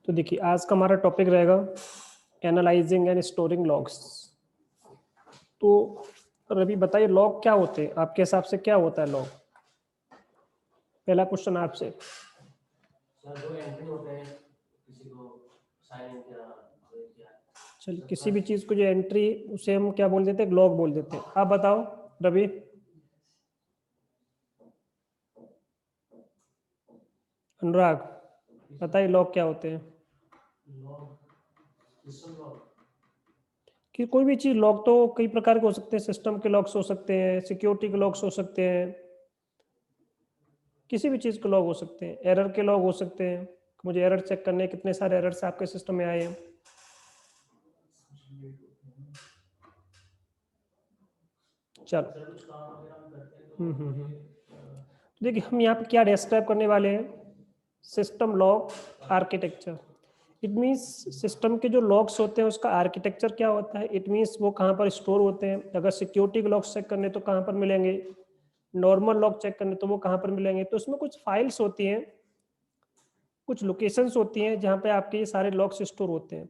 तो देखिए आज का हमारा टॉपिक रहेगा एनालाइजिंग एंड स्टोरिंग लॉग्स। तो रवि बताइए लॉग क्या होते हैं, आपके हिसाब से क्या होता है लॉग? पहला क्वेश्चन आपसे। चलिए किसी भी चीज को जो एंट्री उसे हम क्या बोल देते हैं, लॉग बोल देते हैं। आप बताओ रवि। अनुराग बताइए लॉग क्या होते हैं? कि कोई भी चीज लॉग तो कई प्रकार के हो सकते हैं, सिस्टम के लॉग्स हो सकते हैं, सिक्योरिटी के लॉग्स हो सकते हैं, किसी भी चीज के लॉग हो सकते हैं, एरर के लॉग हो सकते हैं। मुझे एरर चेक करने कितने सारे एरर्स आपके सिस्टम में आए हैं। चलो तो देखिए हम यहाँ पे क्या डिस्क्राइब करने वाले हैं, system log architecture. It means system के जो लॉग्स होते हैं उसका आर्किटेक्चर क्या होता है, इट मीन्स वो कहाँ पर स्टोर होते हैं। अगर सिक्योरिटी के लॉग्स चेक करने तो कहाँ पर मिलेंगे, नॉर्मल लॉग चेक करने तो वो कहाँ पर मिलेंगे। तो उसमें कुछ फाइल्स होती हैं, कुछ लोकेशंस होती हैं जहाँ पे आपके ये सारे लॉग्स स्टोर होते हैं।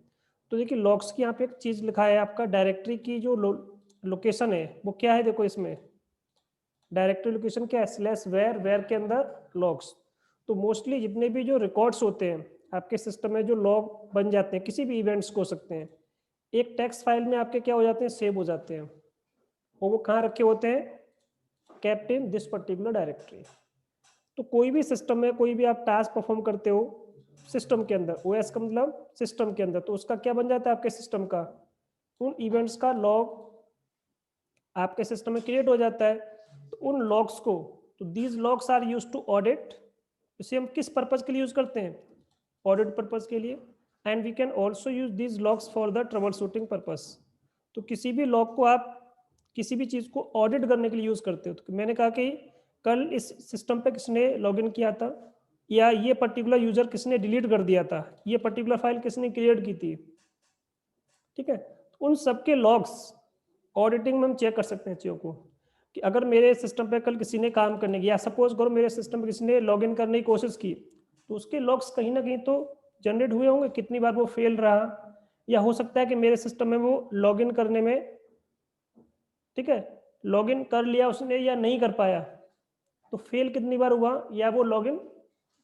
तो देखिए लॉग्स की यहाँ पे एक चीज़ लिखा है, आपका डायरेक्टरी की जो लोकेशन है वो क्या है। देखो इसमें डायरेक्टरी लोकेशन क्या है, स्लैश वेयर, वेयर के अंदर लॉग्स। तो मोस्टली जितने भी जो रिकॉर्ड्स होते हैं आपके सिस्टम में, जो लॉग बन जाते हैं किसी भी इवेंट्स को हो सकते हैं, एक टेक्स्ट फाइल में आपके क्या हो जाते हैं, सेव हो जाते हैं। और वो कहाँ रखे होते हैं, kept in this particular directory. तो कोई भी सिस्टम में कोई भी आप टास्क परफॉर्म करते हो सिस्टम के अंदर, ओएस का मतलब सिस्टम के अंदर, तो उसका क्या बन जाता है आपके सिस्टम का, उन इवेंट्स का लॉग आपके सिस्टम में क्रिएट हो जाता है। तो उन लॉग्स को, तो these logs are use to audit. इसे हम किस पर्पज के लिए यूज करते हैं, ऑडिट पर्पज के लिए। And we can also use these logs for the troubleshooting purpose. तो किसी भी लॉग को आप किसी भी चीज को ऑडिट करने के लिए यूज करते हो। तो मैंने कहा कि कल इस सिस्टम पे किसने लॉगिन किया था, या ये पर्टिकुलर यूजर किसने डिलीट कर दिया था, ये पर्टिकुलर फाइल किसने क्रिएट की थी, ठीक है। तो उन सबके लॉग्स ऑडिटिंग में हम चेक कर सकते हैं चीज़ों को, कि अगर मेरे सिस्टम पे कल किसी ने काम करने की, या सपोज करो मेरे सिस्टम पे किसी ने लॉगिन करने की कोशिश की, तो उसके लॉग्स कहीं ना कहीं तो जनरेट हुए होंगे, कितनी बार वो फेल रहा। या हो सकता है कि मेरे सिस्टम में वो लॉगिन करने में, ठीक है, लॉगिन कर लिया उसने या नहीं कर पाया, तो फेल कितनी बार हुआ, या वो लॉगिन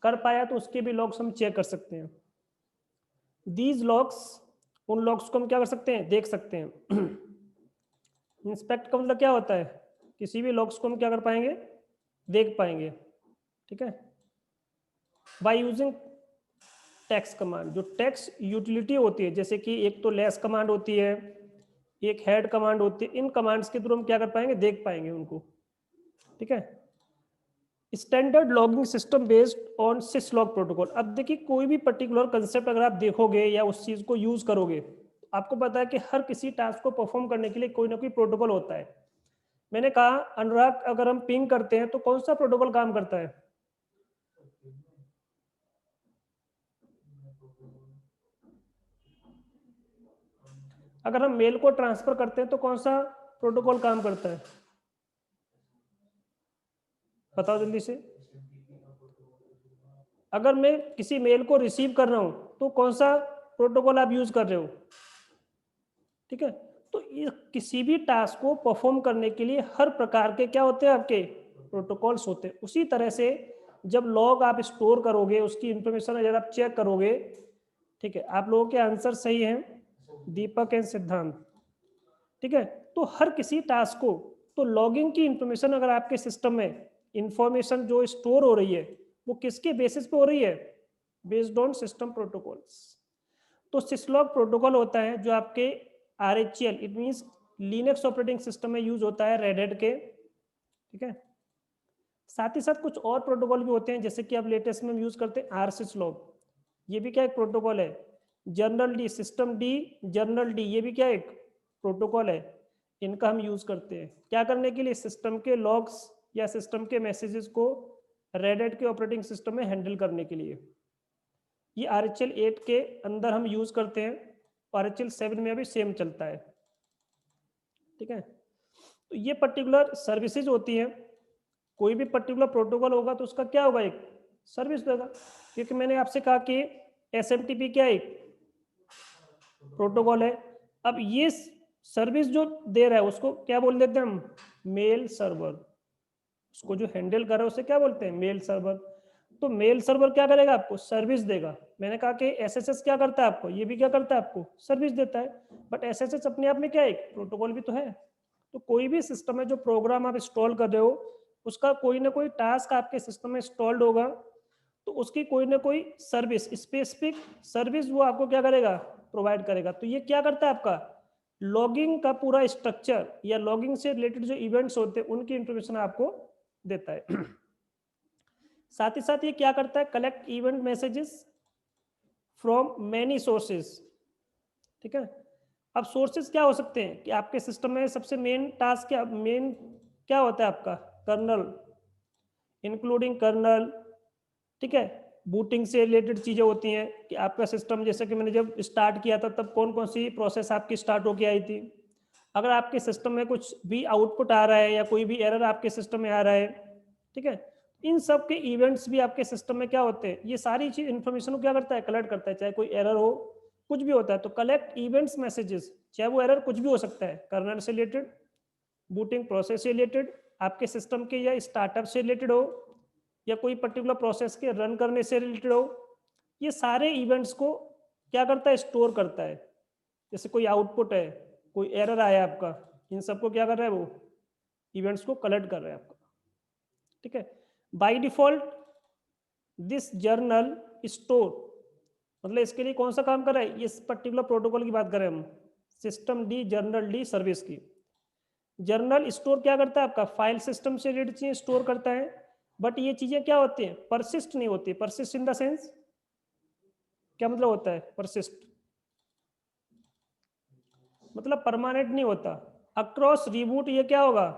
कर पाया, तो उसके भी लॉग्स हम चेक कर सकते हैं। दीज लॉग्स, उन लॉग्स को हम क्या कर सकते हैं, देख सकते हैं। इंस्पेक्ट का मतलब क्या होता है, किसी भी लॉग्स को हम क्या कर पाएंगे, देख पाएंगे, ठीक है। बाय यूजिंग टेक्स्ट कमांड, जो टेक्स्ट यूटिलिटी होती है, जैसे कि एक तो लेस कमांड होती है, एक हेड कमांड होती है, इन कमांड्स के थ्रू हम क्या कर पाएंगे, देख पाएंगे उनको, ठीक है। Standard logging system based on syslog protocol. अब देखिए कोई भी पर्टिकुलर कंसेप्ट अगर आप देखोगे या उस चीज को यूज करोगे, आपको पता है कि हर किसी टास्क को परफॉर्म करने के लिए कोई ना कोई प्रोटोकॉल होता है। मैंने कहा अनुराग, अगर हम पिंग करते हैं तो कौन सा प्रोटोकॉल काम करता है, अगर हम मेल को ट्रांसफर करते हैं तो कौन सा प्रोटोकॉल काम करता है, बताओ जल्दी से। अगर मैं किसी मेल को रिसीव कर रहा हूं तो कौन सा प्रोटोकॉल आप यूज कर रहे हो, ठीक है। तो ये किसी भी टास्क को परफॉर्म करने के लिए हर प्रकार के क्या होते हैं, आपके प्रोटोकॉल्स होते हैं। उसी तरह से जब लॉग आप स्टोर करोगे, उसकी इंफॉर्मेशन अगर आप चेक करोगे, ठीक है, आप लोगों के आंसर सही हैं, दीपक एंड सिद्धांत, ठीक है। तो हर किसी टास्क को, तो लॉगिंग की इंफॉर्मेशन अगर आपके सिस्टम में इंफॉर्मेशन जो स्टोर हो रही है, वो किसके बेसिस पे हो रही है, बेस्ड ऑन सिस्टम प्रोटोकॉल्स। तो सिसलॉग प्रोटोकॉल होता है जो आपके RHEL, it means Linux operating system में यूज होता है, रेड हैट के, ठीक है। साथ ही साथ कुछ और प्रोटोकॉल भी होते हैं, जैसे कि अब लेटेस्ट में यूज करते हैं rsyslog, ये भी क्या एक प्रोटोकॉल है। General D, system D, general D, ये भी क्या एक प्रोटोकॉल है। इनका हम यूज करते हैं क्या करने के लिए, सिस्टम के लॉग्स या सिस्टम के मैसेजेस को रेड हैट के ऑपरेटिंग सिस्टम में हैंडल करने के लिए। ये RHEL 8 के अंदर हम यूज करते हैं, RHEL 7 में अभी सेम चलता है, ठीक है। तो ये पर्टिकुलर सर्विसेज होती हैं, कोई भी पर्टिकुलर प्रोटोकॉल होगा तो उसका क्या होगा, एक सर्विस देगा। क्योंकि मैंने आपसे कहा कि एसएमटीपी क्या है? प्रोटोकॉल है। अब ये सर्विस जो दे रहा है उसको क्या बोल देते हैं हम? Mail server. उसको जो हैंडल कर रहा है उसे क्या बोलते हैं? Mail server. तो मेल सर्वर क्या करेगा? आपको सर्विस देगा। मैंने कहा कि एसएसएस क्या करता है आपको? ये भी क्या करता है? आपको सर्विस देता है। बट एसएसएस अपने आप में क्या है? एक प्रोटोकॉल भी तो है। तो कोई भी सिस्टम है, जो प्रोग्राम आप इंस्टॉल कर रहे हो, उसका कोई ना कोई टास्क आपके सिस्टम में इंस्टॉल्ड होगा, तो उसकी कोई ना कोई सर्विस, स्पेसिफिक सर्विस वो आपको क्या करेगा? प्रोवाइड करेगा। तो ये क्या करता है? आपका लॉगिंग का पूरा स्ट्रक्चर या लॉगिंग से रिलेटेड जो इवेंट्स होते हैं उनकी इंफॉर्मेशन आपको देता है। साथ ही साथ ये क्या करता है? Collect event messages from many sources. ठीक है। अब सोर्सेज क्या हो सकते हैं कि आपके सिस्टम में सबसे मेन टास्क क्या, मेन क्या होता है आपका? Kernel, including kernel. ठीक है। बूटिंग से रिलेटेड चीजें होती हैं कि आपका सिस्टम, जैसे कि मैंने जब स्टार्ट किया था तब कौन कौन सी प्रोसेस आपकी स्टार्ट होके आई थी। अगर आपके सिस्टम में कुछ भी आउटपुट आ रहा है या कोई भी एरर आपके सिस्टम में आ रहा है, ठीक है, इन सब के इवेंट्स भी आपके सिस्टम में क्या होते हैं? ये सारी चीज इन्फॉर्मेशन को क्या करता है? कलेक्ट करता है। चाहे कोई एरर हो, कुछ भी होता है, तो कलेक्ट इवेंट्स मैसेजेस, चाहे वो एरर कुछ भी हो सकता है, कर्नल से रिलेटेड, बूटिंग प्रोसेस से रिलेटेड, आपके सिस्टम के या स्टार्टअप से रिलेटेड हो, या कोई पर्टिकुलर प्रोसेस के रन करने से रिलेटेड हो। ये सारे इवेंट्स को क्या करता है? स्टोर करता है। जैसे कोई आउटपुट है, कोई एरर आया आपका, इन सबको क्या कर रहा है? वो इवेंट्स को कलेक्ट कर रहा है आपका। ठीक है। By default this general store, मतलब इसके लिए कौन सा काम कर रहा है? इस पर्टिकुलर प्रोटोकॉल की बात करें हम, system D journal D service की। जर्नल स्टोर क्या करता है? आपका फाइल सिस्टम से रिलेटेड चीजें स्टोर करता है। बट ये चीजें क्या होती हैं? परसिस्ट नहीं होती। परसिस्ट इन द सेंस, क्या मतलब होता है परसिस्ट? मतलब परमानेंट नहीं होता। अक्रॉस रिबूट ये क्या होगा?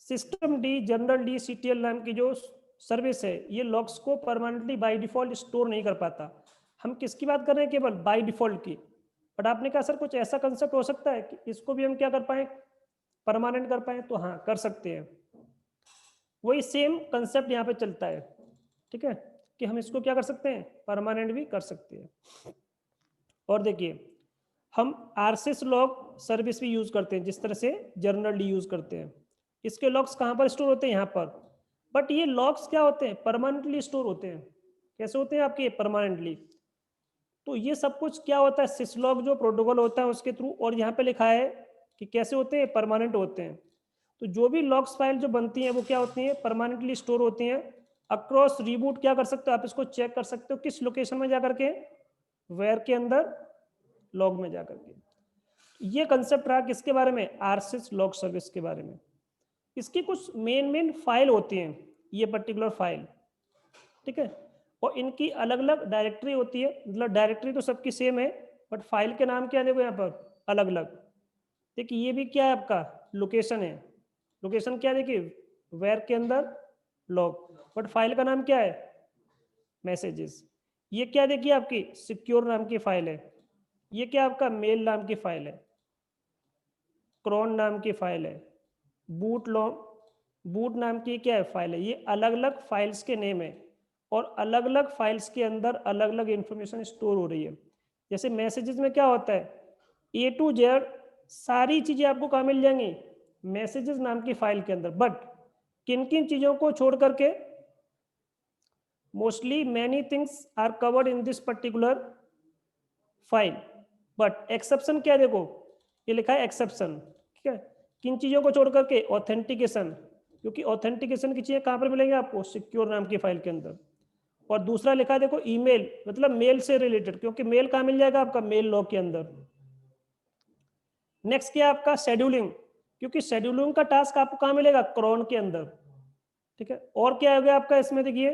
System D general D CTL नाम की जो सर्विस है, ये लॉग्स को परमानेंटली बाय डिफॉल्ट स्टोर नहीं कर पाता। हम किसकी बात कर रहे हैं? केवल बाय डिफॉल्ट की। बट आपने कहा सर कुछ ऐसा कंसेप्ट हो सकता है कि इसको भी हम क्या कर पाए? परमानेंट कर पाए? तो हाँ, कर सकते हैं। वही सेम कंसेप्ट यहाँ पे चलता है। ठीक है, कि हम इसको क्या कर सकते हैं? परमानेंट भी कर सकते हैं। और देखिए, हम आरसीएस लॉग सर्विस भी यूज करते हैं, जिस तरह से जर्नल डी यूज करते हैं। इसके लॉग्स कहाँ पर स्टोर होते हैं? यहाँ पर। बट ये लॉग्स क्या होते हैं? परमानेंटली स्टोर होते हैं। कैसे होते हैं आपके? परमानेंटली। तो ये सब कुछ क्या होता है? सिसलॉग जो प्रोटोकॉल होता है उसके थ्रू, और यहाँ पे लिखा है कि कैसे होते हैं? परमानेंट होते हैं। तो जो भी लॉग्स फाइल जो बनती हैं वो क्या होती हैं? परमानेंटली स्टोर होती हैं। अक्रॉस रिबूट क्या कर सकते हो आप? इसको चेक कर सकते हो किस लोकेशन में जाकर के? वेयर के अंदर, लॉग में जाकर के। ये कंसेप्ट रहा किसके बारे में? आरसीएस लॉग सर्विस के बारे में। इसकी कुछ मेन फाइल होती हैं, ये पर्टिकुलर फाइल। ठीक है। और इनकी अलग अलग डायरेक्टरी होती है। मतलब डायरेक्टरी तो सबकी सेम है, बट फाइल के नाम क्या है? देखो यहाँ पर अलग अलग। देखिए ये भी क्या है? आपका लोकेशन है। लोकेशन क्या है? देखिए वेयर के अंदर लॉग, बट फाइल का नाम क्या है? मैसेजेस। ये क्या? देखिए आपकी सिक्योर नाम की फाइल है। ये क्या? आपका मेल नाम की फाइल है। क्रॉन नाम की फाइल है। बूट लॉग, बूट नाम की क्या है? फाइल है। ये अलग अलग फाइल्स के नेम है, और अलग अलग फाइल्स के अंदर अलग अलग इंफॉर्मेशन स्टोर हो रही है। जैसे मैसेजेस में क्या होता है? ए टू जेड सारी चीजें आपको कहाँ मिल जाएंगी? मैसेजेस नाम की फाइल के अंदर। बट किन किन चीजों को छोड़ करके? Mostly many things are covered in this particular file. But exception क्या है? देखो ये लिखा है एक्सेप्शन। ठीक है। किन चीजों को छोड़ करके? ऑथेंटिकेशन, क्योंकि ऑथेंटिकेशन की चीजें कहां पर मिलेंगे आपको? सिक्योर नाम की फाइल के अंदर। और दूसरा लिखा है देखो ईमेल, मतलब मेल से रिलेटेड, क्योंकि मेल कहां मिल जाएगा? आपका मेल लॉग के अंदर। नेक्स्ट क्या है आपका? शेड्यूलिंग, क्योंकि शेड्यूलिंग का टास्क आपको कहां मिलेगा? क्रॉन के अंदर। ठीक है। और क्या हो गया आपका इसमें? देखिए,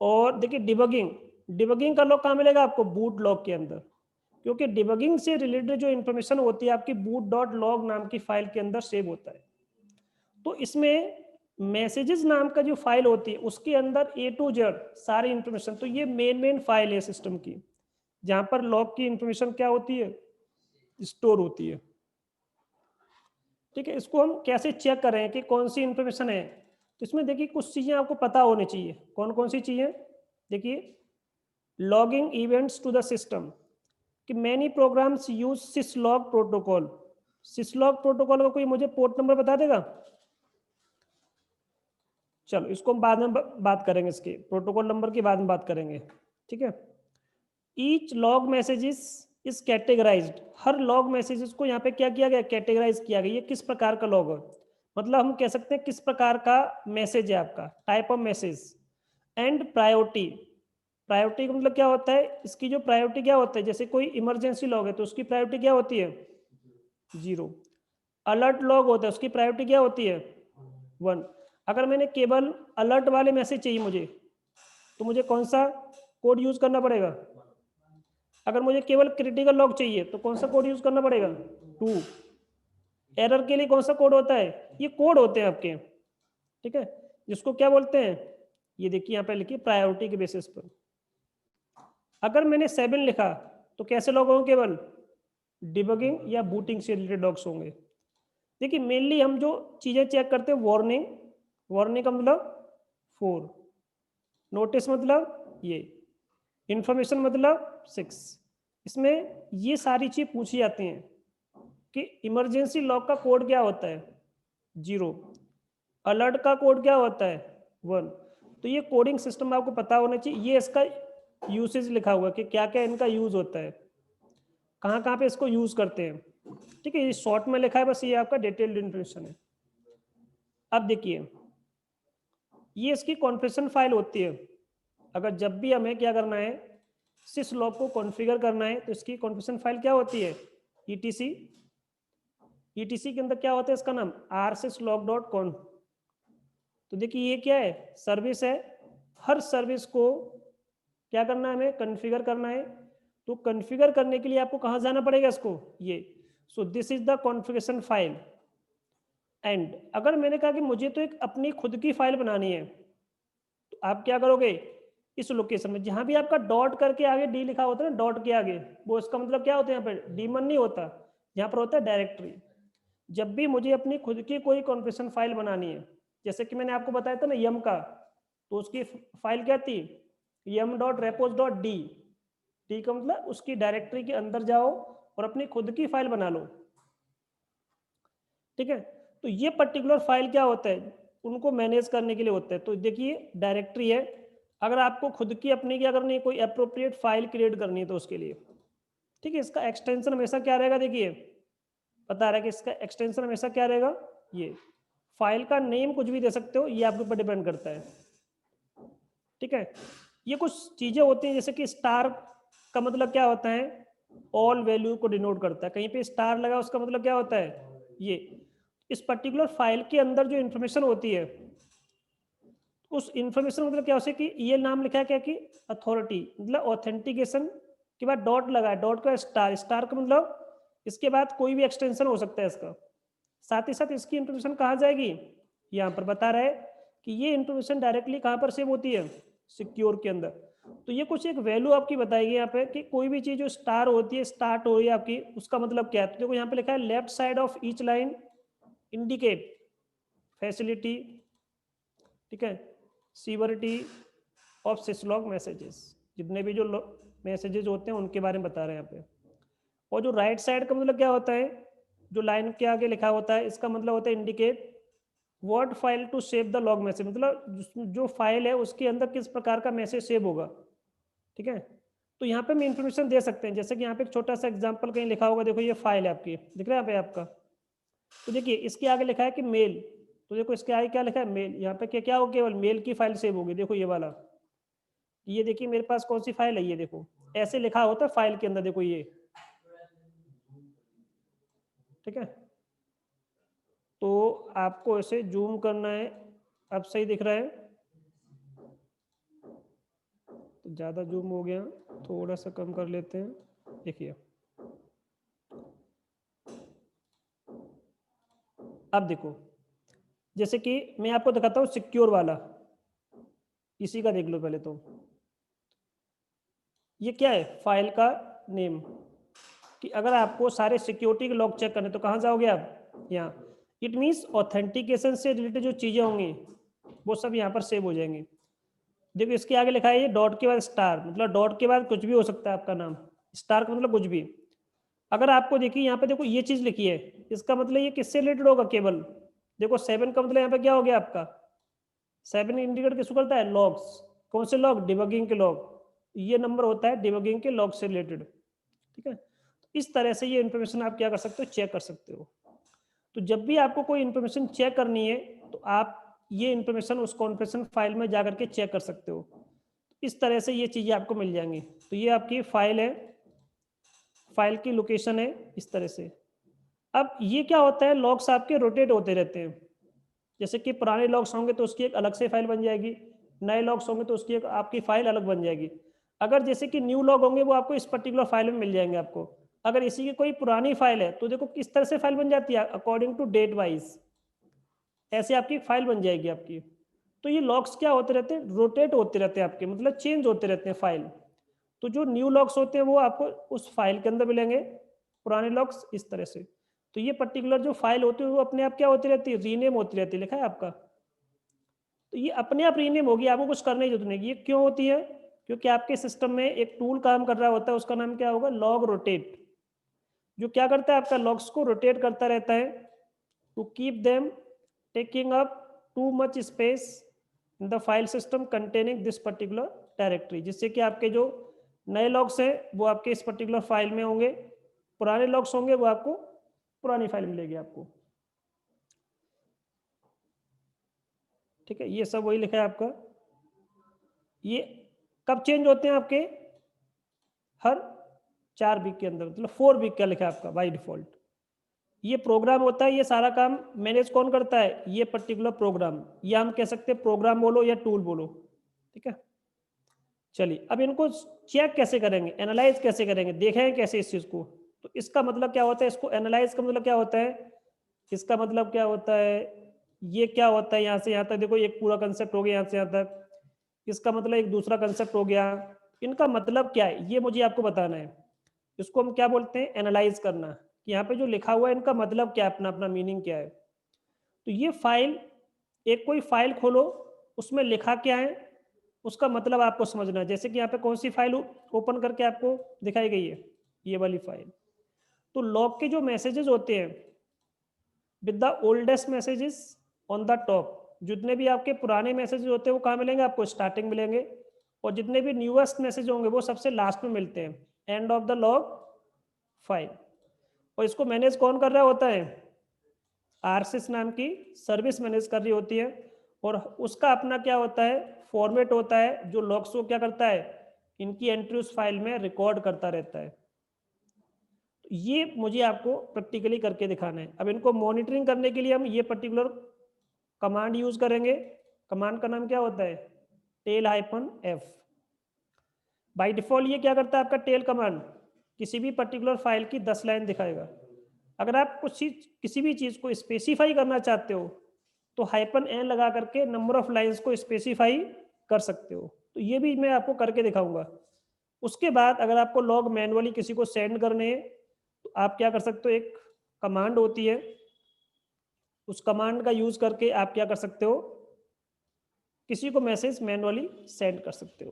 और देखिए डिबगिंग, डिबगिंग का लॉग कहां मिलेगा आपको? बूट लॉग के अंदर, क्योंकि डिबगिंग से रिलेटेड जो इंफॉर्मेशन होती है आपकी बूट डॉट लॉग नाम की फाइल के अंदर सेव होता है। तो इसमें मैसेजेस नाम का जो फाइल होती है उसके अंदर ए टू जेड सारी इंफॉर्मेशन, तो ये मेन फाइल है सिस्टम की, जहां पर लॉग की इंफॉर्मेशन क्या होती है? स्टोर होती है। ठीक है। इसको हम कैसे चेक करें कि कौन सी इंफॉर्मेशन है? तो इसमें देखिए कुछ चीजें आपको पता होनी चाहिए। कौन कौन सी चीजें? देखिए, logging events to the system कि many programs use syslog protocol. Syslog protocol का कोई मुझे पोर्ट नंबर बता देगा? चलो इसको हम बाद में बात करेंगे, इसके प्रोटोकॉल नंबर की बाद में बात करेंगे, ठीक है। Each log messages is categorised, her log messages को यहाँ पे क्या किया गया, कैटेगराइज किया गया। ये किस प्रकार का लॉग है, मतलब हम कह सकते हैं किस प्रकार का मैसेज है आपका, type of message. And priority, priority का मतलब क्या होता है, इसकी जो प्रायोरिटी क्या होता है, जैसे कोई इमरजेंसी लॉग है तो उसकी प्रायोरिटी क्या होती है, 0। अलर्ट लॉग होता है, उसकी प्रायोरिटी क्या होती है, 1। अगर मैंने केवल अलर्ट वाले मैसेज चाहिए मुझे, तो मुझे कौन सा कोड यूज करना पड़ेगा? अगर मुझे केवल क्रिटिकल लॉग चाहिए तो कौन सा कोड यूज करना पड़ेगा, 2। एरर के लिए कौन सा कोड होता है, ये कोड होते हैं आपके, ठीक है, जिसको क्या बोलते हैं, ये देखिए यहाँ पे लिखिए प्रायोरिटी के बेसिस पर। अगर मैंने 7 लिखा तो कैसे लॉग होंगे, केवल डिबगिंग या बूटिंग से रिलेटेड लॉग्स होंगे। देखिए मेनली हम जो चीजें चेक करते हैं, वार्निंग, वार्निंग का मतलब 4, नोटिस मतलब ये, इंफॉर्मेशन मतलब 6। इसमें ये सारी चीज पूछी जाती हैं कि इमरजेंसी लॉक का कोड क्या होता है, 0। अलर्ट का कोड क्या होता है, 1। तो ये कोडिंग सिस्टम आपको पता होना चाहिए। ये इसका यूसेज लिखा हुआ है कि क्या क्या इनका यूज होता है, कहाँ कहाँ पे इसको यूज करते हैं, ठीक है। ये शॉर्ट में लिखा है, बस ये आपका डिटेल्ड इन्फॉर्मेशन है। अब देखिए ये इसकी कॉन्फ़िगरेशन फाइल होती है। अगर जब भी हमें क्या करना है, सिस लॉग को कॉन्फ़िगर करना है तो इसकी कॉन्फ़िगरेशन फाइल क्या होती है, etc। etc के अंदर क्या होता है, इसका नाम rsyslog.conf। तो देखिए ये क्या है, सर्विस है। हर सर्विस को क्या करना है, हमें कॉन्फ़िगर करना है। तो कॉन्फ़िगर करने के लिए आपको कहाँ जाना पड़ेगा, इसको ये। So this is the configuration file. And अगर मैंने कहा कि मुझे तो एक अपनी खुद की फाइल बनानी है, तो आप क्या करोगे, इस लोकेशन में जहां भी आपका डॉट करके आगे डी लिखा होता है ना, डॉट के आगे, वो इसका मतलब क्या होता है, यहाँ पे डीमन नहीं होता, यहाँ पर होता है डायरेक्टरी। जब भी मुझे अपनी खुद की कोई कॉन्फ़िगरेशन फाइल बनानी है, जैसे कि मैंने आपको बताया था ना यम का, तो उसकी फाइल क्या थी, yum.repos.d। डी का मतलब उसकी डायरेक्टरी के अंदर जाओ और अपनी खुद की फाइल बना लो, ठीक है। तो ये पर्टिकुलर फाइल क्या होता है, उनको मैनेज करने के लिए होता है। तो देखिए डायरेक्टरी है, अगर आपको खुद की अपनी क्या करनी है, कोई अप्रोप्रिएट फाइल क्रिएट करनी है तो उसके लिए, ठीक है। इसका एक्सटेंशन हमेशा क्या रहेगा, देखिए बता रहा है कि इसका एक्सटेंशन हमेशा क्या रहेगा, ये। फाइल का नेम कुछ भी दे सकते हो, ये आपके ऊपर डिपेंड करता है, ठीक है। ये कुछ चीजें होती हैं, जैसे कि स्टार का मतलब क्या होता है, ऑल वैल्यू को डिनोट करता है। कहीं पे स्टार लगा उसका मतलब क्या होता है, ये। इस पर्टिकुलर फाइल के अंदर जो इन्फॉर्मेशन होती है, उस इन्फॉर्मेशन मतलब क्या होता है कि ये नाम लिखा है क्या कि अथॉरिटी, मतलब ऑथेंटिकेशन के बाद डॉट लगा है, डॉट का स्टार, स्टार का मतलब इसके बाद कोई भी एक्सटेंशन हो सकता है इसका। साथ ही साथ इसकी इन्फॉर्मेशन कहाँ जाएगी, यहाँ पर बता रहा है कि ये इन्फॉर्मेशन डायरेक्टली कहाँ पर सेव होती है, सिक्योर के अंदर। तो ये कुछ एक वैल्यू आपकी बताएगी यहाँ पे कि कोई भी चीज जो स्टार होती है, स्टार्ट हो रही है आपकी, उसका मतलब क्या है। तो देखो यहाँ पे लिखा है left side of each line indicate facility, ठीक है, सीवरिटी ऑफ सिसलॉग मैसेजेस। जितने भी जो मैसेजेस होते हैं उनके बारे में बता रहे हैं यहाँ पे। और जो राइट साइड का मतलब क्या होता है, जो लाइन के आगे लिखा होता है, इसका मतलब होता है indicate word file to save the log message, मतलब जो फाइल है उसके अंदर किस प्रकार का मैसेज सेव होगा, ठीक है। तो यहाँ पे हम इंफॉर्मेशन दे सकते हैं, जैसे कि यहाँ पे एक छोटा सा एग्जांपल कहीं लिखा होगा, देखो ये फाइल है आपकी, दिख रहा है यहाँ पे आपका। तो देखिए इसके आगे लिखा है कि मेल, तो देखो इसके आगे क्या लिखा है, मेल। यहाँ पे क्या क्या हो, केवल मेल की फाइल सेव होगी, देखो ये वाला। ये देखिए मेरे पास कौन सी फाइल है, ये देखो ऐसे लिखा होता है फाइल के अंदर, देखो ये, ठीक है। तो आपको ऐसे जूम करना है, अब सही दिख रहा है, तो ज़्यादा जूम हो गया, थोड़ा सा कम कर लेते हैं। देखिए अब देखो, जैसे कि मैं आपको दिखाता हूँ सिक्योर वाला, इसी का देख लो पहले तो। ये क्या है, फाइल का नेम, कि अगर आपको सारे सिक्योरिटी के लॉग चेक करने तो कहाँ जाओगे आप, यहाँ। इट मीन्स ऑथेंटिकेशन से रिलेटेड जो चीज़ें होंगी वो सब यहाँ पर सेव हो जाएंगी। देखो इसके आगे लिखा है ये डॉट के बाद स्टार, मतलब डॉट के बाद कुछ भी हो सकता है आपका नाम, स्टार का मतलब कुछ भी। अगर आपको देखिए यहाँ पे देखो ये चीज लिखी है, इसका मतलब ये किससे रिलेटेड होगा, केवल देखो 7 का मतलब यहाँ पे क्या हो गया आपका, 7 इंडिकेट किसको करता है, लॉग्स। कौन से लॉग, डिबगिंग के लॉग। ये नंबर होता है डिबगिंग के लॉग से रिलेटेड, ठीक है। इस तरह से ये इन्फॉर्मेशन आप क्या कर सकते हो, चेक कर सकते हो। तो जब भी आपको कोई इन्फॉर्मेशन चेक करनी है तो आप ये इन्फॉर्मेशन उस कॉन्फ़िगरेशन फाइल में जाकर के चेक कर सकते हो। इस तरह से ये चीज़ें आपको मिल जाएंगी। तो ये आपकी फाइल है, फाइल की लोकेशन है इस तरह से। अब ये क्या होता है, लॉग्स आपके रोटेट होते रहते हैं। जैसे कि पुराने लॉग्स होंगे तो उसकी एक अलग से फाइल बन जाएगी, नए लॉग्स होंगे तो उसकी एक आपकी फाइल अलग बन जाएगी। अगर जैसे कि न्यू लॉग होंगे वो आपको इस पर्टिकुलर फाइल में मिल जाएंगे आपको। अगर इसी की कोई पुरानी फाइल है तो देखो किस तरह से फाइल बन जाती है, अकॉर्डिंग टू डेट वाइज ऐसे आपकी फाइल बन जाएगी आपकी। तो ये लॉग्स क्या होते रहते हैं, रोटेट होते रहते हैं आपके, मतलब चेंज होते रहते हैं फाइल। तो जो न्यू लॉग्स होते हैं वो आपको उस फाइल के अंदर मिलेंगे, पुराने लॉग्स इस तरह से। तो ये पर्टिकुलर जो फाइल होती है वो अपने आप क्या होती रहती है, रीनेम होती रहती है, लिखा है आपका। तो ये अपने आप रीनेम होगी, आपको कुछ करने की जरूरत नहीं। ये क्यों होती है, क्योंकि आपके सिस्टम में एक टूल काम कर रहा होता है, उसका नाम क्या होगा, लॉग रोटेट, जो क्या करता है आपका लॉग्स को रोटेट करता रहता है to keep them taking up too much space in the file system containing this particular directory, जिससे कि आपके जो नए लॉग्स हैं वो आपके इस पर्टिकुलर फाइल में होंगे, पुराने लॉग्स होंगे वो आपको पुरानी फाइल मिलेगी आपको, ठीक है। ये सब वही लिखा है आपका। ये कब चेंज होते हैं आपके, हर 4 वीक के अंदर, मतलब 4 वीक का लिखा है आपका बाई डिफॉल्ट। ये प्रोग्राम होता है, ये सारा काम मैनेज कौन करता है, ये पर्टिकुलर प्रोग्राम, ये हम कह सकते हैं प्रोग्राम बोलो या टूल बोलो, ठीक है। चलिए अब इनको चेक कैसे करेंगे, एनालाइज कैसे करेंगे, देखेंगे कैसे इस चीज को। तो इसका मतलब क्या होता है, इसको एनालाइज का मतलब क्या होता है, इसका मतलब क्या होता है, ये क्या होता है, यहाँ से यहाँ तक देखो एक पूरा कंसेप्ट हो गया, यहाँ से यहाँ तक इसका मतलब एक दूसरा कंसेप्ट हो गया। इनका मतलब क्या है ये मुझे आपको बताना है। इसको हम क्या बोलते हैं, एनालाइज करना, कि यहाँ पे जो लिखा हुआ है इनका मतलब क्या है, अपना अपना मीनिंग क्या है। तो ये फाइल, एक कोई फाइल खोलो, उसमें लिखा क्या है उसका मतलब आपको समझना है। जैसे कि यहाँ पे कौन सी फाइल ओपन करके आपको दिखाई गई है, ये वाली फाइल। तो लॉग के जो मैसेजेस होते हैं with the oldest messages on the top, जितने भी आपके पुराने मैसेजेस होते हैं वो कहाँ मिलेंगे आपको, स्टार्टिंग मिलेंगे। और जितने भी न्यूएस्ट मैसेज होंगे वो सबसे लास्ट में मिलते हैं, end of the log file. और इसको मैनेज कौन कर रहा होता है, आरसिस नाम की सर्विस मैनेज कर रही होती है। और उसका अपना क्या होता है, फॉर्मेट होता है, जो लॉग्स को क्या करता है, इनकी एंट्री उस फाइल में रिकॉर्ड करता रहता है। तो ये मुझे आपको प्रैक्टिकली करके दिखाना है। अब इनको मॉनिटरिंग करने के लिए हम ये पर्टिकुलर कमांड यूज करेंगे। कमांड का नाम क्या होता है, टेल-f। बाय डिफॉल्ट ये क्या करता है आपका टेल कमांड, किसी भी पर्टिकुलर फाइल की 10 लाइन दिखाएगा। अगर आप कुछ चीज, किसी भी चीज को स्पेसिफाई करना चाहते हो तो -n लगा करके नंबर ऑफ लाइंस को स्पेसिफाई कर सकते हो। तो ये भी मैं आपको करके दिखाऊंगा। उसके बाद अगर आपको लॉग मैनुअली किसी को सेंड करने हैं तो आप क्या कर सकते हो, एक कमांड होती है, उस कमांड का यूज करके आप क्या कर सकते हो, किसी को मैसेज मैनुअली सेंड कर सकते हो,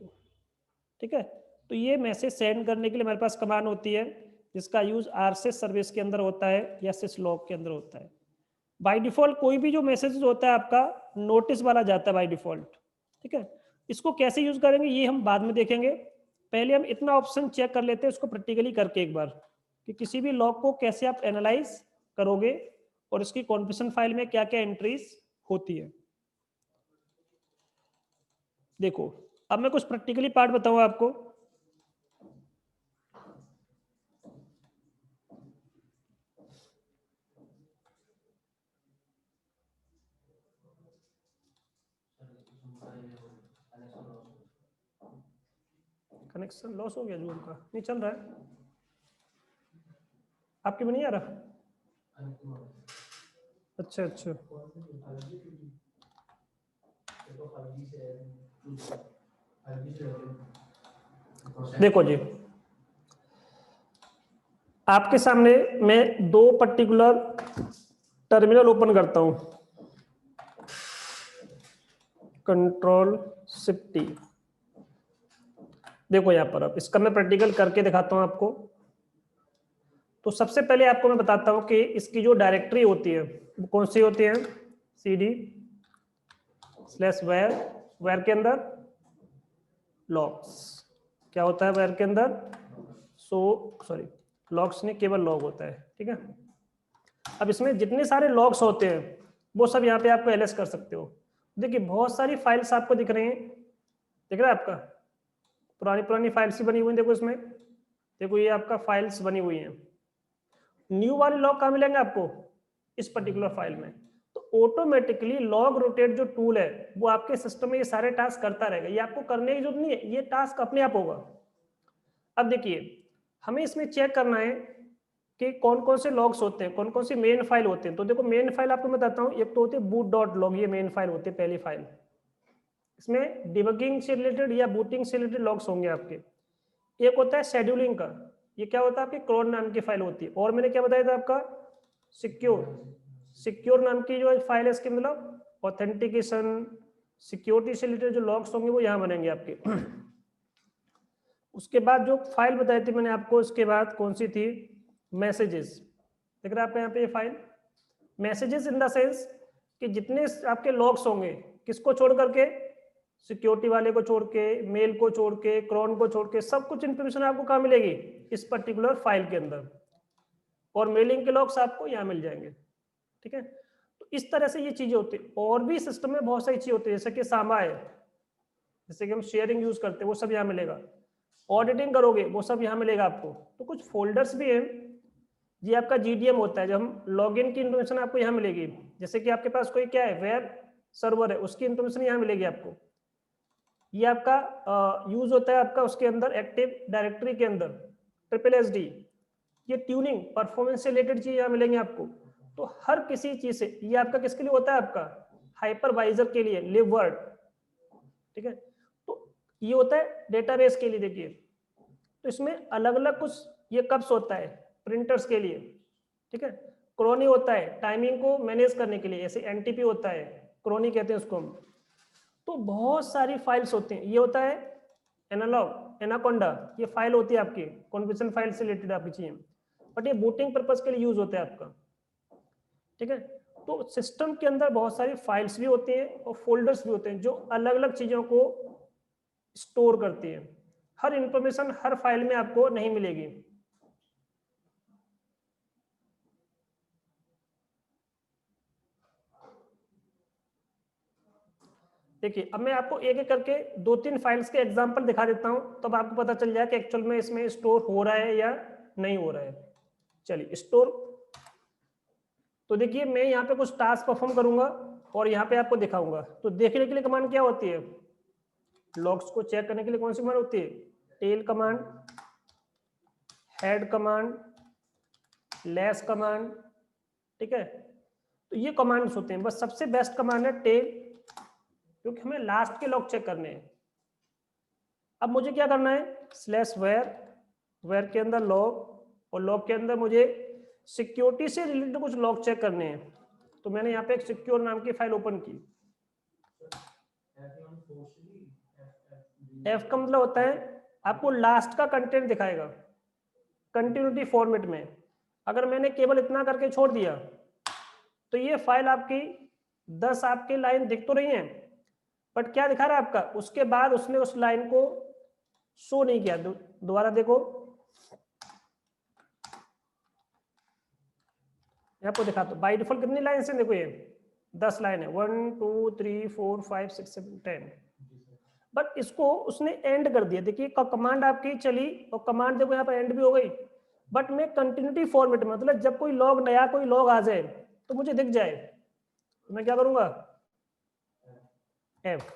ठीक है। तो ये मैसेज सेंड करने के लिए हमारे पास कमांड होती है जिसका यूज आरसिस सर्विस के अंदर होता है या सिसलॉग के अंदर होता है। बाय डिफॉल्ट कोई भी जो मैसेज होता है आपका नोटिस वाला जाता है बाय डिफॉल्ट, ठीक है। इसको कैसे यूज करेंगे ये हम बाद में देखेंगे। पहले हम इतना ऑप्शन चेक कर लेते हैं उसको प्रैक्टिकली करके एक बार, कि किसी भी लॉग को कैसे आप एनालाइज करोगे और इसकी कॉन्फ़िगरेशन फाइल में क्या क्या एंट्रीज होती है। देखो अब मैं कुछ प्रैक्टिकली पार्ट बताऊंगा आपको। कनेक्शन लॉस हो गया जूम का, नहीं चल रहा है आपके में, नहीं आ रहा। अच्छा अच्छा, देखो जी आपके सामने मैं दो पर्टिकुलर टर्मिनल ओपन करता हूं, कंट्रोल शिफ्ट टी। देखो यहाँ पर अब इसका मैं प्रैक्टिकल करके दिखाता हूँ आपको। तो सबसे पहले आपको मैं बताता हूँ कि इसकी जो डायरेक्टरी होती है वो कौन सी होती है, cd/var, वेर के अंदर लॉग्स। क्या होता है वेर के अंदर, सॉरी लॉग्स नहीं, केवल लॉग होता है, ठीक है। अब इसमें जितने सारे लॉग्स होते हैं वो सब यहाँ पे आपको एलएस कर सकते हो। देखिए बहुत सारी फाइल्स आपको दिख रही हैं, दिख रहा है आपका, पुरानी पुरानी फाइल्स ही बनी हुई हैं। देखो इसमें, देखो ये आपका फाइल्स बनी हुई हैं। न्यू वाले लॉग कहाँ मिलेंगे आपको, इस पर्टिकुलर फाइल में। तो ऑटोमेटिकली लॉग रोटेट जो टूल है वो आपके सिस्टम में ये सारे टास्क करता रहेगा, ये आपको करने की जरूरत नहीं है, ये टास्क अपने आप होगा। अब देखिए हमें इसमें चेक करना है कि कौन कौन से लॉग्स होते हैं, कौन कौन सी मेन फाइल होते हैं। तो देखो मेन फाइल आपको मैं बताता हूँ, एक तो होती है बूट डॉट लॉग, ये मेन फाइल होती है पहली फाइल। इसमें डिबगिंग से रिलेटेड या बूटिंग से रिलेटेड लॉग्स होंगे आपके। एक होता है शेड्यूलिंग का, ये क्या होता है आपकी क्रोन नाम की फाइल होती है। और मैंने क्या बताया था आपका, सिक्योर, सिक्योर नाम की जो फाइल है इसके मतलब ऑथेंटिकेशन सिक्योरिटी से रिलेटेड जो लॉग्स होंगे वो यहाँ बनेंगे आपके। उसके बाद जो फाइल बताई थी मैंने आपको, इसके बाद कौन सी थी, मैसेजेस। देख रहे हैं आपको यहाँ पे ये file messages, in the sense कि जितने आपके लॉग्स होंगे, किसको छोड़ करके, सिक्योरिटी वाले को छोड़ के, मेल को छोड़ के, क्रॉन को छोड़ के, सब कुछ इन्फॉर्मेशन आपको कहाँ मिलेगी, इस पर्टिकुलर फाइल के अंदर। और मेलिंग के लॉग्स आपको यहाँ मिल जाएंगे, ठीक है। तो इस तरह से ये चीजें होती है। और भी सिस्टम में बहुत सारी चीजें होती है, जैसे कि सामा है, जैसे कि हम शेयरिंग यूज करते हैं वो सब यहाँ मिलेगा। ऑडिटिंग करोगे वो सब यहाँ मिलेगा आपको। तो कुछ फोल्डर्स भी हैं, ये आपका जीडीएम होता है, जब हम लॉगिन की इन्फॉर्मेशन आपको यहाँ मिलेगी। जैसे कि आपके पास कोई क्या है, वेब सर्वर है, उसकी इन्फॉर्मेशन यहाँ मिलेगी आपको। ये आपका यूज होता है आपका उसके अंदर एक्टिव डायरेक्टरी के अंदर, SSD। ये ट्यूनिंग परफॉर्मेंस से रिलेटेड चीज यहाँ मिलेंगे आपको। तो हर किसी चीज से, ये आपका किसके लिए होता है, आपका हाइपरवाइजर के लिए, लिव वर्ड, ठीक है। तो ये होता है डेटाबेस के लिए। देखिए तो इसमें अलग अलग कुछ ये कब्स होता है प्रिंटर्स के लिए, ठीक है। क्रोनी होता है टाइमिंग को मैनेज करने के लिए, जैसे एनटीपी होता है, क्रोनी कहते हैं उसको हम। तो बहुत सारी फाइल्स होती हैं। ये होता है एनालॉग, एनाकोंडा, ये फाइल होती है आपकी कॉन्फ़िगरेशन फाइल से रिलेटेड आपकी चीजें, बट ये बूटिंग पर्पस के लिए यूज होता है आपका, ठीक है। तो सिस्टम के अंदर बहुत सारी फाइल्स भी होती हैं और फोल्डर्स भी होते हैं जो अलग अलग चीजों को स्टोर करती है। हर इंफॉर्मेशन हर फाइल में आपको नहीं मिलेगी। देखिए अब मैं आपको एक एक करके दो तीन फाइल्स के एग्जांपल दिखा देता हूं, तब आपको पता चल जाए कि एक्चुअल में इसमें स्टोर हो रहा है या नहीं हो रहा है। चलिए स्टोर, तो देखिए मैं यहाँ पे कुछ टास्क परफॉर्म करूंगा और यहाँ पे आपको दिखाऊंगा। तो देखने के लिए कमांड क्या होती है, लॉग्स को चेक करने के लिए कौन सी कमांड होती है, tail command, head command, less command, ठीक है। तो ये कमांड्स होते हैं। बस सबसे बेस्ट कमांड है टेल, क्योंकि हमें लास्ट के लॉग चेक करने हैं। अब मुझे क्या करना है, /var, वेर के अंदर लॉग, और लॉग के अंदर मुझे सिक्योरिटी से रिलेटेड कुछ लॉग चेक करने हैं। तो मैंने यहाँ पे एक सिक्योर नाम की फाइल ओपन की। एफ का मतलब होता है आपको लास्ट का कंटेंट दिखाएगा कंटिन्यूटी फॉर्मेट में। अगर मैंने केवल इतना करके छोड़ दिया तो ये फाइल आपकी 10 आपकी लाइन दिख तो रही है, बट क्या दिखा रहा है आपका, उसके बाद उसने उस लाइन को शो नहीं किया। दोबारा देखो, आपको दिखाता हूं बाय डिफॉल्ट कितनी लाइन है, देखो ये 10 लाइन है, 1 2 3 4 5 6 7 10, बट इसको उसने एंड कर दिया। देखिए कमांड आपकी चली और कमांड देखो यहाँ पर एंड भी हो गई, बट मैं कंटिन्यूटी फॉर्मेट में, मतलब जब कोई लॉग नया कोई लॉग आ जाए तो मुझे दिख जाए, तो मैं क्या करूंगा, एफ।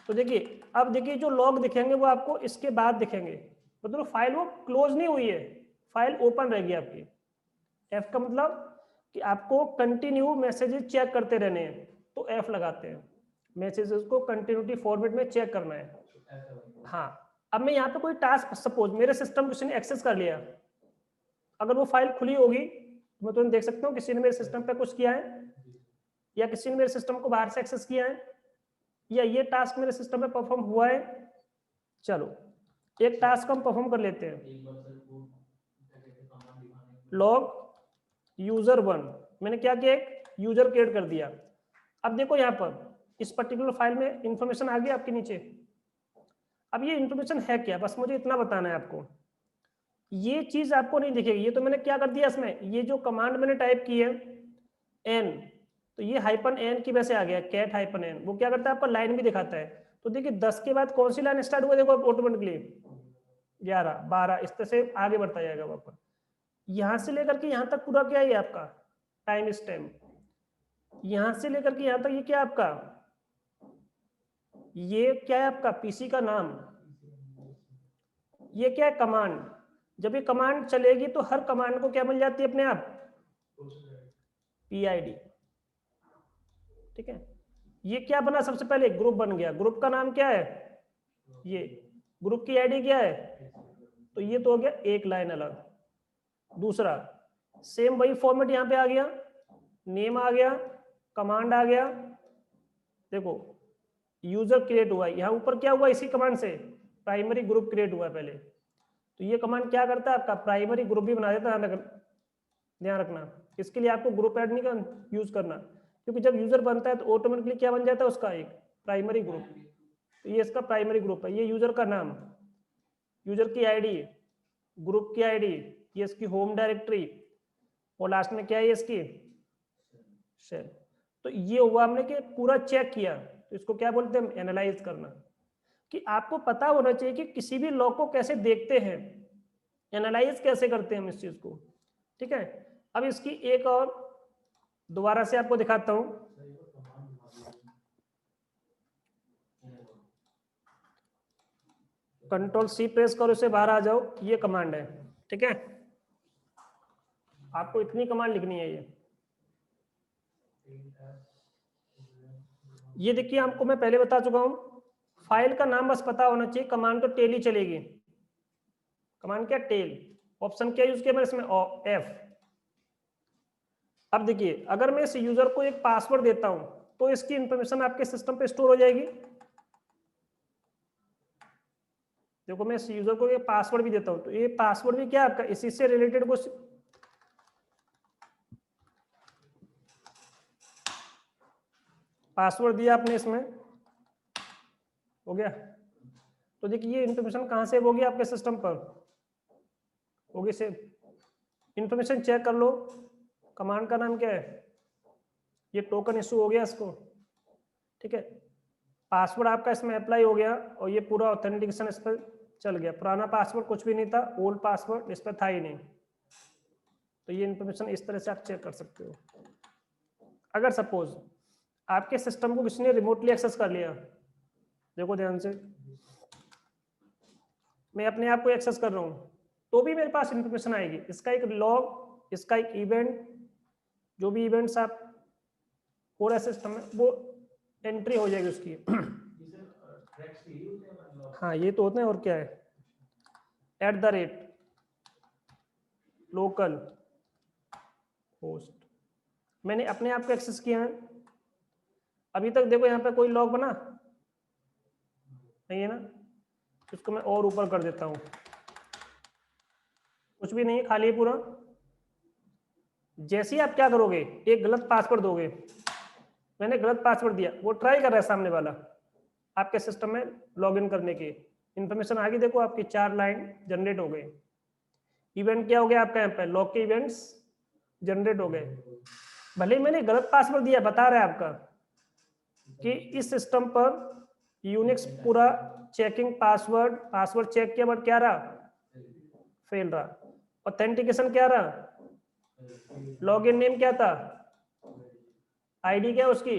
तो देखिए अब देखिए जो लॉग दिखेंगे वो आपको इसके बाद दिखेंगे, मतलब फाइल वो क्लोज नहीं हुई है, फाइल ओपन रहेगी आपकी। एफ का मतलब कि आपको कंटिन्यू मैसेजेस चेक करते रहने हैं, तो एफ लगाते हैं। मैसेजेस को कंटिन्यूटी फॉर्मेट में चेक करना है। हाँ अब मैं यहाँ पे कोई टास्क, सपोज मेरे सिस्टम किसी ने एक्सेस कर लिया, अगर वो फाइल खुली होगी तो मैं तुरंत देख सकता हूँ किसी ने मेरे सिस्टम पे कुछ किया है, या किसी ने मेरे सिस्टम को बाहर से एक्सेस किया है, या ये टास्क मेरे सिस्टम पे परफॉर्म हुआ है चलो एक टास्क हम परफॉर्म कर लेते हैं। लॉग यूजर 1, मैंने क्या किया, एक यूजर क्रिएट कर दिया। अब देखो यहाँ पर इस पर्टिकुलर फाइल में इंफॉर्मेशन आ गई आपके नीचे। अब ये इंफॉर्मेशन है क्या, बस मुझे इतना बताना है आपको। ये चीज आपको नहीं दिखेगी, ये तो मैंने क्या कर दिया इसमें, ये जो कमांड मैंने टाइप की है एन, तो ये हाइपन एन की वजह से आ गया कैट हाइपन एन, वो क्या करता है आपको लाइन भी दिखाता है। तो देखिए 10 के बाद कौन सी लाइन स्टार्ट हुआ, देखो ऑटोमेटिकली 11 12 इस तरह से आगे बढ़ता जाएगा वापस। यहां से लेकर के यहां तक पूरा क्या है आपका टाइम स्टैम्प, यहां से लेकर के यहां तक ये क्या आपका, ये क्या है आपका पीसी का नाम, ये क्या है कमांड। जब ये कमांड चलेगी तो हर कमांड को क्या मिल जाती है अपने आप, पीआईडी। ठीक है, ये क्या बना, सबसे पहले ग्रुप बन गया, ग्रुप का नाम क्या है, ये ग्रुप की आईडी क्या है, तो ये तो हो गया एक लाइन अलग। दूसरा सेम वही फॉर्मेट यहाँ पे आ गया, नेम आ गया, कमांड आ गया। देखो यूजर क्रिएट हुआ, यहाँ ऊपर क्या हुआ इसी कमांड से, प्राइमरी ग्रुप क्रिएट हुआ पहले। तो ये कमांड क्या करता है आपका प्राइमरी ग्रुप भी बना देता है, ध्यान रखना। इसके लिए आपको ग्रुप ऐड नहीं यूज करना, क्योंकि जब यूजर बनता है तो ऑटोमेटिकली क्या बन जाता है उसका एक प्राइमरी ग्रुप। तो ये इसका प्राइमरी ग्रुप है, ये यूजर का नाम, यूजर की आईडी, ग्रुप की आईडी, ये इसकी होम डायरेक्टरी, और लास्ट में क्या है इसकी शेल। तो ये हुआ हमने कि पूरा चेक किया, तो इसको क्या बोलते हैं हम एनालाइज करना। कि आपको पता होना चाहिए कि किसी भी लॉग को कैसे देखते हैं, एनालाइज कैसे करते हैं हम इस चीज को। ठीक है, अब इसकी एक और दोबारा से आपको दिखाता हूं। कंट्रोल सी प्रेस करो, इसे बाहर आ जाओ, ये कमांड है। ठीक है, आपको इतनी कमांड लिखनी है ये देखिए आपको मैं पहले बता चुका हूं, फाइल का नाम बस पता होना चाहिए, कमांड तो टेल ही चलेगी। कमांड क्या टेल, ऑप्शन क्या यूज किया मैंने इसमें एफ। अब देखिए अगर मैं इस यूजर को एक पासवर्ड देता हूं तो इसकी इंफॉर्मेशन आपके सिस्टम पे स्टोर हो जाएगी। देखो मैं इस यूजर को एक पासवर्ड भी देता हूं तो ये पासवर्ड भी क्या आपका इसी से रिलेटेड कुछ, पासवर्ड दिया आपने इसमें, हो गया। तो देखिए ये इंफॉर्मेशन कहां सेव होगी आपके सिस्टम पर, होगी सेव। इंफॉर्मेशन चेक कर लो, कमांड का नाम क्या है, ये टोकन इशू हो गया इसको। ठीक है, पासवर्ड आपका इसमें अप्लाई हो गया और ये पूरा ऑथेंटिकेशन इस पर चल गया। पुराना पासवर्ड कुछ भी नहीं था, ओल्ड पासवर्ड इस पर था ही नहीं। तो ये इंफॉर्मेशन इस तरह से आप चेक कर सकते हो। अगर सपोज आपके सिस्टम को किसी ने रिमोटली एक्सेस कर लिया, देखो ध्यान से, मैं अपने आप को एक्सेस कर रहा हूं तो भी मेरे पास इंफॉर्मेशन आएगी, इसका एक लॉग, इसका एक इवेंट, जो भी इवेंट्स आप हो रहा है सिस्टम में वो एंट्री हो जाएगी उसकी। हाँ ये तो होते हैं, और क्या है, @ लोकल होस्ट, मैंने अपने आप को एक्सेस किया है। अभी तक देखो यहाँ पे कोई लॉग बना नहीं है ना, इसको मैं और ऊपर कर देता हूँ, कुछ भी नहीं है, खाली है पूरा। जैसे ही आप क्या करोगे, एक गलत पासवर्ड दोगे, मैंने गलत पासवर्ड दिया, वो ट्राई कर रहा है सामने वाला आपके सिस्टम में लॉगिन करने की, इंफॉर्मेशन आ गई, देखो आपकी 4 लाइन जनरेट हो गई। इवेंट क्या हो गया आपका, यहाँ पे लॉग के इवेंट्स जनरेट हो गए। भले ही मैंने गलत पासवर्ड दिया, बता रहा है आपका कि इस सिस्टम पर यूनिक्स पूरा चेकिंग पासवर्ड, पासवर्ड चेक किया बट क्या रहा, फेल रहा। ऑथेंटिकेशन क्या रहा, लॉगिन नेम क्या था, आईडी क्या उसकी,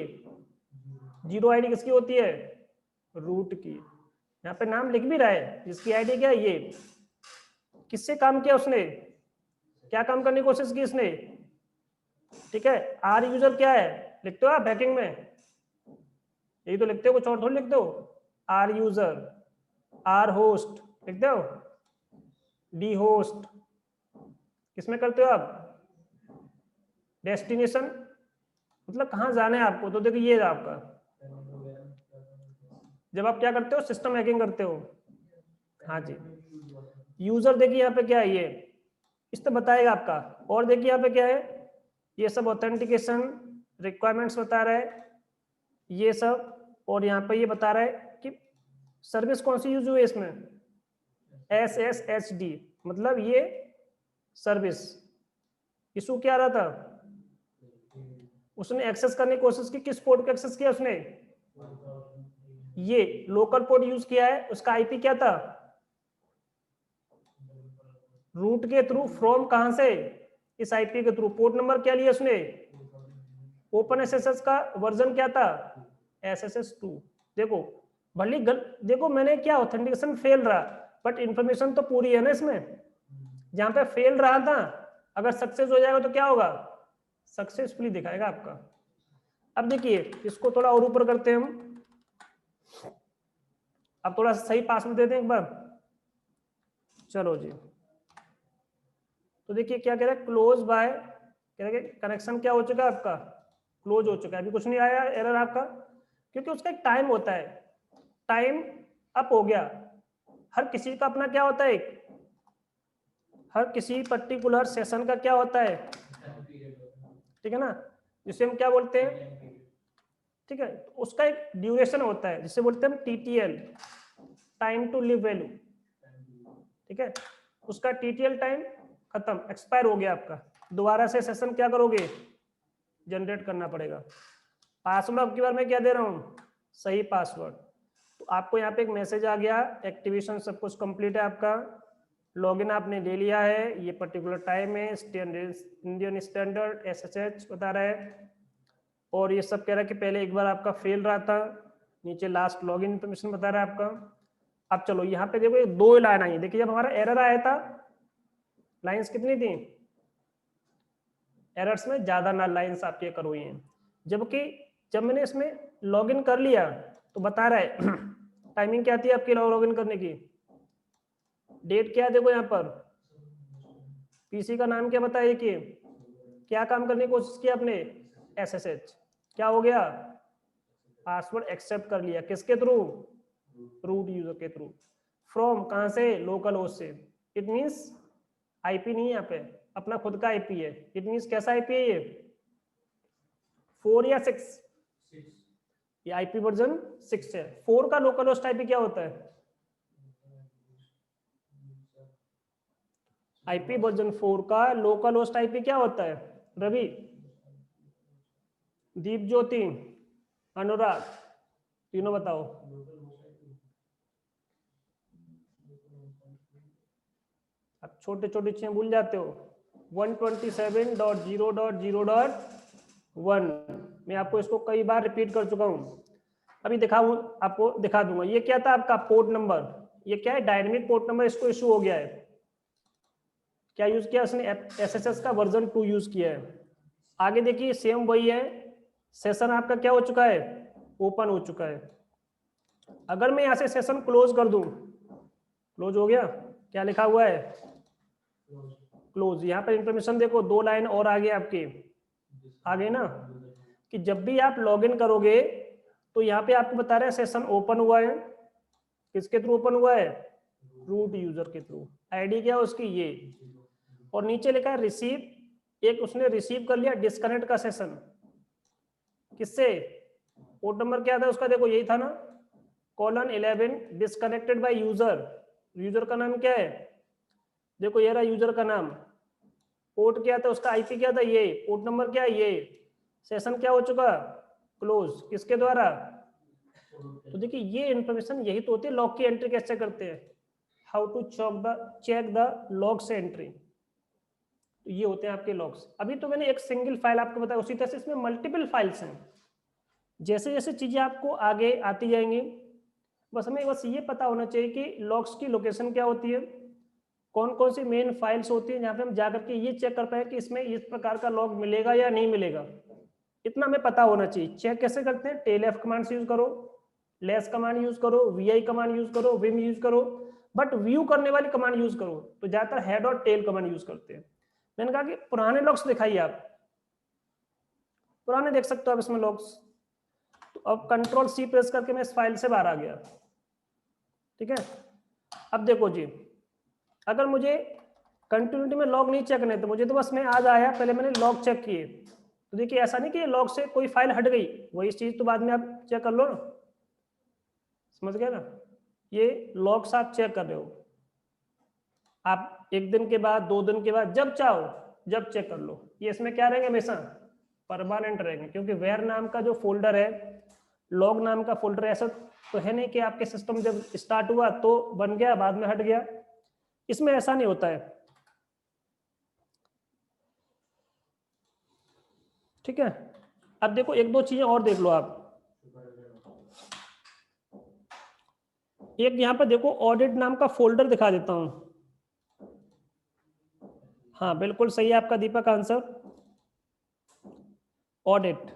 0 आईडी किसकी होती है, रूट की। यहाँ पे नाम लिख भी रहा है, जिसकी आईडी क्या है ये, किससे काम किया उसने, क्या काम करने की कोशिश की इसने। ठीक है, आर यूजर क्या है लिखते हो आप हैकिंग में, यही तो लिखते हो, कुछ और थोड़ी लिखते हो। आर यूजर, आर होस्ट लिखते हो, डी होस्ट किसमें करते हो आप, डेस्टिनेशन मतलब कहाँ जाना है आपको। तो देखो ये आपका, जब आप क्या करते हो सिस्टम हैकिंग करते हो हाँ जी, यूजर देखिए यहाँ पे क्या है, ये इस तो बताएगा आपका। और देखिए यहाँ पे क्या है, ये सब ऑथेंटिकेशन रिक्वायरमेंट्स बता रहा है ये सब। और यहाँ पे ये बता रहा है कि सर्विस कौन सी यूज हुई है इसमें, SSHD, मतलब ये सर्विस इशू क्या रहा था, उसने एक्सेस करने की कोशिश की, किस पोर्ट को एक्सेस किया उसने, ये लोकल पोर्ट यूज किया है, उसका आईपी क्या था, रूट के थ्रू, फ्रॉम कहां से, इस आईपी के थ्रू। पोर्ट नंबर क्या लिया उसने, ओपन एसएसएस का वर्जन क्या था, SSH2। देखो भले देखो मैंने क्या ऑथेंटिकेशन फेल रहा, बट इंफॉर्मेशन तो पूरी है ना इसमें। जहां पे फेल रहा था अगर सक्सेस हो जाएगा तो क्या होगा, सक्सेसफुली दिखाएगा आपका। अब देखिए इसको थोड़ा और ऊपर करते हैं हम, अब थोड़ा सही पासवर्ड देते हैं एक बार। चलो जी, तो देखिए क्या कह रहा है, क्लोज बाय, कह रहा है कनेक्शन क्या हो चुका है आपका, क्लोज हो चुका है, अभी कुछ नहीं आया एरर आपका, क्योंकि उसका एक टाइम होता है, टाइम अप हो गया। हर किसी का अपना क्या होता है, हर किसी पर्टिकुलर सेशन का क्या होता है, ठीक है ना, जिसे हम क्या बोलते हैं, ठीक है, तो उसका एक ड्यूरेशन होता है जिसे बोलते हैं हम TTL, time to live value, ठीक है। उसका TTL टाइम खत्म, एक्सपायर हो गया आपका, दोबारा से सेशन क्या करोगे, जनरेट करना पड़ेगा। पासवर्ड अब की बार मैं क्या दे रहा हूँ, सही पासवर्ड। तो आपको यहाँ पे एक मैसेज आ गया, एक्टिवेशन सब कुछ कंप्लीट है आपका, लॉगिन आपने ले लिया है, ये पर्टिकुलर टाइम है, इंडियन स्टैंडर्ड SSH बता रहा है, और ये सब कह रहा है कि पहले एक बार आपका फेल रहा था, नीचे लास्ट लॉगिन इन्फॉर्मेशन बता रहा है आपका। अब चलो यहाँ पे देखो, ये 2 लाइन आई है, देखिए जब हमारा एरर आया था लाइंस कितनी थी, एरर्स में ज्यादा ना लाइंस आपके कर हुई हैं, जबकि जब मैंने इसमें लॉगिन कर लिया तो बता रहा है टाइमिंग क्या थी आपकी लॉगिन करने की, डेट क्या है देखो यहाँ पर, पीसी का नाम क्या बताइए, कि क्या काम करने की कोशिश की आपने, SSH, क्या हो गया, पासवर्ड एक्सेप्ट कर लिया, किसके थ्रू, रूट यूजर के थ्रू, फ्रॉम कहां से, लोकल होस्ट से। इट मींस आईपी नहीं है यहाँ पे, अपना खुद का आईपी है। इट मींस कैसा आईपी है ये, 4 या 6, ये आईपी वर्जन 6 है। 4 का लोकल होस्ट आईपी क्या होता है, आईपी वर्जन 4 का लोकल होस्ट आईपी क्या होता है, रवि, दीप ज्योति, अनुराग, तीनों बताओ। अब छोटे छोटे चीजें भूल जाते हो, 127.0.0.1, मैं आपको इसको कई बार रिपीट कर चुका हूं, अभी दिखाऊं आपको, दिखा दूंगा। ये क्या था आपका पोर्ट नंबर, ये क्या है, डायनेमिक पोर्ट नंबर, इसको इशू हो गया है, क्या यूज किया इसने, SSH का वर्जन 2 यूज किया है। आगे देखिए सेम वही है, सेशन आपका क्या हो चुका है, ओपन हो चुका है। अगर मैं यहां से सेशन क्लोज कर दूं, क्लोज हो गया, क्या लिखा हुआ है, क्लोज। यहाँ पर इंफॉर्मेशन देखो 2 लाइन और आगे आपके, आगे ना, कि जब भी आप लॉगिन करोगे तो यहाँ पे आपको बता रहे हैं सेशन ओपन हुआ है, किसके थ्रू ओपन हुआ है, रूट यूजर के थ्रू। आईडी क्या है उसकी, ये, और नीचे लिखा है रिसीव, एक उसने रिसीव कर लिया डिस्कनेक्ट का सेशन, किससे, पोर्ट नंबर क्या था उसका, देखो यही था ना, :11 डिस्कनेक्टेड बाय यूजर, यूजर का नाम क्या है, देखो ये रहा यूजर का नाम, पोर्ट क्या था उसका, आईपी क्या था, ये पोर्ट नंबर क्या है, ये सेशन क्या हो चुका, क्लोज, किसके द्वारा। तो देखिए ये इंफॉर्मेशन यही तो होती है, लॉग की एंट्री कैसे करते हैं, how to check the logs entry, तो ये होते हैं आपके लॉग्स। अभी तो मैंने एक सिंगल फाइल आपको बताया, उसी तरह से इसमें मल्टीपल फाइल्स हैं। जैसे जैसे चीजें आपको आगे आती जाएंगी, बस हमें बस ये पता होना चाहिए कि लॉग्स की लोकेशन क्या होती है, कौन कौन सी मेन फाइल्स होती हैं जहाँ पे हम जाकर के ये चेक कर पाए कि इसमें इस प्रकार का लॉग मिलेगा या नहीं मिलेगा, इतना हमें पता होना चाहिए। चेक कैसे करते हैं, टेलएफ कमांड यूज करो, लेस कमांड यूज करो, वी कमांड यूज करो, विम यूज करो, बट व्यू करने वाली कमांड यूज करो तो ज्यादातर हेड और टेल कमांड यूज करते हैं। मैंने कहा कि पुराने लॉग्स दिखाइए, आप पुराने देख सकते हो आप इसमें लॉग्स। तो अब कंट्रोल C प्रेस करके मैं इस फाइल से बाहर आ गया, ठीक है। अब देखो जी, अगर मुझे कंटिन्यूटी में लॉग नहीं चेक करने तो मुझे तो बस मैं आज आया, पहले मैंने लॉग चेक किए, तो देखिए ऐसा नहीं कि लॉग से कोई फाइल हट गई, वही चीज तो बाद में आप चेक कर लो ना, समझ गए ना। ये लॉग्स आप चेक कर रहे हो, आप एक दिन के बाद, 2 दिन के बाद, जब चाहो जब चेक कर लो। ये इसमें क्या रहेंगे, हमेशा परमानेंट रहेंगे, क्योंकि वेयर नाम का जो फोल्डर है, लॉग नाम का फोल्डर, ऐसा तो है नहीं कि आपके सिस्टम जब स्टार्ट हुआ तो बन गया बाद में हट गया, इसमें ऐसा नहीं होता है। ठीक है, अब देखो एक दो चीजें और देख लो आप। एक यहाँ पर देखो ऑडिट नाम का फोल्डर दिखा देता हूं। हाँ बिल्कुल सही है आपका दीपक आंसर, ऑडिट।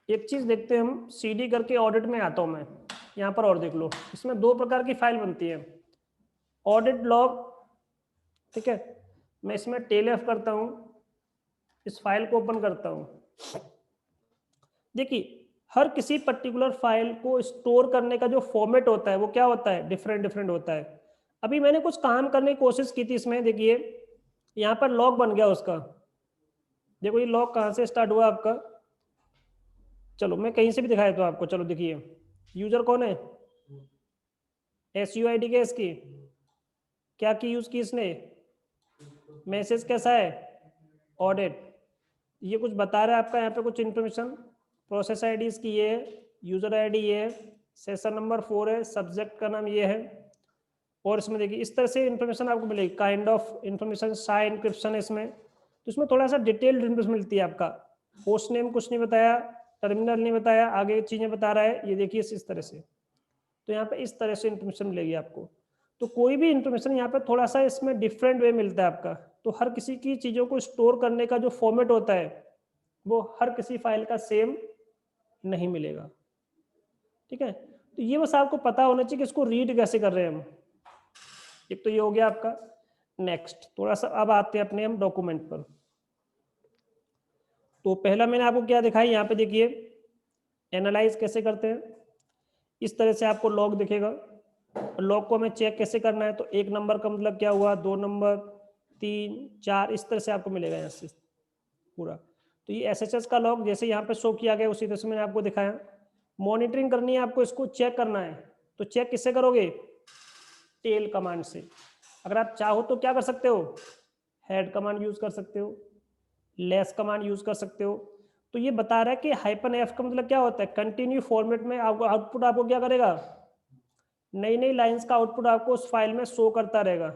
एक चीज देखते हैं हम, सीडी करके ऑडिट में आता हूं मैं, यहाँ पर और देख लो, इसमें 2 प्रकार की फाइल बनती है, ऑडिट लॉग, ठीक है। मैं इसमें टेलएफ करता हूं, इस फाइल को ओपन करता हूं। देखिए हर किसी पर्टिकुलर फाइल को स्टोर करने का जो फॉर्मेट होता है वो क्या होता है, डिफरेंट डिफरेंट होता है। अभी मैंने कुछ काम करने की कोशिश की थी इसमें, देखिए यहाँ पर लॉग बन गया उसका, देखो ये लॉग कहाँ से स्टार्ट हुआ आपका, चलो मैं कहीं से भी दिखाया तो आपको, चलो देखिए यूजर कौन है, SUID के इसकी क्या की यूज की इसने, मैसेज कैसा है, ऑडिट, ये कुछ बता रहा है आपका यहाँ पे कुछ इन्फॉर्मेशन, प्रोसेस आईडी इसकी ये है, यूजर आईडी ये है, सेशन नंबर 4 है, सब्जेक्ट का नाम ये है, और इसमें देखिए इस तरह से इन्फॉर्मेशन आपको मिलेगी, काइंड ऑफ इन्फॉर्मेशन, साइ इंक्रिप्शन है इसमें, तो इसमें थोड़ा सा डिटेल्ड इन्फॉर्मेशन मिलती है आपका, होस्ट नेम कुछ नहीं बताया, टर्मिनल नहीं बताया, आगे चीजें बता रहा है, ये देखिए इस तरह से, तो यहाँ पे इस तरह से इन्फॉर्मेशन मिलेगी आपको। तो कोई भी इन्फॉर्मेशन यहाँ पे थोड़ा सा इसमें डिफरेंट वे मिलता है आपका, तो हर किसी की चीजों को स्टोर करने का जो फॉर्मेट होता है वो हर किसी फाइल का सेम नहीं मिलेगा, ठीक है। तो ये बस आपको पता होना चाहिए कि इसको रीड कैसे कर रहे हैं हम, एक तो ये हो गया आपका। नेक्स्ट थोड़ा सा अब आते हैं अपने हम डॉक्यूमेंट पर। तो पहला मैंने आपको क्या दिखाया, यहाँ पे देखिए एनालाइज कैसे करते हैं, इस तरह से आपको लॉग दिखेगा, लॉग को हमें चेक कैसे करना है, तो 1 नंबर का मतलब क्या हुआ, 2 नंबर, 3, 4, इस तरह से आपको मिलेगा यहाँ से पूरा। तो ये SSH का लॉग जैसे यहाँ पे शो किया गया उसी तरह से मैंने आपको दिखाया। मॉनिटरिंग करनी है आपको, इसको चेक करना है, तो चेक किससे करोगे, टेल कमांड से। अगर आप चाहो तो क्या कर सकते हो, हेड कमांड यूज कर सकते हो, लेस कमांड यूज कर सकते हो। तो ये बता रहा है कि -F का मतलब क्या होता है, कंटिन्यू फॉर्मेट में आपको आउटपुट आपको क्या करेगा, नई नई लाइंस का आउटपुट आपको उस फाइल में शो करता रहेगा,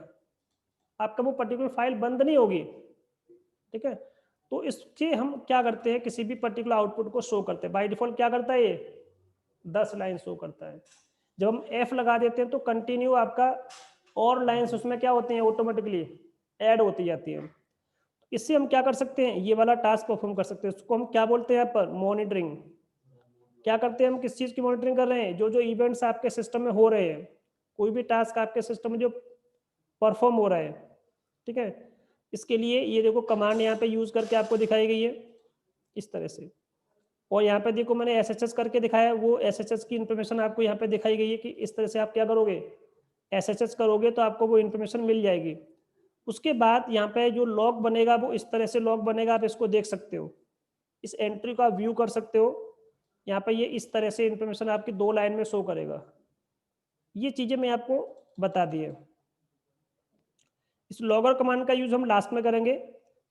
आपका वो पर्टिकुलर फाइल बंद नहीं होगी, ठीक है। तो इसके हम क्या करते हैं, किसी भी पर्टिकुलर आउटपुट को शो करते हैं, बाय डिफॉल्ट क्या करता है ये 10 लाइन शो करता है। जब हम F लगा देते हैं तो कंटिन्यू आपका और लाइंस उसमें क्या होती हैं, ऑटोमेटिकली ऐड होती जाती है। इससे हम क्या कर सकते हैं, ये वाला टास्क परफॉर्म कर सकते हैं, उसको हम क्या बोलते हैं यहाँ पर, मॉनिटरिंग। क्या करते हैं हम, किस चीज की मॉनिटरिंग कर रहे हैं, जो जो इवेंट्स आपके सिस्टम में हो रहे हैं, कोई भी टास्क आपके सिस्टम में जो परफॉर्म हो रहा है, ठीक है। इसके लिए ये देखो कमांड यहाँ पे यूज करके आपको दिखाई गई है इस तरह से, और यहाँ पे देखो मैंने SSH करके दिखाया, वो SSH की इन्फॉर्मेशन आपको यहाँ पे दिखाई गई है कि इस तरह से आप क्या करोगे, SSH करोगे तो आपको वो इन्फॉर्मेशन मिल जाएगी। उसके बाद यहाँ पे जो लॉग बनेगा वो इस तरह से लॉग बनेगा, आप इसको देख सकते हो, इस एंट्री का व्यू कर सकते हो, यहाँ पे ये इस तरह से इन्फॉर्मेशन आपकी 2 लाइन में शो करेगा। ये चीजें मैं आपको बता दी है। इस लॉगर कमांड का यूज हम लास्ट में करेंगे,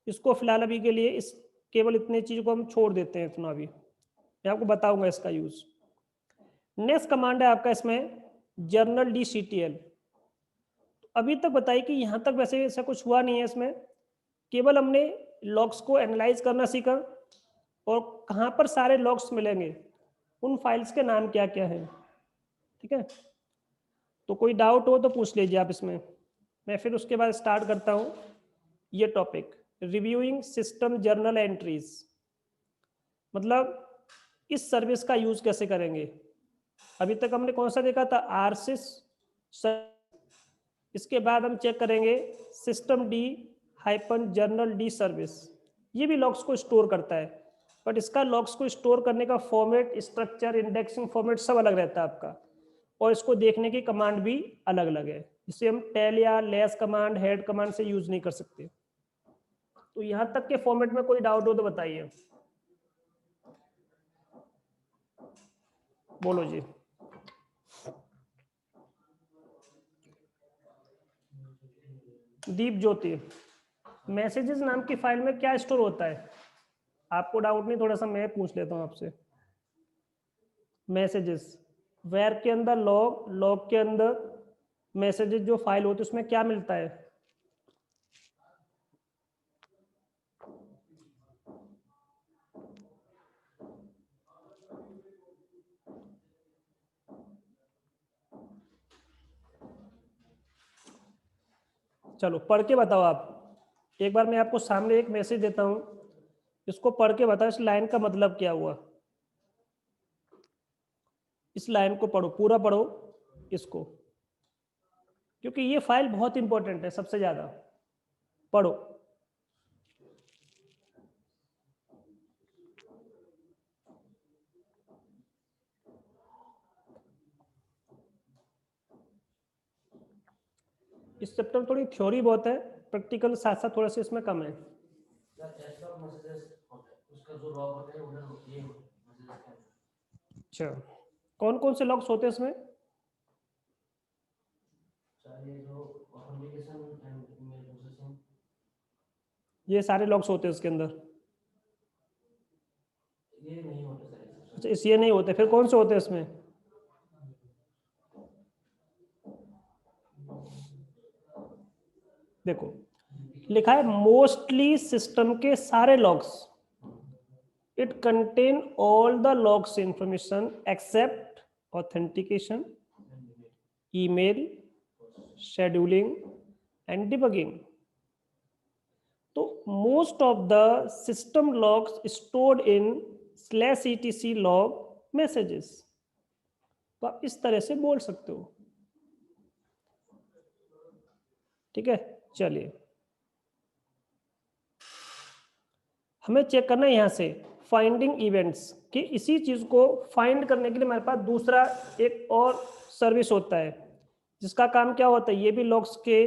इसको फिलहाल अभी के लिए इस केवल इतने चीज को हम छोड़ देते हैं, इतना अभी मैं आपको बताऊंगा इसका यूज। नेक्स्ट कमांड है आपका इसमें जर्नल DCTL। अभी तक बताइए कि यहाँ तक वैसे ऐसा कुछ हुआ नहीं है इसमें, केवल हमने लॉग्स को एनालाइज करना सीखा, और कहाँ पर सारे लॉग्स मिलेंगे, उन फाइल्स के नाम क्या क्या है, ठीक है। तो कोई डाउट हो तो पूछ लीजिए आप इसमें, मैं फिर उसके बाद स्टार्ट करता हूँ ये topic, reviewing system journal entries. मतलब इस सर्विस का यूज कैसे करेंगे। अभी तक हमने कौन सा देखा था, आरसिस, इसके बाद हम चेक करेंगे सिस्टम -जर्नल डी सर्विस। ये भी लॉग्स को स्टोर करता है, बट इसका लॉग्स को स्टोर करने का फॉर्मेट, स्ट्रक्चर, इंडेक्सिंग फॉर्मेट सब अलग रहता है आपका, और इसको देखने की कमांड भी अलग अलग है। इसे हम टेल या लेस कमांड, हेड कमांड से यूज नहीं कर सकते। तो यहां तक के फॉर्मेट में कोई डाउट हो तो बताइए, बोलो जी। दीप ज्योति, मैसेजेस नाम की फाइल में क्या स्टोर होता है? आपको डाउट नहीं, थोड़ा सा मैं पूछ लेता हूं आपसे। मैसेजेस, वेर के अंदर लॉग, लॉग के अंदर मैसेजेस जो फाइल होती है उसमें क्या मिलता है? चलो पढ़ के बताओ आप। एक बार मैं आपको सामने एक मैसेज देता हूं, इसको पढ़ के बताओ इस लाइन का मतलब क्या हुआ। इस लाइन को पढ़ो, पूरा पढ़ो इसको, क्योंकि ये फाइल बहुत इंपॉर्टेंट है, सबसे ज्यादा पढ़ो। इस चैप्टर में थोड़ी थ्योरी बहुत है, प्रैक्टिकल साथ साथ थोड़ा सा इसमें कम है। अच्छा, कौन कौन से लॉग्स होते हैं इसमें? ये सारे लॉग्स होते हैं इसके अंदर? अच्छा, इस ये नहीं होते, फिर कौन से होते हैं इसमें? देखो लिखा है मोस्टली सिस्टम के सारे logs, it contain all the logs information except authentication, email, scheduling and debugging. तो most of the system logs stored in /etc log messages. तो आप इस तरह से बोल सकते हो, ठीक है। चलिए हमें चेक करना है यहाँ से फाइंडिंग इवेंट्स, कि इसी चीज को फाइंड करने के लिए हमारे पास दूसरा एक और सर्विस होता है, जिसका काम क्या होता है, ये भी लॉग्स के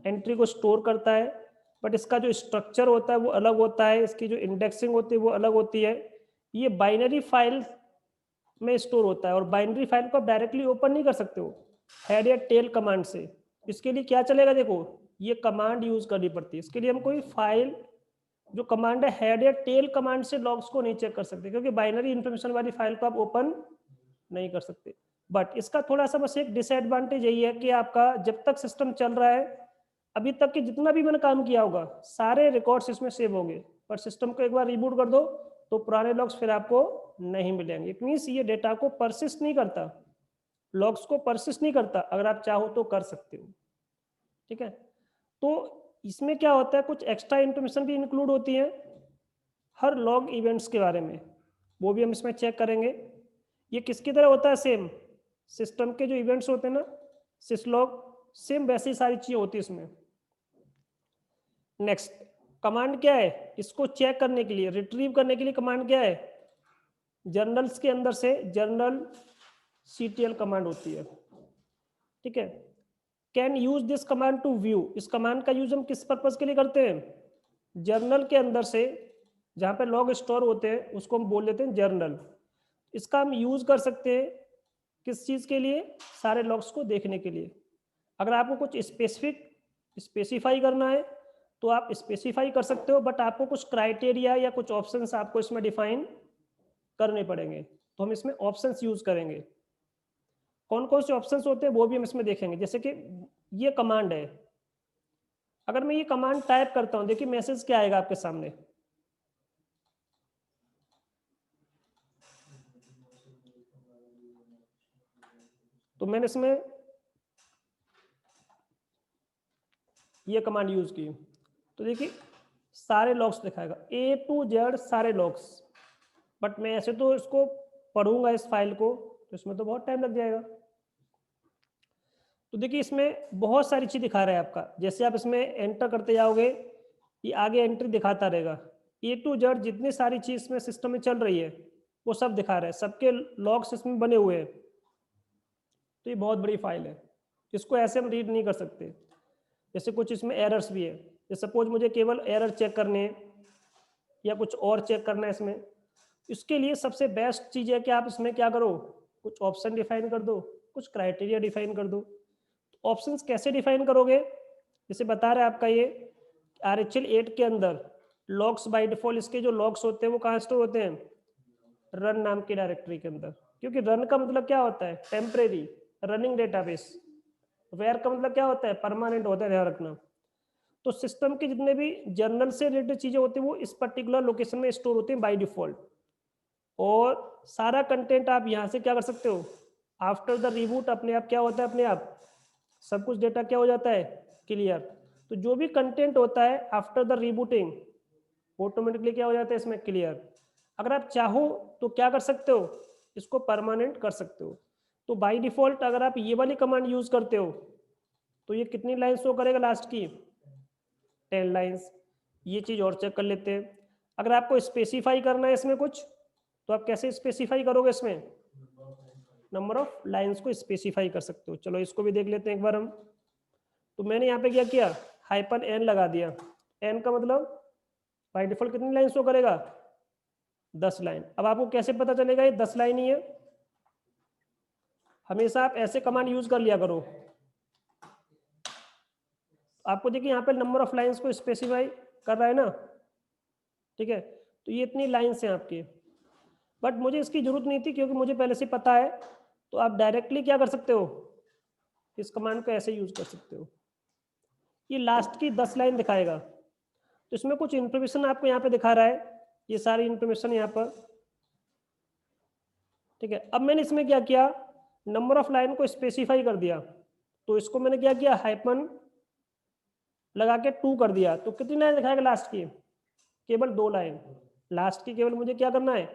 एंट्री को स्टोर करता है, बट इसका जो स्ट्रक्चर होता है वो अलग होता है, इसकी जो इंडेक्सिंग होती है वो अलग होती है। ये बाइनरी फाइल में स्टोर होता है, और बाइनरी फाइल को आप डायरेक्टली ओपन नहीं कर सकते हो हेड या टेल कमांड से। इसके लिए क्या चलेगा, देखो ये कमांड यूज करनी पड़ती है। इसके लिए हम कोई फाइल जो कमांड है हेड या टेल कमांड से लॉग्स को नहीं चेक कर सकते, क्योंकि बाइनरी इंफॉर्मेशन वाली फाइल को आप ओपन नहीं कर सकते। बट इसका थोड़ा सा बस एक डिसएडवांटेज यही है कि आपका जब तक सिस्टम चल रहा है, अभी तक कि जितना भी मैंने काम किया होगा सारे रिकॉर्ड्स इसमें सेव होंगे, पर सिस्टम को एक बार रिबूट कर दो तो पुराने लॉग्स फिर आपको नहीं मिलेंगे। इट मीन्स ये डेटा को परसिस्ट नहीं करता, लॉग्स को परसिस्ट नहीं करता। अगर आप चाहो तो कर सकते हो, ठीक है। तो इसमें क्या होता है, कुछ एक्स्ट्रा इंफॉर्मेशन भी इंक्लूड होती है हर लॉग इवेंट्स के बारे में, वो भी हम इसमें चेक करेंगे। ये किसकी तरह होता है, सेम सिस्टम के जो इवेंट्स होते हैं ना, सिसलॉग, सेम वैसी सारी चीजें होती है इसमें। नेक्स्ट कमांड क्या है, इसको चेक करने के लिए, रिट्रीव करने के लिए कमांड क्या है, जर्नल्स के अंदर से जर्नल ctl कमांड होती है, ठीक है। Can use this command to view, इस कमांड का यूज हम किस पर्पज के लिए करते हैं, जर्नल के अंदर से जहां पे लॉग स्टोर होते हैं उसको हम बोल देते हैं जर्नल। इसका हम यूज कर सकते हैं किस चीज के लिए, सारे लॉग्स को देखने के लिए। अगर आपको कुछ स्पेसिफिक स्पेसिफाई करना है तो आप स्पेसिफाई कर सकते हो, बट आपको कुछ क्राइटेरिया या कुछ ऑप्शंस आपको इसमें डिफाइन करने पड़ेंगे, तो हम इसमें ऑप्शंस यूज करेंगे। कौन कौन से ऑप्शंस होते हैं वो भी हम इसमें देखेंगे। जैसे कि ये कमांड है, अगर मैं ये कमांड टाइप करता हूं, देखिए मैसेज क्या आएगा आपके सामने, तो मैंने इसमें ये कमांड यूज की, तो देखिए सारे लॉग्स दिखाएगा A to Z सारे लॉग्स। बट मैं ऐसे तो इसको पढ़ूंगा इस फाइल को, तो इसमें तो बहुत टाइम लग जाएगा। तो देखिए इसमें बहुत सारी चीज दिखा रहा है आपका, जैसे आप इसमें एंटर करते जाओगे ये आगे एंट्री दिखाता रहेगा, A to Z जितनी सारी चीज इसमें सिस्टम में चल रही है वो सब दिखा रहा है, सबके लॉग्स इसमें बने हुए हैं। तो ये बहुत बड़ी फाइल है, इसको ऐसे हम रीड नहीं कर सकते। जैसे कुछ इसमें एरर्स भी है, जैसे सपोज मुझे केवल एरर चेक करने हैं या कुछ और चेक करना है इसमें, इसके लिए सबसे बेस्ट चीज़ है कि आप इसमें क्या करो, कुछ ऑप्शन डिफाइन कर दो, कुछ क्राइटेरिया डिफाइन कर दो। ऑप्शंस कैसे डिफाइन करोगे, जैसे बता रहा है आपका ये RHEL 8 के अंदर लॉग्स बाय डिफॉल्ट इसके जो लॉग्स होते हैं वो कहाँ स्टोर होते हैं, रन नाम की डायरेक्टरी के अंदर। क्योंकि रन का मतलब क्या होता है, टेम्परेरी रनिंग डेटाबेस। वेयर का मतलब क्या होता है, परमानेंट होता है, ध्यान रखना। तो सिस्टम के जितने भी जर्नल से रिलेटेड चीजें होती है वो इस पर्टिकुलर लोकेशन में स्टोर होती है बाय डिफॉल्ट। और सारा कंटेंट आप यहाँ से क्या कर सकते हो, आफ्टर द रिबूट अपने आप क्या होता है, अपने आप सब कुछ डेटा क्या हो जाता है, क्लियर। तो जो भी कंटेंट होता है आफ्टर द रिबूटिंग ऑटोमेटिकली क्या हो जाता है इसमें, क्लियर। अगर आप चाहो तो क्या कर सकते हो, इसको परमानेंट कर सकते हो। तो बाय डिफॉल्ट अगर आप ये वाली कमांड यूज करते हो तो ये कितनी लाइन शो करेगा लास्ट की, 10 लाइंस। ये चीज और चेक कर लेते हैं। अगर आपको स्पेसिफाई करना है इसमें कुछ, तो आप कैसे स्पेसिफाई करोगे, इसमें नंबर ऑफ लाइंस को स्पेसिफाई कर सकते हो। चलो इसको भी देख लेते हैं एक बार हम। तो मैंने यहाँ पे क्या किया, -n लगा दिया। n का मतलब बाय डिफॉल्ट कितनी लाइन शो करेगा, 10 लाइन। अब आपको कैसे पता चलेगा ये 10 लाइन ही है, हमेशा आप ऐसे कमांड यूज कर लिया करो। आपको देखिए यहाँ पे नंबर ऑफ लाइंस को स्पेसिफाई कर रहा है ना, ठीक है। तो ये इतनी लाइंस हैं आपकी, बट मुझे इसकी जरूरत नहीं थी क्योंकि मुझे पहले से पता है। तो आप डायरेक्टली क्या कर सकते हो, इस कमांड को ऐसे यूज कर सकते हो। ये लास्ट की 10 लाइन दिखाएगा। तो इसमें कुछ इन्फॉर्मेशन आपको यहाँ पे दिखा रहा है, ये सारी इन्फॉर्मेशन यहाँ पर, ठीक है। अब मैंने इसमें क्या किया, नंबर ऑफ लाइन को स्पेसिफाई कर दिया। तो इसको मैंने क्या किया, हाइपन लगा के 2 कर दिया। तो कितनी लाइन दिखाएगा लास्ट की, केवल 2 लाइन। लास्ट की केवल मुझे क्या करना है,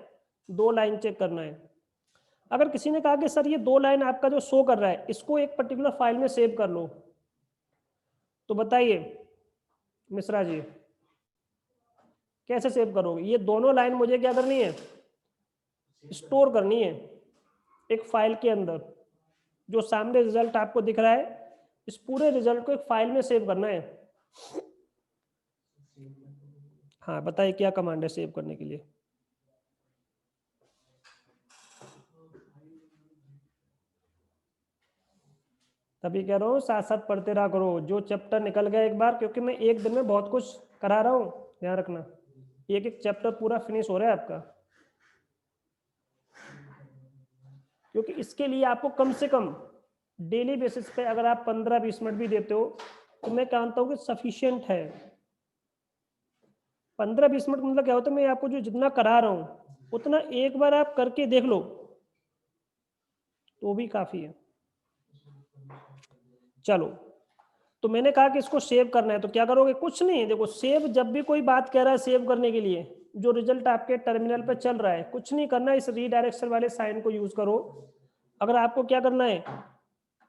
2 लाइन चेक करना है। अगर किसी ने कहा कि सर ये 2 लाइन आपका जो शो कर रहा है इसको एक पर्टिकुलर फाइल में सेव कर लो, तो बताइए मिश्रा जी कैसे सेव करोगे। ये दोनों लाइन मुझे क्या करनी है, स्टोर करनी है एक फाइल के अंदर। जो सामने रिजल्ट आपको दिख रहा है इस पूरे रिजल्ट को एक फाइल में सेव करना है। हाँ बताइए क्या कमांड है सेव करने के लिए। तभी कह रहा हूँ साथ साथ पढ़ते रहा करो, जो चैप्टर निकल गया एक बार, क्योंकि मैं एक दिन में बहुत कुछ करा रहा हूँ, ध्यान रखना। एक एक चैप्टर पूरा फिनिश हो रहा है आपका, क्योंकि इसके लिए आपको कम से कम डेली बेसिस पे अगर आप 15-20 मिनट भी देते हो तो मैं मानता हूँ कि सफिशियंट है। 15-20 मिनट मतलब क्या होता है, मैं आपको जो जितना करा रहा हूँ उतना एक बार आप करके देख लो तो भी काफी है। चलो, तो मैंने कहा कि इसको सेव करना है, तो क्या करोगे, कुछ नहीं। देखो सेव, जब भी कोई बात कह रहा है सेव करने के लिए, जो रिजल्ट आपके टर्मिनल पे चल रहा है, कुछ नहीं करना है, इस रीडायरेक्शन वाले साइन को यूज करो। अगर आपको क्या करना है,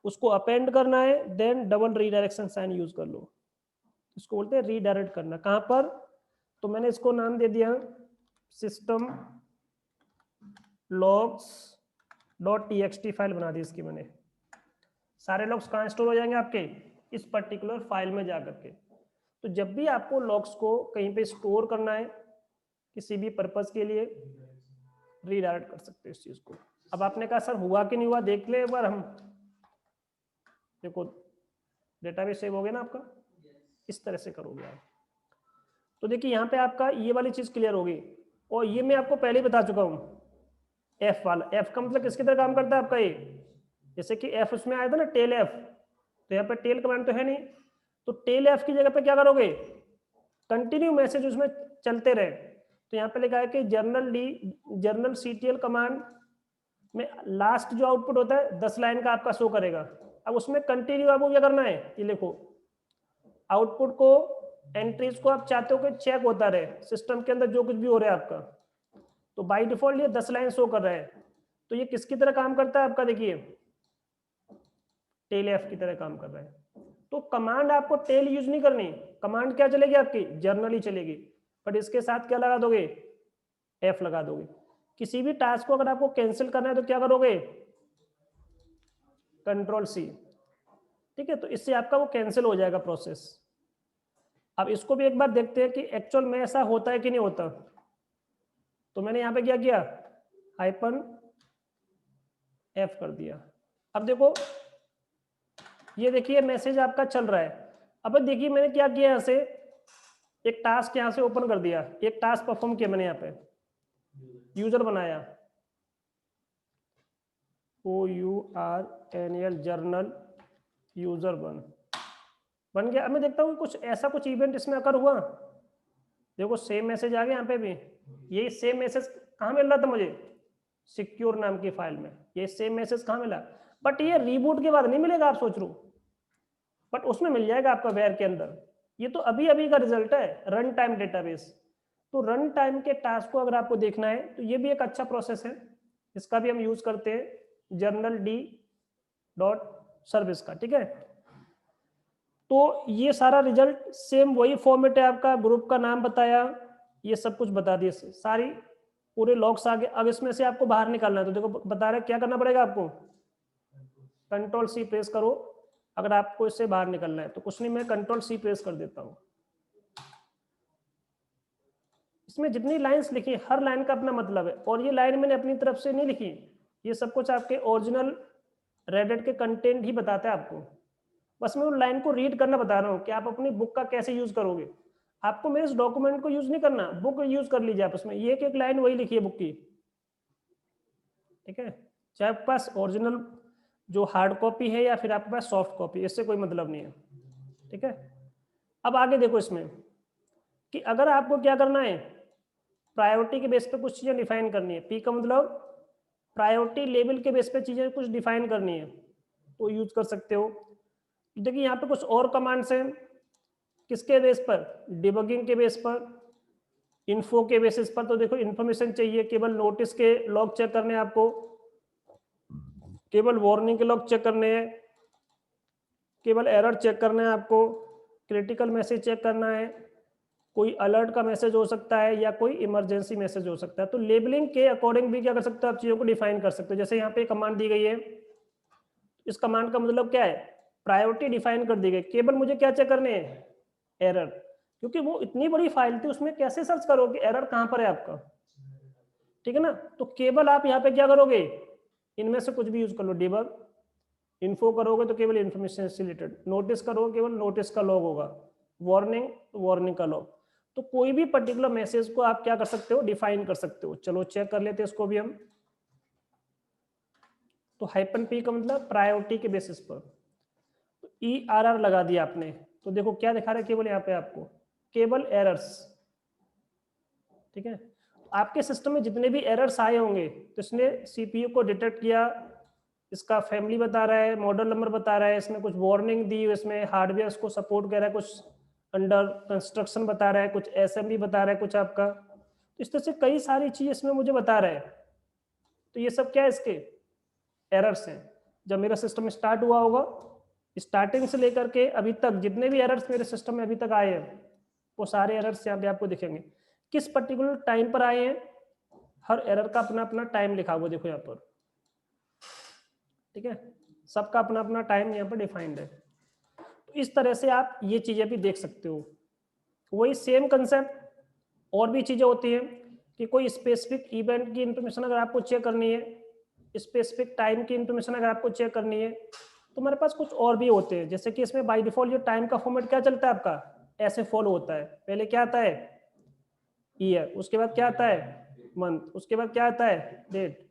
उसको अपेंड करना है, then double redirection sign use कर लो। इसको बोलते हैं रीडायरेक्ट करना। कहां पर, तो मैंने इसको नाम दे दिया system logs dot txt file बना दी इसकी मैंने। सारे लॉग्स कहाँ स्टोर हो जाएंगे आपके, इस पर्टिकुलर फाइल में जाकर के। तो जब भी आपको लॉग्स को कहीं पे स्टोर करना है किसी भी पर्पस के लिए, रीडायरेक्ट कर सकते हो इस चीज को। अब आपने कहा सर हुआ कि नहीं हुआ, देख ले एक बार हम। देखो डेटाबेस सेव हो गया ना आपका, इस तरह से करोगे आप। तो देखिए यहाँ पे आपका ये वाली चीज क्लियर होगी। और ये मैं आपको पहले ही बता चुका हूँ, एफ वाला, एफ का मतलब किसकी तरह काम करता है आपका ये, जैसे कि एफ उसमें आया था ना टेल एफ, तो यहाँ पे टेल कमांड तो है नहीं, तो टेल एफ की जगह पे क्या करोगे, कंटिन्यू मैसेज उसमें चलते रहे। तो यहाँ पे लिखा है कि जर्नल सीटीएल कमांड में लास्ट जो आउटपुट होता है 10 लाइन का आपका शो करेगा। अब उसमें कंटिन्यू आपको क्या करना है, ये लिखो आउटपुट को, एंट्रीज को आप चाहते हो कि चेक होता रहे सिस्टम के अंदर जो कुछ भी हो रहा है आपका। तो बाय डिफॉल्ट ये 10 लाइन शो कर रहा है। तो ये किसकी तरह काम करता है आपका, देखिए टेल एफ की तरह काम कर रहा है। तो कमांड आपको टेल यूज नहीं करनी, कमांड क्या चलेगी आपकी, जर्नल ही चलेगी, बट इसके साथ क्या लगा दोगे, एफ लगा दोगे। किसी भी टास्क को अगर आपको कैंसिल करना है तो क्या करोगे, कंट्रोल सी। ठीक है, तो इससे आपका वो कैंसिल हो जाएगा प्रोसेस। अब इसको भी एक बार देखते हैं कि एक्चुअल में ऐसा होता है कि नहीं होता। तो मैंने यहाँ पे क्या किया, हाइपन एफ कर दिया। अब देखो ये देखिए मैसेज आपका चल रहा है। अब देखिए मैंने क्या किया, यहाँ से एक टास्क यहाँ से ओपन कर दिया, एक टास्क परफॉर्म किया मैंने, यहाँ पे यूजर बनाया, OURNAL जर्नल यूजर बन गया। अब मैं देखता हूँ कुछ ऐसा कुछ इवेंट इसमें अकर हुआ। देखो सेम मैसेज आ गया यहाँ पे भी, ये सेम मैसेज कहाँ मिल रहा था मुझे, सिक्योर नाम की फाइल में, ये सेम मैसेज कहाँ मिला, बट ये रीबूट के बाद नहीं मिलेगा आप सोच रहे हो, बट उसमें मिल जाएगा आपका वेयर के अंदर। ये तो अभी अभी का रिजल्ट है, रन टाइम डेटाबेस। तो रन टाइम के टास्क को अगर आपको देखना है तो ये भी एक अच्छा प्रोसेस है, इसका भी हम यूज करते हैं जर्नल डी डॉट सर्विस का। ठीक है, तो ये सारा रिजल्ट सेम वही फॉर्मेट है आपका, ग्रुप का नाम बताया, ये सब कुछ बता दिए, सारी पूरे लॉग्स आगे। अब इसमें से आपको बाहर निकालना है तो देखो बता रहे क्या करना पड़ेगा आपको, कंट्रोल सी प्रेस करो अगर आपको इससे बाहर निकलना है। तो कुछ नहीं, मैं कंट्रोल सी प्रेस कर देता हूँ। इसमें जितनी लाइंस लिखी हर लाइन का अपना मतलब है, और ये लाइन मैंने अपनी तरफ से नहीं लिखी, ये सब कुछ आपके ओरिजिनल रेडिट के कंटेंट ही बताता है आपको। बस मैं उन लाइन को रीड करना बता रहा हूँ कि आप अपनी बुक का कैसे यूज करोगे। आपको मेरे इस डॉक्यूमेंट को यूज नहीं करना, बुक यूज कर लीजिए आप, उसमें ये एक लाइन वही लिखी है बुक की। ठीक है, चाहे आपके पास ओरिजिनल जो हार्ड कॉपी है या फिर आपके पास सॉफ्ट कॉपी, इससे कोई मतलब नहीं है। ठीक है, अब आगे देखो इसमें कि अगर आपको क्या करना है, प्रायोरिटी के बेस पे कुछ चीजें डिफाइन करनी है, पी का मतलब प्रायोरिटी लेवल के बेस पे चीजें कुछ डिफाइन करनी है, तो यूज कर सकते हो। देखिए यहाँ पे कुछ और कमांड्स हैं, किसके बेस पर, डिबगिंग के बेस पर, इन्फो के बेसिस पर। तो देखो इन्फॉर्मेशन चाहिए, केवल नोटिस के लॉग चेक करने हैं आपको, केवल वार्निंग के लॉग चेक करने हैं, केवल एरर चेक करना है आपको, क्रिटिकल मैसेज चेक करना है, कोई अलर्ट का मैसेज हो सकता है या कोई इमरजेंसी मैसेज हो सकता है। तो लेबलिंग के अकॉर्डिंग भी क्या कर सकते हो आप, चीजों को डिफाइन कर सकते हो। जैसे यहाँ पे कमांड दी गई है, इस कमांड का मतलब क्या है, प्रायोरिटी डिफाइन कर दी गई, केवल मुझे क्या चेक करने हैं, एरर, क्योंकि वो इतनी बड़ी फाइल थी उसमें कैसे सर्च करोगे एरर कहां पर है आपका। ठीक है ना, तो केवल आप यहाँ पे क्या करोगे, इनमें से कुछ भी यूज कर लो, डिबग, इन्फो करोगे तो केवल इन्फॉर्मेशन से रिलेटेड, नोटिस करोगे केवल नोटिस का लॉग होगा, वार्निंग वार्निंग का लॉग। तो कोई भी पर्टिकुलर मैसेज को आप क्या कर सकते हो, डिफाइन कर सकते हो। चलो चेक कर लेते हैं इसको भी हम। तो हाइपन पी का मतलब प्रायोरिटी के बेसिस पर, ERR लगा दिया आपने, तो देखो क्या दिखा रहा है केवल यहाँ पे आपको, केवल एरर्स। ठीक है, आपके सिस्टम में जितने भी एरर्स आए होंगे तो इसने CPU को डिटेक्ट किया, इसका फैमिली बता रहा है, मॉडल नंबर बता रहा है, इसमें कुछ वार्निंग दी, इसमें हार्डवेयर को सपोर्ट कर रहा है, कुछ अंडर कंस्ट्रक्शन बता रहा है, कुछ SMB बता रहा है कुछ आपका। तो इस तरह से कई सारी चीज इसमें मुझे बता रहा है। तो ये सब क्या है, इसके एरर्स हैं। जब मेरा सिस्टम स्टार्ट हुआ होगा, स्टार्टिंग से लेकर के अभी तक जितने भी एरर्स मेरे सिस्टम में अभी तक आए हैं, वो सारे एरर्स यहाँ पे आपको दिखेंगे, किस पर्टिकुलर टाइम पर आए हैं, हर एरर का अपना अपना टाइम लिखा हुआ देखो यहाँ पर। ठीक है, सबका अपना अपना टाइम यहाँ पर डिफाइंड है। तो इस तरह से आप ये चीजें भी देख सकते हो। वही सेम कंसेप्ट और भी चीजें होती हैं कि कोई स्पेसिफिक इवेंट की इंफॉर्मेशन अगर आपको चेक करनी है, स्पेसिफिक टाइम की इंफॉर्मेशन अगर आपको चेक करनी है, तो मेरे पास कुछ और भी होते हैं। जैसे कि इसमें बाय डिफॉल्ट ये टाइम का फॉर्मेट क्या चलता है आपका, ऐसे फॉलो होता है। पहले क्या आता है, ईयर, उसके बाद क्या आता है, मंथ, उसके बाद क्या आता है, डेट,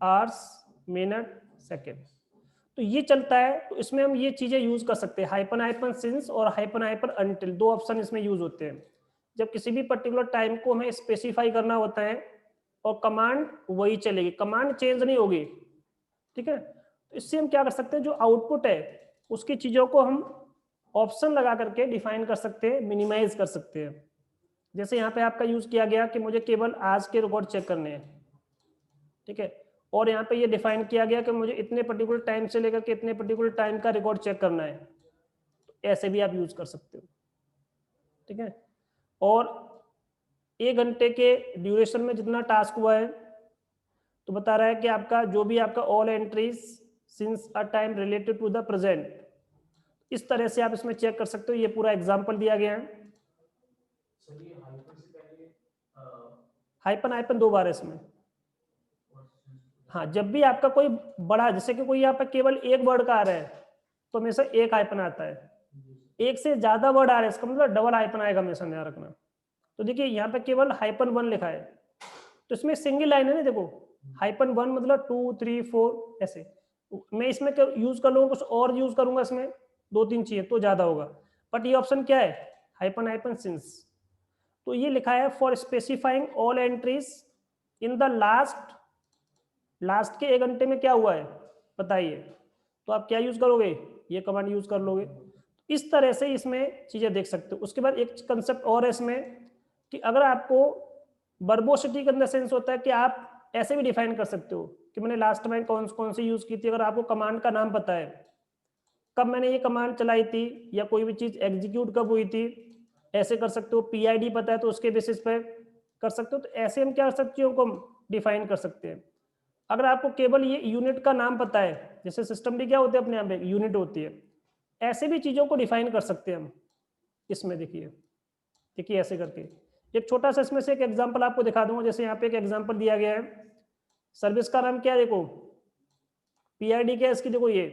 आवर्स, मिनट, सेकेंड। तो ये चलता है। तो इसमें हम ये चीजें यूज कर सकते हैं, हाइपन हाइपन सिंस और हाइपन हाइपन अनटिल, दो ऑप्शन इसमें यूज होते हैं। जब किसी भी पर्टिकुलर टाइम को हमें स्पेसिफाई करना होता है, और कमांड वही चलेगी, कमांड चेंज नहीं होगी। ठीक है, तो इससे हम क्या कर सकते हैं, जो आउटपुट है उसकी चीजों को हम ऑप्शन लगा करके डिफाइन कर सकते हैं, मिनिमाइज कर सकते हैं। जैसे यहाँ पे आपका यूज किया गया कि मुझे केवल आज के रिकॉर्ड चेक करने हैं। ठीक है, और यहाँ पे ये डिफाइन किया गया कि मुझे इतने पर्टिकुलर टाइम से लेकर के इतने पर्टिकुलर टाइम का रिकॉर्ड चेक करना है। तो ऐसे भी आप यूज कर सकते हो। ठीक है, और 1 घंटे के ड्यूरेशन में जितना टास्क हुआ है, तो बता रहा है कि आपका जो भी आपका all entries since a time related to the present, इस तरह से आप इसमें चेक कर सकते हो। ये पूरा एग्जाम्पल दिया गया है। हाइपन हाइपन 2 बार है इसमें। हाँ, जब भी आपका कोई बड़ा, जैसे कि कोई यहाँ पर केवल एक वर्ड का आ रहा है तो हमेशा एक हाइपन आता है। एक से ज्यादा वर्ड आ रहा है इसका मतलब डबल हाइपन आएगा, हमेशा ध्यान रखना। तो देखिए यहाँ पे केवल -1 लिखा है, तो इसमें सिंगल लाइन है ना, देखो -1 मतलब 2 3 4 ऐसे। मैं इसमें यूज कर लूंगा, कुछ और यूज करूंगा इसमें 2-3 चीजें तो ज्यादा होगा। बट ये ऑप्शन क्या है, हाइपन हाइपन सिंस। तो ये लिखा है for specifying all entries in the last के 1 घंटे में क्या हुआ है बताइए, तो आप क्या यूज करोगे, ये कमांड यूज कर लोगे। इस तरह से इसमें चीजें देख सकते हो। उसके बाद एक कंसेप्ट और है इसमें कि अगर आपको वर्बोसिटी का अंदर सेंस होता है कि आप ऐसे भी डिफाइन कर सकते हो कि मैंने लास्ट में कौन कौन सी यूज की थी। अगर आपको कमांड का नाम पता है, कब मैंने ये कमांड चलाई थी या कोई भी चीज एग्जीक्यूट कब हुई थी, ऐसे कर सकते हो। पीआईडी पता है तो उसके बेसिस पे कर सकते हो। तो ऐसे हम क्या कर सकते हो, को डिफाइन कर सकते हैं। अगर आपको केवल ये यूनिट का नाम पता है, जैसे सिस्टम भी क्या होते हैं अपने आप में यूनिट होती है, ऐसे भी चीजों को डिफाइन कर सकते हैं हम इसमें। देखिए देखिए ऐसे करके एक छोटा सा इसमें से एक एग्जांपल आपको दिखा दूंगा। जैसे यहाँ पे एक एग्जांपल दिया गया है, सर्विस का नाम क्या है, देखो पीआईडी क्या है इसकी, देखो ये।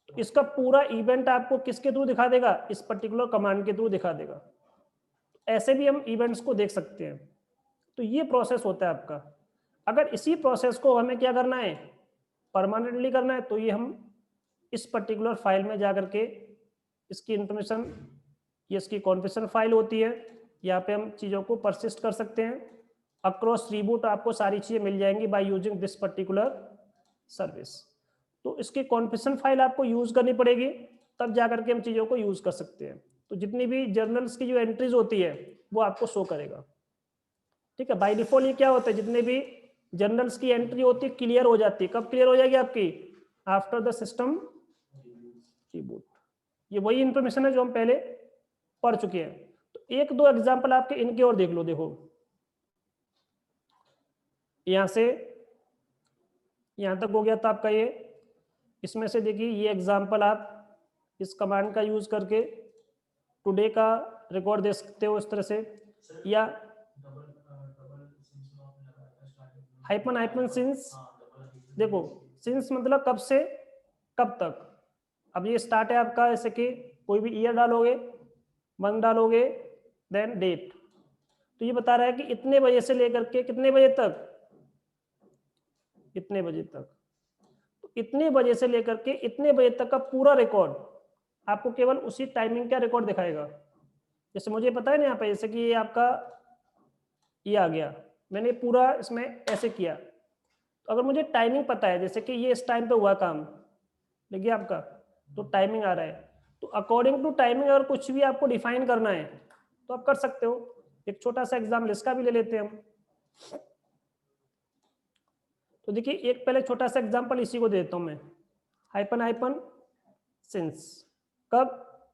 तो इसका पूरा इवेंट आपको किसके थ्रू दिखा देगा, इस पर्टिकुलर कमांड के थ्रू दिखा देगा। ऐसे भी हम इवेंट्स को देख सकते हैं। तो ये प्रोसेस होता है आपका। अगर इसी प्रोसेस को हमें क्या करना है, परमानेंटली करना है, तो ये हम इस पर्टिकुलर फाइल में जाकर के इसकी इंफॉर्मेशन, ये इसकी कॉन्फ़िगरेशन फाइल होती है, यहाँ पे हम चीज़ों को परसिस्ट कर सकते हैं। अक्रॉस रिबूट आपको सारी चीज़ें मिल जाएंगी by using this particular service. तो इसकी कॉन्फ़िगरेशन फाइल आपको यूज़ करनी पड़ेगी, तब जाकर के हम चीज़ों को यूज़ कर सकते हैं। तो जितनी भी जर्नल्स की जो एंट्रीज होती है वो आपको शो करेगा। ठीक है, बाय डिफॉल्ट ये क्या होता है, जितने भी जर्नल्स की एंट्री होती है क्लियर हो जाती है। कब क्लियर हो जाएगी आपकी, आफ्टर द सिस्टम रिबूट। ये वही इंफॉर्मेशन है जो हम पहले पढ़ चुके हैं। तो 1-2 एग्जांपल आपके इनके और देख लो। देखो यहां से यहां तक हो गया था आपका ये। इसमें से देखिए ये एग्जांपल आप इस कमांड का यूज करके टुडे का रिकॉर्ड दे सकते हो इस तरह से, या हाइपन हाइपन सिंस। देखो सिंस मतलब कब से कब तक। अब ये स्टार्ट है आपका, जैसे कि कोई भी ईयर डालोगे, मंथ डालोगे, देन डेट। तो ये बता रहा है कि इतने बजे से लेकर के कितने बजे तक, इतने बजे तक। तो इतने बजे से लेकर के इतने बजे तक का पूरा रिकॉर्ड आपको केवल उसी टाइमिंग का रिकॉर्ड दिखाएगा। जैसे मुझे पता है ना यहाँ पे, जैसे कि ये आपका ये आ गया, मैंने पूरा इसमें ऐसे किया। तो अगर मुझे टाइमिंग पता है, जैसे कि ये इस टाइम पे हुआ काम, देखिए आपका तो टाइमिंग आ रहा है। तो अकॉर्डिंग टू टाइमिंग अगर कुछ भी आपको डिफाइन करना है तो आप कर सकते हो। एक छोटा सा एग्जाम्पल इसका भी ले लेते हैं हम। तो देखिए एक पहले छोटा सा एग्जाम्पल इसी को देता हूँ मैं, हाइपन हाइपन सिंस। कब,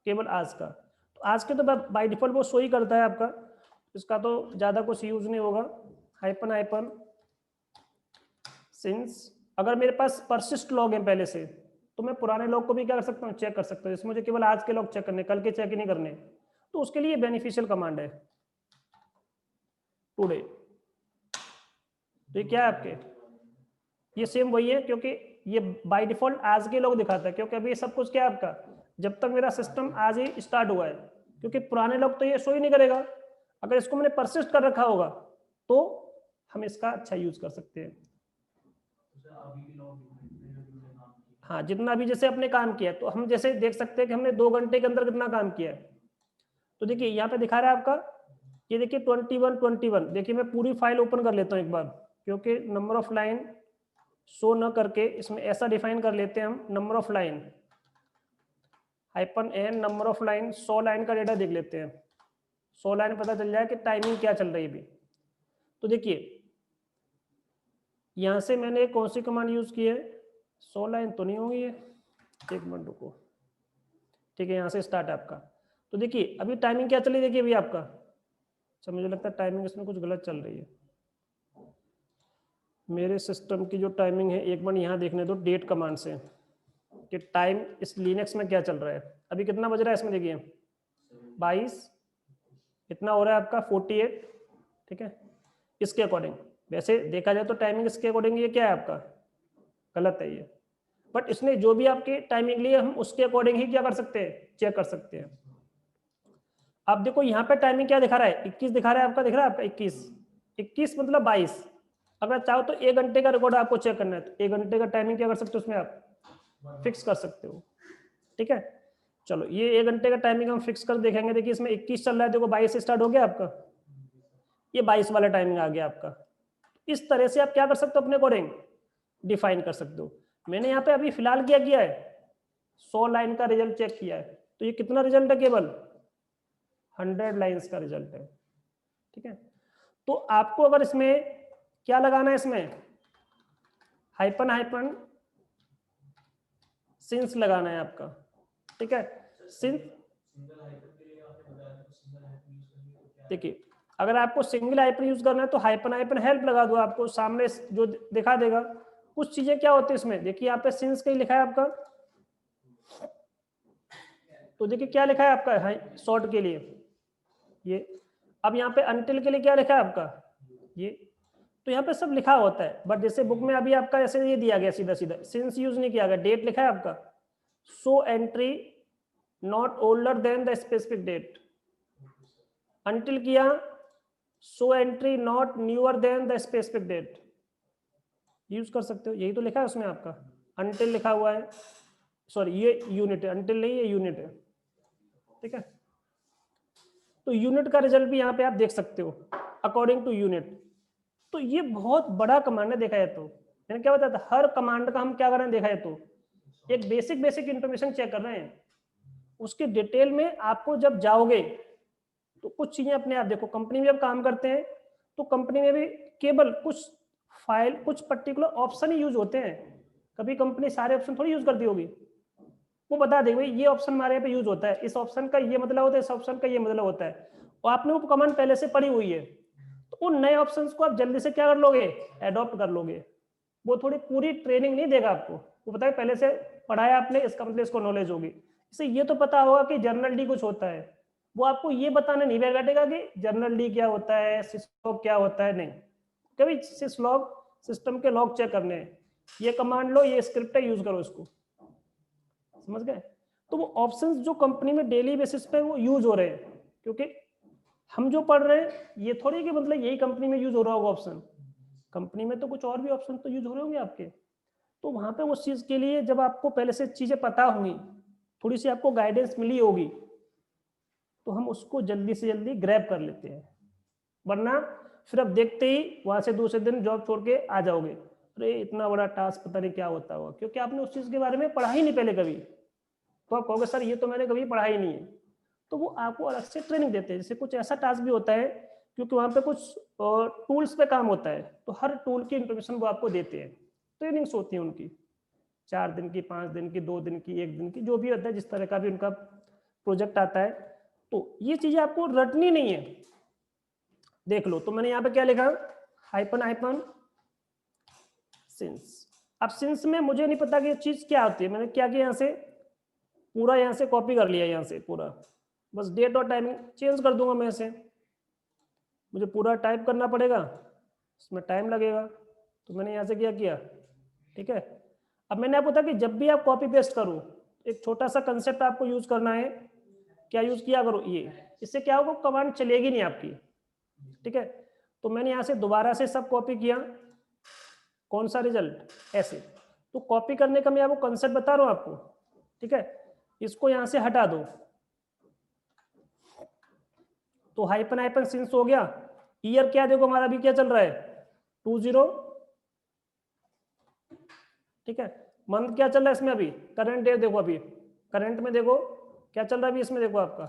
केवल आज का। तो आज के तो बाय डिफॉल्ट वो शो ही करता है आपका, इसका तो ज्यादा कुछ यूज नहीं होगा। Hyphen hyphen since. अगर मेरे पास परसिस्ट लॉग है पहले से, तो मैं पुराने लॉग को भी क्या कर सकता हूँ, चेक कर सकता हूँ। जैसे मुझे केवल आज के लॉग चेक करने, कल के चेक ही नहीं करने, तो उसके लिए बेनिफिशियल कमांड है टुडे। तो ये क्या है आपके, ये सेम वही है, क्योंकि ये बाय डिफॉल्ट आज के लॉग दिखाता है, क्योंकि अभी सब कुछ क्या है आपका, जब तक मेरा सिस्टम आज ही स्टार्ट हुआ है। क्योंकि पुराने लॉग तो ये शो ही नहीं करेगा। अगर इसको मैंने परसिस्ट कर रखा होगा तो हम इसका अच्छा यूज कर सकते हैं। हाँ, जितना भी जैसे अपने काम किया, तो हम जैसे देख सकते हैं कि हमने 2 घंटे के अंदर कितना काम किया है। तो देखिए यहाँ पे दिखा रहा है आपका, ये देखिए 21 देखिए मैं पूरी फाइल ओपन कर लेता हूँ एक बार, क्योंकि नंबर ऑफ लाइन शो न करके इसमें ऐसा डिफाइन कर लेते हैं हम, number of line hyphen n number of line, 100 line का डेटा देख लेते हैं। 100 लाइन पता चल जाए कि टाइमिंग क्या चल रही है अभी। तो देखिए यहाँ से मैंने कौन सी कमांड यूज की है, 100 लाइन तो नहीं होगी ये, एक मिनट रुको। ठीक है, यहाँ से स्टार्ट है आपका। तो देखिए अभी टाइमिंग क्या चली, देखिए अभी आपका, अच्छा मुझे लगता है टाइमिंग इसमें कुछ गलत चल रही है। मेरे सिस्टम की जो टाइमिंग है, एक बार यहाँ देखने दो डेट कमांड से। कि टाइम इस लिनक्स में क्या चल रहा है। अभी कितना बज रहा है इसमें, देखिए 22, इतना हो रहा है आपका 48, ठीक है। इसके अकॉर्डिंग वैसे देखा जाए तो टाइमिंग इसके अकॉर्डिंग ये क्या है आपका, गलत है ये, बट इसने जो भी आपकी टाइमिंग ली है हम उसके अकॉर्डिंग ही क्या कर सकते हैं, चेक कर सकते हैं। अब देखो यहाँ पे टाइमिंग क्या दिखा रहा है, 21 दिखा रहा है आपका, दिख रहा है आपका 21 मतलब 22। अगर चाहो तो 1 घंटे का रिकॉर्ड आपको चेक करना है तो 1 घंटे का टाइमिंग क्या कर सकते हो उसमें आप फिक्स कर सकते हो, ठीक है। चलो ये 1 घंटे का टाइमिंग हम फिक्स कर देखेंगे। देखिए इसमें 21 चल रहा है, देखो 22 से स्टार्ट हो गया आपका, ये 22 वाला टाइमिंग आ गया आपका। इस तरह से आप क्या कर सकते हो, अपने अकॉर्डिंग डिफाइन कर सकते हो। मैंने यहाँ पे अभी फिलहाल क्या किया है, 100 लाइन का रिजल्ट चेक किया है, तो ये कितना रिजल्ट है, केवल 100 लाइंस का रिजल्ट है, ठीक है। तो आपको अगर इसमें क्या लगाना है, इसमें हाइपन हाइपन सिंस लगाना है आपका, ठीक है। सिंस देखिए अगर आपको सिंगल हाइपन यूज करना है तो हाइपन हाइपन हेल्प लगा दो, आपको सामने जो दिखा देगा। कुछ चीजें क्या होती है इसमें, देखिए यहाँ पे सिंस कहीं लिखा है आपका, तो देखिए क्या लिखा है आपका शॉर्ट के लिए ये। अब यहाँ पे अनटिल के लिए क्या लिखा है आपका ये, तो यहाँ पे सब लिखा होता है, बट जैसे बुक में अभी आपका ऐसे ये दिया गया सीधा सीधा, सिंस यूज नहीं किया गया, डेट लिखा है आपका, so entry not older than the specific date. Until किया, so entry not newer than the specific date, use कर सकते हो, यही तो लिखा है उसमें आपका, अनटिल लिखा हुआ है, सॉरी ये यूनिट है, अनटिल नहीं ये यूनिट है, ठीक है। तो यूनिट का रिजल्ट भी यहाँ पे आप देख सकते हो, अकॉर्डिंग टू यूनिट। तो ये बहुत बड़ा कमांड है देखा जाए तो, मैंने क्या बताया था, हर कमांड का हम क्या कर रहे हैं देखा जाए तो एक बेसिक बेसिक इंफॉर्मेशन चेक कर रहे हैं, उसके डिटेल में आपको जब जाओगे तो कुछ चीजें अपने आप देखो। कंपनी में जब काम करते हैं तो कंपनी में भी केवल कुछ फाइल, कुछ पर्टिकुलर ऑप्शन ही यूज होते हैं, कभी कंपनी सारे ऑप्शन थोड़ी यूज करती होगी। वो बता देगी भाई ये ऑप्शन हमारे यहाँ पे यूज होता है, इस ऑप्शन का ये मतलब होता है, इस ऑप्शन का ये मतलब होता है, और आपने वो कमांड पहले से पढ़ी हुई है, तो उन नए ऑप्शंस को आप जल्दी से क्या कर लोगे, एडॉप्ट कर लोगे। वो थोड़ी पूरी ट्रेनिंग नहीं देगा आपको, वो बताए पहले से पढ़ाया आपने, इसका मतलब इसको नॉलेज होगी। इससे ये तो पता होगा कि जर्नल डी कुछ होता है, वो आपको ये बताने नहीं बैठेगा कि जर्नल डी क्या होता है, सिस्लॉग क्या होता है, नहीं। कभी सिस्लॉग सिस्टम के लॉग चेक करने हैं, ये कमांड लो, ये स्क्रिप्ट है, यूज करो इसको, समझ गए। तो वो ऑप्शंस जो कंपनी में डेली बेसिस पे वो यूज हो रहे हैं, क्योंकि हम जो पढ़ रहे हैं ये थोड़ी कि मतलब यही कंपनी में यूज हो रहा होगा ऑप्शन, कंपनी में तो कुछ और भी ऑप्शन तो यूज हो रहे होंगे आपके। तो वहां पे उस चीज के लिए जब आपको पहले से चीजें पता होंगी, थोड़ी सी आपको गाइडेंस मिली होगी, तो हम उसको जल्दी से जल्दी ग्रैब कर लेते हैं। वरना फिर अब देखते ही वहां से दूसरे दिन जॉब छोड़ के आ जाओगे, अरे इतना बड़ा टास्क पता नहीं क्या होता होगा, क्योंकि आपने उस चीज के बारे में पढ़ा ही नहीं पहले कभी। तो आप कहोगे सर ये तो मैंने कभी पढ़ा ही नहीं है, तो वो आपको अलग से ट्रेनिंग देते हैं। जैसे कुछ ऐसा टास्क भी होता है क्योंकि वहाँ पे कुछ टूल्स पे काम होता है, तो हर टूल की इंफॉर्मेशन वो आपको देते हैं, ट्रेनिंग्स होती है उनकी, 4 दिन की, 5 दिन की, 2 दिन की, 1 दिन की, जो भी होता है, जिस तरह का भी उनका प्रोजेक्ट आता है। तो ये चीजें आपको रटनी नहीं है, देख लो। तो मैंने यहाँ पे क्या लिखा, हाइपन हाइपन सिंस। अब सिंस में मुझे नहीं पता कि ये चीज क्या होती है, मैंने क्या किया, यहाँ से पूरा यहाँ से कॉपी कर लिया, यहाँ से पूरा, बस डेट और टाइमिंग चेंज कर दूंगा मैं से, मुझे पूरा टाइप करना पड़ेगा, इसमें टाइम लगेगा, तो मैंने यहाँ से क्या किया, ठीक है। अब मैंने आपको बताया कि जब भी आप कॉपी पेस्ट करो, एक छोटा सा कंसेप्ट आपको यूज करना है, क्या यूज किया करो ये, इससे क्या होगा, कमांड चलेगी नहीं आपकी, ठीक है। तो मैंने यहाँ से दोबारा से सब कॉपी किया, कौन सा रिजल्ट, ऐसे। तो कॉपी करने का मैं आपको कंसेप्ट बता रहा हूँ आपको, ठीक है। इसको यहाँ से हटा दो, तो हाइपन हाइपन सिंस हो गया। ईयर क्या देखो हमारा अभी क्या चल रहा है, 20, ठीक है। मंथ क्या चल रहा है इसमें अभी, करंट डेट देखो, अभी करंट में देखो क्या चल रहा है अभी इसमें, देखो आपका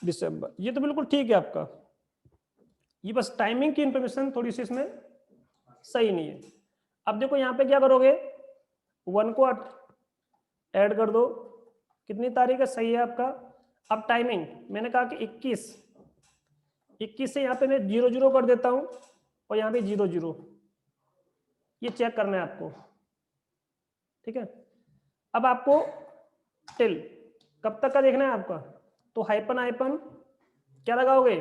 दिसंबर, ये तो बिल्कुल ठीक है आपका। ये बस टाइमिंग की इंफॉर्मेशन थोड़ी सी इसमें सही नहीं है। अब देखो यहाँ पे क्या करोगे, 1 को ऐड कर दो, कितनी तारीख है, सही है आपका। अब टाइमिंग मैंने कहा कि 21 से यहाँ पे मैं 00 कर देता हूँ, और यहाँ पे 00, ये चेक करना है आपको, ठीक है। अब आपको टिल कब तक का देखना है आपका, तो हाइपन हाइपन क्या लगाओगे,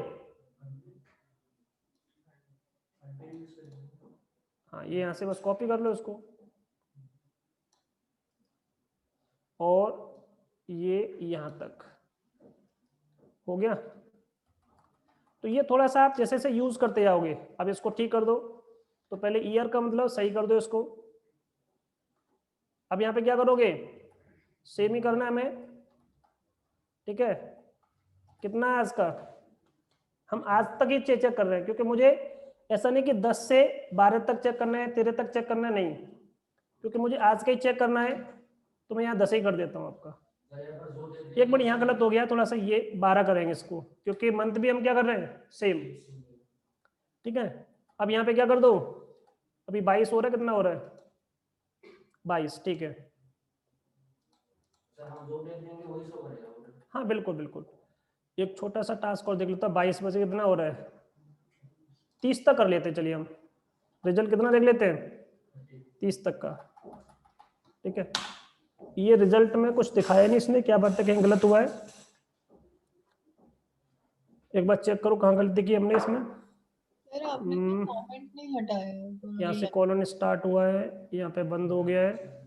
हाँ ये यहां से बस कॉपी कर लो इसको, और ये यहां तक हो गया। तो ये थोड़ा सा आप जैसे जैसे यूज करते जाओगे, अब इसको ठीक कर दो, तो पहले ईयर का मतलब सही कर दो इसको। अब यहाँ पे क्या करोगे, सेम ही करना है हमें, ठीक है। कितना है आज का, हम आज तक ही चेक कर रहे हैं, क्योंकि मुझे ऐसा नहीं कि 10 से 12 तक चेक करना है, 13 तक चेक करना है, नहीं, क्योंकि मुझे आज का ही चेक करना है, तो मैं यहाँ 10 ही कर देता हूँ आपका। एक मिनट यहाँ गलत हो गया थोड़ा सा, ये 12 करेंगे इसको, क्योंकि मंथ भी हम क्या कर रहे हैं, सेम, ठीक है। अब यहाँ पे क्या कर दो, अभी 22 हो रहा है, कितना हो रहा है 22, ठीक है। हाँ बिल्कुल बिल्कुल, एक छोटा सा टास्क और देख लेता, 22 में से कितना हो रहा है, 30 तक कर लेते हैं, चलिए हम रिजल्ट कितना देख लेते हैं, 30 तक का, ठीक है। ये रिजल्ट में कुछ दिखाया नहीं इसने, क्या बात है, कहीं गलत हुआ है, एक बार चेक करो कहाँ गलती की हमने इसमें। सर आपने कमेंट नहीं हटाया है, तो यहाँ मुझे से कॉलन स्टार्ट हुआ है, यहाँ पे बंद हो गया है।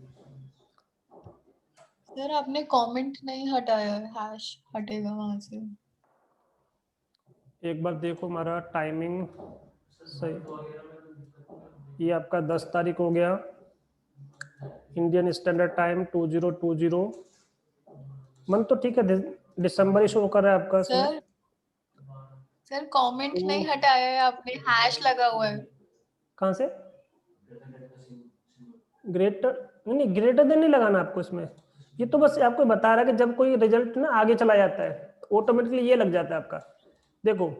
सर आपने कमेंट नहीं हटाया है, हैश हटेगा वहां से। एक बार देखो हमारा टाइमिंग सही, ये आपका 10 तारीख हो गया, इंडियन स्टैंडर्ड टाइम 2020, मन तो ठीक है, दिसंबर ही शो कर रहा है आपका इसमें। सर सर कमेंट नहीं हटाया है आपने, हैश लगा हुआ है। कहाँ से, ग्रेटर नहीं, ग्रेटर देन नहीं लगाना आपको इसमें, ये तो बस आपको बता रहा है कि जब कोई रिजल्ट ना आगे चला जाता है तो ऑटोमेटिकली ये लग जाता है आपका। देखो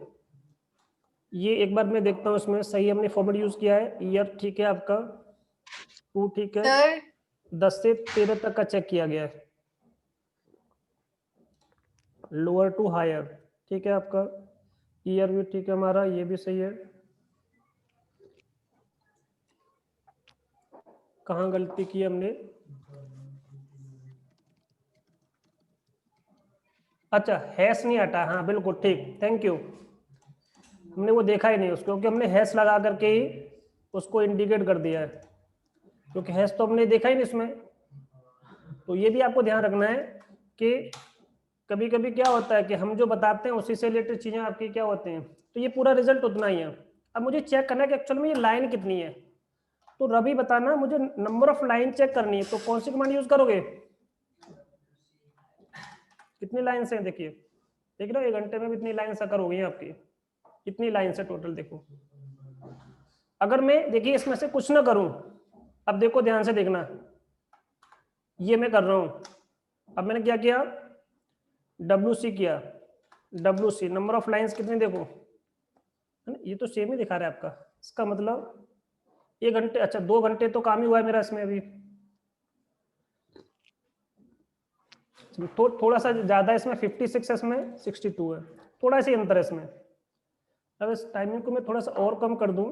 ये एक बार मैं देखता हूँ इसमें सही हमने फॉर्मेट यूज किया है, ईयर ठीक है आपका, 2 ठीक है, सर 10 से 13 तक का चेक किया गया है, लोअर टू हायर, ठीक है आपका, ईयर भी ठीक है हमारा, ये भी सही है। कहाँ गलती की हमने, अच्छा हैश नहीं हटा, हाँ बिल्कुल ठीक, थैंक यू, हमने वो देखा ही नहीं उसको, क्योंकि हमने हैश लगा करके ही उसको इंडिकेट कर दिया है, क्योंकि हैश तो हमने देखा ही नहीं इसमें। तो ये भी आपको ध्यान रखना है कि कभी कभी क्या होता है कि हम जो बताते हैं उसी से रिलेटेड चीजें आपकी क्या होते हैं, तो ये पूरा रिजल्ट उतना ही है। अब मुझे चेक करना है कि एक्चुअल में ये लाइन कितनी है, तो रवि बताना मुझे नंबर ऑफ लाइन चेक करनी है, तो कौन सी कमांड यूज करोगे, कितनी लाइन है, देखिए देख रहे हो 1 घंटे में भी इतनी लाइन कर हो गई आपकी, इतनी लाइन से टोटल देखो। अगर मैं देखिए इसमें से कुछ ना करूं, अब देखो ध्यान से देखना, ये मैं कर रहा हूं, अब मैंने क्या किया, WC किया, WC नंबर ऑफ लाइंस कितनी देखो, ये तो सेम ही दिखा रहा है आपका, इसका मतलब 1 घंटे, अच्छा 2 घंटे तो काम ही हुआ है मेरा इसमें अभी, तो थोड़ा सा ज्यादा इसमें 56 है, इसमें 62 है, थोड़ा सा अंतर है इसमें। अब इस टाइमिंग को मैं थोड़ा सा और कम कर दूं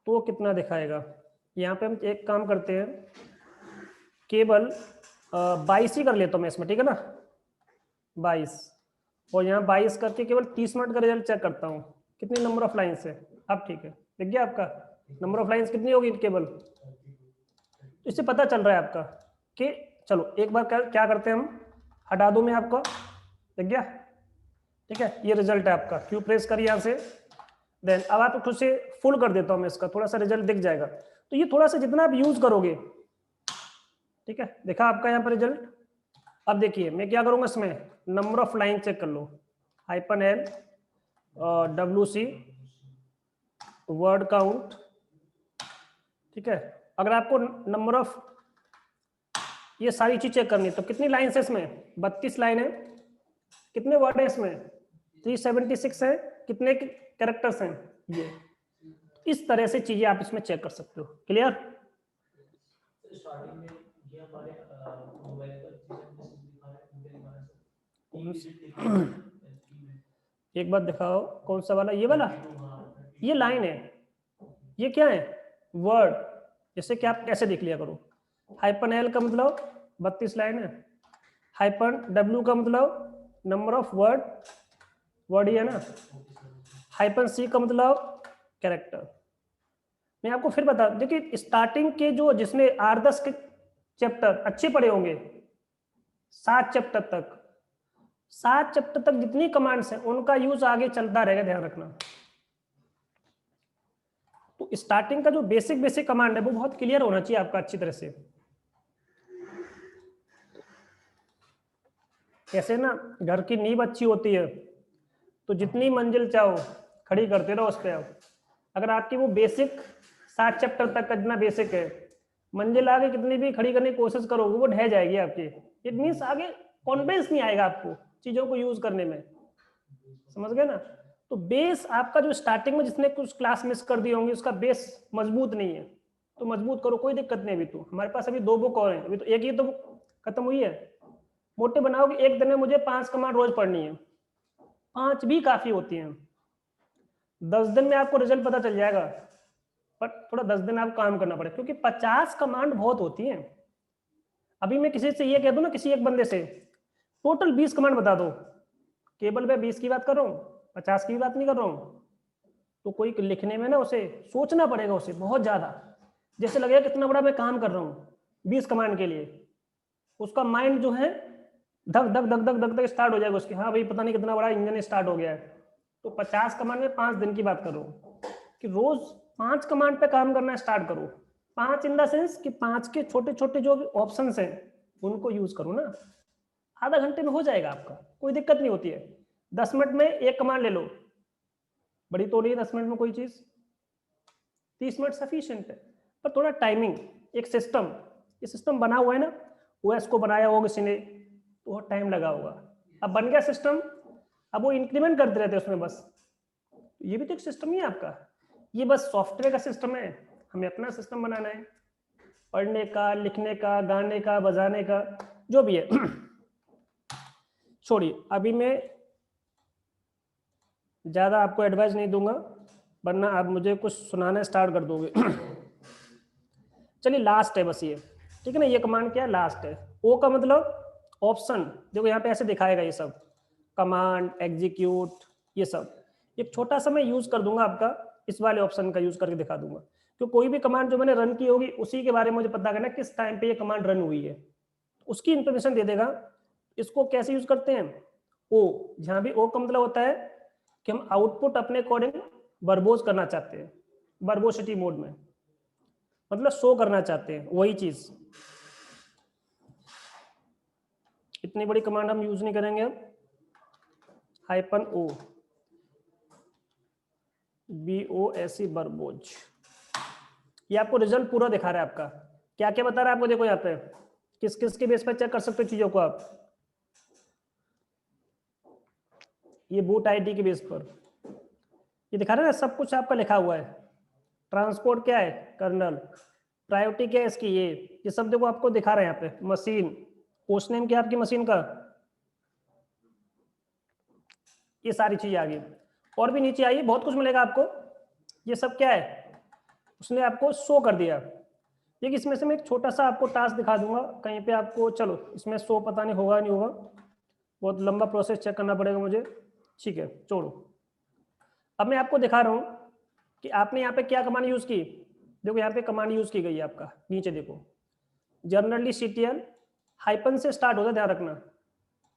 तो कितना दिखाएगा, यहाँ पे हम एक काम करते हैं, केवल 22 ही कर लेता हूँ मैं इसमें, ठीक है ना, 22, और यहाँ 22 करके केवल 30 मिनट का रिजल्ट चेक करता हूँ, कितनी नंबर ऑफ लाइन्स है, अब ठीक है, देख गया आपका नंबर ऑफ लाइन्स कितनी होगी केवल, तो इससे पता चल रहा है आपका कि चलो एक बार क्या करते हैं हम, हटा दूं मैं आपको, देख गया, ठीक है, ये रिजल्ट है आपका, क्यू प्रेस करिए यहाँ से, देन अब आप खुद से फुल कर देता हूँ मैं इसका, थोड़ा सा रिजल्ट दिख जाएगा, तो ये थोड़ा सा जितना आप यूज करोगे, ठीक है, देखा आपका यहाँ पर रिजल्ट। अब देखिए मैं क्या करूंगा इसमें, नंबर ऑफ लाइन चेक कर लो, -L WC वर्ड काउंट, ठीक है। अगर आपको नंबर ऑफ ये सारी चीज चेक करनी है तो कितनी लाइन है इसमें, 32 लाइन है, कितने वर्ड है इसमें 376 है, कितने कैरेक्टर्स हैं ये, इस तरह से चीजें आप इसमें चेक कर सकते हो, क्लियर। एक बार दिखाओ कौन सा वाला, ये वाला, ये लाइन है, ये क्या है वर्ड, जैसे कि आप कैसे देख लिया करो, हाइपन एल का मतलब 32 लाइन है, हाइपन डब्ल्यू का मतलब नंबर ऑफ वर्ड ही है ना, हाइपन सी का मतलब कैरेक्टर। मैं आपको फिर बता, देखिए स्टार्टिंग के जो जिसने 8-10 के चैप्टर अच्छे पढ़े होंगे, 7 चैप्टर तक, 7 चैप्टर तक जितनी कमांड्स हैं उनका यूज आगे चलता रहेगा, ध्यान रखना। तो स्टार्टिंग का जो बेसिक कमांड है वो बहुत क्लियर होना चाहिए आपका अच्छी तरह से। कैसे ना घर की नींव अच्छी होती है तो जितनी मंजिल चाहो खड़ी करते रहो उस पर। अगर आपकी वो बेसिक 7 चैप्टर तक का जितना बेसिक है, मंजिल आगे कितनी भी खड़ी करने की कोशिश करोगे वो ढह जाएगी आपकी। इट मीन्स आगे कॉन्फिडेंस नहीं आएगा आपको चीजों को यूज करने में, समझ गए ना। तो बेस आपका जो स्टार्टिंग में जिसने कुछ क्लास मिस कर दी होंगी उसका बेस मजबूत नहीं है, तो मजबूत करो, कोई दिक्कत नहीं। अभी तो हमारे पास अभी 2 बुक और हैं, अभी तो एक ही तो खत्म हुई है। मोटे बनाओ कि एक दिन में मुझे 5 कमांड रोज पढ़नी है, 5 भी काफी होती हैं। 10 दिन में आपको रिजल्ट पता चल जाएगा, पर थोड़ा 10 दिन आपको काम करना पड़ेगा, क्योंकि 50 कमांड बहुत होती हैं। अभी मैं किसी से ये कह दूं ना, किसी एक बंदे से टोटल 20 कमांड बता दो, केवल मैं 20 की बात कर रहा हूँ, 50 की बात नहीं कर रहा हूँ, तो कोई लिखने में ना उसे सोचना पड़ेगा, उसे बहुत ज्यादा, जैसे लगेगा कितना बड़ा मैं काम कर रहा हूँ 20 कमांड के लिए। उसका माइंड जो है धक धक धक धक धक धक स्टार्ट हो जाएगा उसकी, हाँ भाई पता नहीं कितना बड़ा इंजन स्टार्ट हो गया है। तो 50 कमांड में 5 दिन की बात करो कि रोज 5 कमांड पे काम करना स्टार्ट करो। 5 इन द सेंस कि 5 के छोटे छोटे जो ऑप्शंस हैं उनको यूज करो ना, आधा घंटे में हो जाएगा आपका, कोई दिक्कत नहीं होती है। 10 मिनट में एक कमांड ले लो, बड़ी तो नहीं है 10 मिनट में कोई चीज, 30 मिनट सफिशिएंट है। पर थोड़ा टाइमिंग, एक सिस्टम, ये सिस्टम बना हुआ है ना, ओएस को बनाया होगा किसी ने तो बहुत टाइम लगा होगा, अब बन गया सिस्टम, अब वो इंक्रीमेंट करते रहते हैं उसमें बस। ये भी तो एक सिस्टम ही है आपका, ये बस सॉफ्टवेयर का सिस्टम है, हमें अपना सिस्टम बनाना है, पढ़ने का, लिखने का, गाने का, बजाने का, जो भी है। छोड़िए, अभी मैं ज्यादा आपको एडवाइस नहीं दूंगा, वरना आप मुझे कुछ सुनाना स्टार्ट कर दोगे। चलिए लास्ट है बस ये, ठीक है ना, ये कमांड क्या है, लास्ट है। ओ का मतलब ऑप्शन, देखो यहाँ पे ऐसे दिखाएगा ये सब, कमांड, एग्जीक्यूट, ये सब एक छोटा सा मैं यूज कर दूंगा आपका, इस वाले ऑप्शन का यूज करके दिखा दूंगा। तो कोई भी कमांड जो मैंने रन की होगी उसी के बारे में मुझे पता करना किस टाइम पे ये कमांड रन हुई है, उसकी इंफॉर्मेशन दे देगा। इसको कैसे यूज करते हैं, ओ, जहां भी ओ का मतलब होता है कि हम आउटपुट अपने अकॉर्डिंग वर्बोज करना चाहते हैं, वर्बोसिटी मोड में, मतलब शो करना चाहते हैं वही चीज। इतनी बड़ी कमांड हम यूज नहीं करेंगे अब। हाइपन ओ, BOSE वर्बोज, ये आपको रिजल्ट पूरा दिखा रहा है आपका, क्या क्या बता रहा है आपको, देखो यहाँ पे किस किस के बेस पर चेक कर सकते हो चीजों को आप। ये बूट आईडी के बेस पर ये दिखा रहा है ना, सब कुछ आपका लिखा हुआ है। ट्रांसपोर्ट क्या है, कर्नल, प्रायोरिटी क्या है इसकी, ये सब देखो आपको दिखा रहे हैं यहाँ पे। मशीन, पोस्ट नेम क्या है आपकी मशीन का, ये सारी चीजें आ गई। और भी नीचे आइए, बहुत कुछ मिलेगा आपको। ये सब क्या है, उसने आपको शो कर दिया। देखिए इसमें से मैं एक छोटा सा आपको टास्क दिखा दूंगा कहीं पे आपको, चलो इसमें शो पता नहीं होगा नहीं होगा, बहुत लंबा प्रोसेस चेक करना पड़ेगा मुझे, ठीक है छोड़ो। अब मैं आपको दिखा रहा हूँ कि आपने यहाँ पे क्या कमांड यूज की। देखो यहाँ पे कमांड यूज की गई है आपका, नीचे देखो, जनरली CTL हाइपन से स्टार्ट होता है, ध्यान रखना,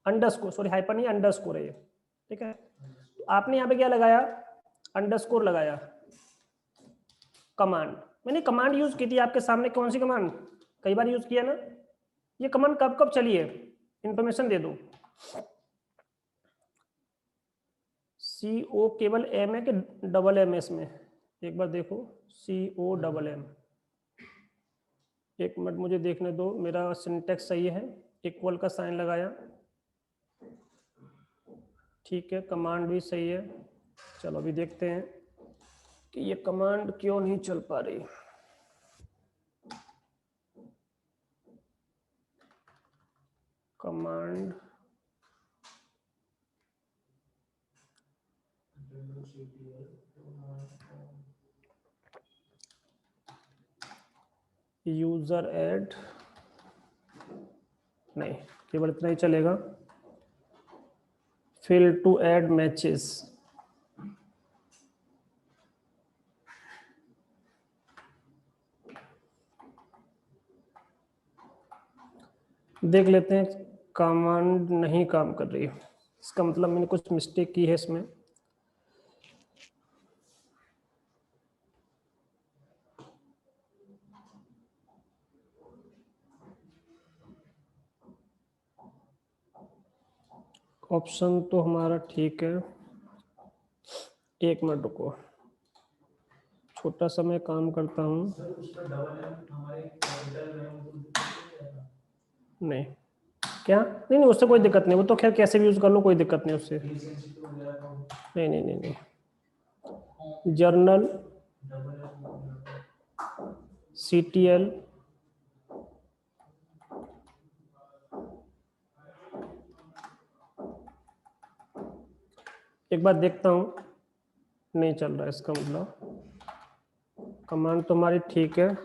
अंडरस्कोर, सॉरी हाइपन नहीं अंडरस्कोर है ये, ठीक है। तो आपने यहाँ पे क्या लगाया, अंडरस्कोर लगाया, कमांड, मैंने कमांड यूज की थी आपके सामने, कौन सी कमांड, कई बार यूज किया ना। ये कमांड कब कब चली है, इंफॉर्मेशन दे दो। CO केवल M है कि डबल M है इसमें, एक बार देखो, COMM, एक मिनट मुझे देखने दो, मेरा सिंटेक्स सही है, इक्वल का साइन लगाया, ठीक है, कमांड भी सही है। चलो अभी देखते हैं कि ये कमांड क्यों नहीं चल पा रही। कमांड यूजर ऐड नहीं, केवल इतना ही चलेगा। फेल टू ऐड मैचेस, देख लेते हैं कमांड नहीं काम कर रही है, इसका मतलब मैंने कुछ मिस्टेक की है इसमें। ऑप्शन तो हमारा ठीक है, एक मिनट रुको, छोटा सा मैं काम करता हूँ। नहीं क्या, नहीं नहीं उससे कोई दिक्कत नहीं, वो तो खैर कैसे भी यूज कर लो, कोई दिक्कत नहीं उससे। नहीं नहीं नहीं नहीं, जर्नल CTL एक बार देखता हूँ, नहीं चल रहा है, इसका मतलब कमांड तो हमारी ठीक है।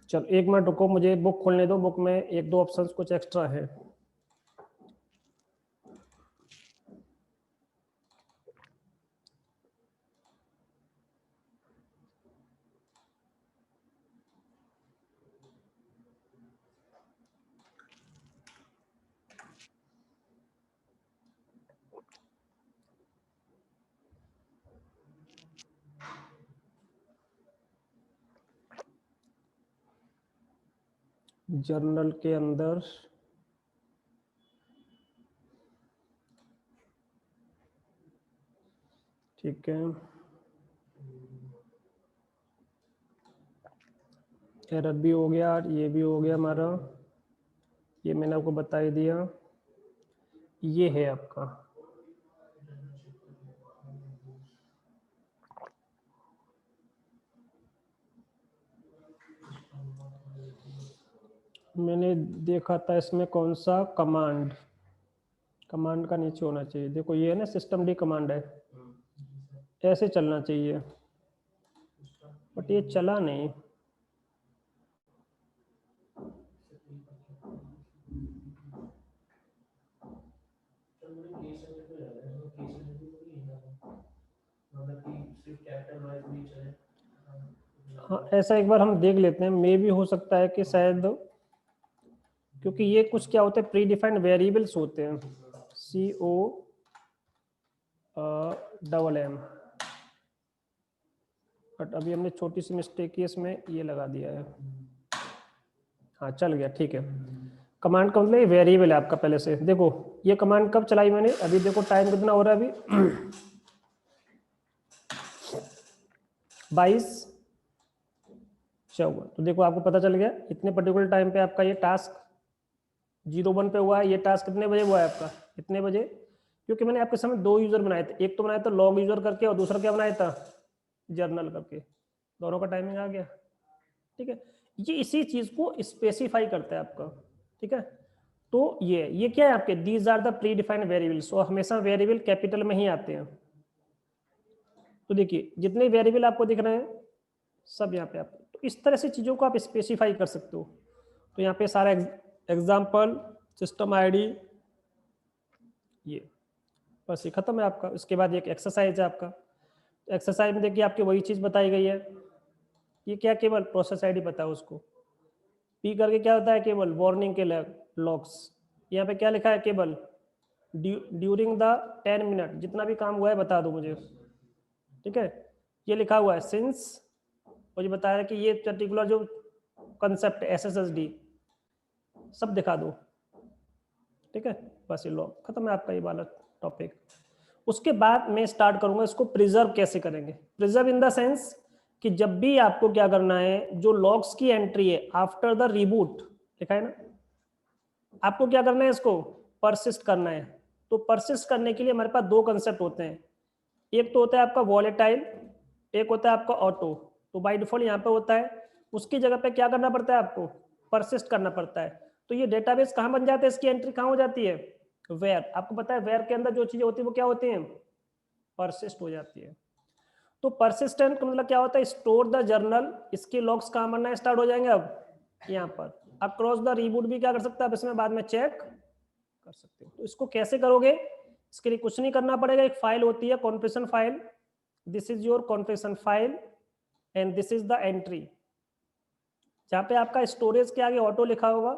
चल एक मिनट रुको, मुझे बुक खोलने दो, बुक में एक दो ऑप्शंस कुछ एक्स्ट्रा है। जर्नल के अंदर ठीक है, एरर भी हो गया, ये भी हो गया हमारा, ये मैंने आपको बता ही दिया। ये है आपका, मैंने देखा था इसमें कौन सा कमांड, कमांड का नीचे होना चाहिए, देखो ये है ना सिस्टम डी कमांड है, ऐसे चलना चाहिए, बट ये चला नहीं। हाँ ऐसा एक बार हम देख लेते हैं, मे भी हो सकता है कि शायद, क्योंकि ये कुछ क्या होते हैं, प्री डिफाइंड वेरिएबल्स होते हैं, COMM, बट अभी हमने छोटी सी मिस्टेक की इसमें, ये लगा दिया है। हाँ चल गया, ठीक है। कमांड का मतलब वेरिएबल है आपका पहले से, देखो ये कमांड कब चलाई मैंने, अभी देखो टाइम कितना हो रहा है अभी 22:54, तो देखो आपको पता चल गया इतने पर्टिकुलर टाइम पे आपका ये टास्क 01 पे हुआ है, ये टास्क कितने बजे हुआ है आपका, इतने बजे, क्योंकि मैंने आपके सामने दो यूजर बनाए थे, एक तो बनाया था लॉग यूजर करके और दूसरा क्या बनाया था, जर्नल करके, दोनों का टाइमिंग आ गया। ठीक है, ये इसी चीज को स्पेसिफाई करता है आपका। ठीक है, तो ये क्या है आपके, these are the predefined variables, और हमेशा वेरिएबल कैपिटल में ही आते हैं। तो देखिए जितने वेरिएबल आपको दिख रहे हैं सब यहाँ पे आप, तो इस तरह से चीजों को आप स्पेसिफाई कर सकते हो। तो यहाँ पे सारा एग्जाम्पल, सिस्टम आईडी, ये बस ये खत्म है आपका। इसके बाद एक एक्सरसाइज है आपका, एक्सरसाइज में देखिए आपकी वही चीज बताई गई है, ये क्या, केवल प्रोसेस आईडी पता है उसको, पी करके क्या होता है, केवल वार्निंग के लॉग्स, यहाँ पे क्या लिखा है, केवल ड्यूरिंग द 10 मिनट, जितना भी काम हुआ है बता दो मुझे। ठीक है, ये लिखा हुआ है सिंस, मुझे बताया कि ये पर्टिकुलर जो कंसेप्ट SSSD सब दिखा दो। ठीक है, बस ये लॉग खत्म है आपका ये वाला टॉपिक। उसके बाद मैं स्टार्ट करूंगा इसको प्रिजर्व कैसे करेंगे, प्रिजर्व इन द सेंस कि जब भी आपको क्या करना है, जो लॉग्स की एंट्री है आफ्टर द रिबूट लिखा है ना, आपको क्या करना है, इसको परसिस्ट करना है। तो परसिस्ट करने के लिए हमारे पास दो कंसेप्ट होते हैं, एक तो होता है आपका वॉलेटाइल, एक होता है आपका ऑटो। तो बाय डिफॉल्ट यहाँ पे होता है, उसकी जगह पे क्या करना पड़ता है आपको, परसिस्ट करना पड़ता है। तो ये डेटाबेस कहाँ बन जाता है, इसकी एंट्री कहाँ हो जाती है, वेयर। आपको पता है वेयर के अंदर जो चीजें होती है वो क्या होती हैं, परसिस्ट हो जाती है। तो परसिस्टेंट का मतलब क्या होता है, स्टोर द जर्नल, इसके लॉग्स कहाँ बनना स्टार्ट हो जाएंगे अब यहाँ पर। अक्रॉस द रीबूट भी क्या कर सकते हैं आप इसमें बाद में चेक कर सकते हो। तो इसको कैसे करोगे, इसके लिए कुछ नहीं करना पड़ेगा, एक फाइल होती है configuration file, this is your configuration file and this is the entry, जहाँ पे आपका स्टोरेज के आगे ऑटो लिखा होगा।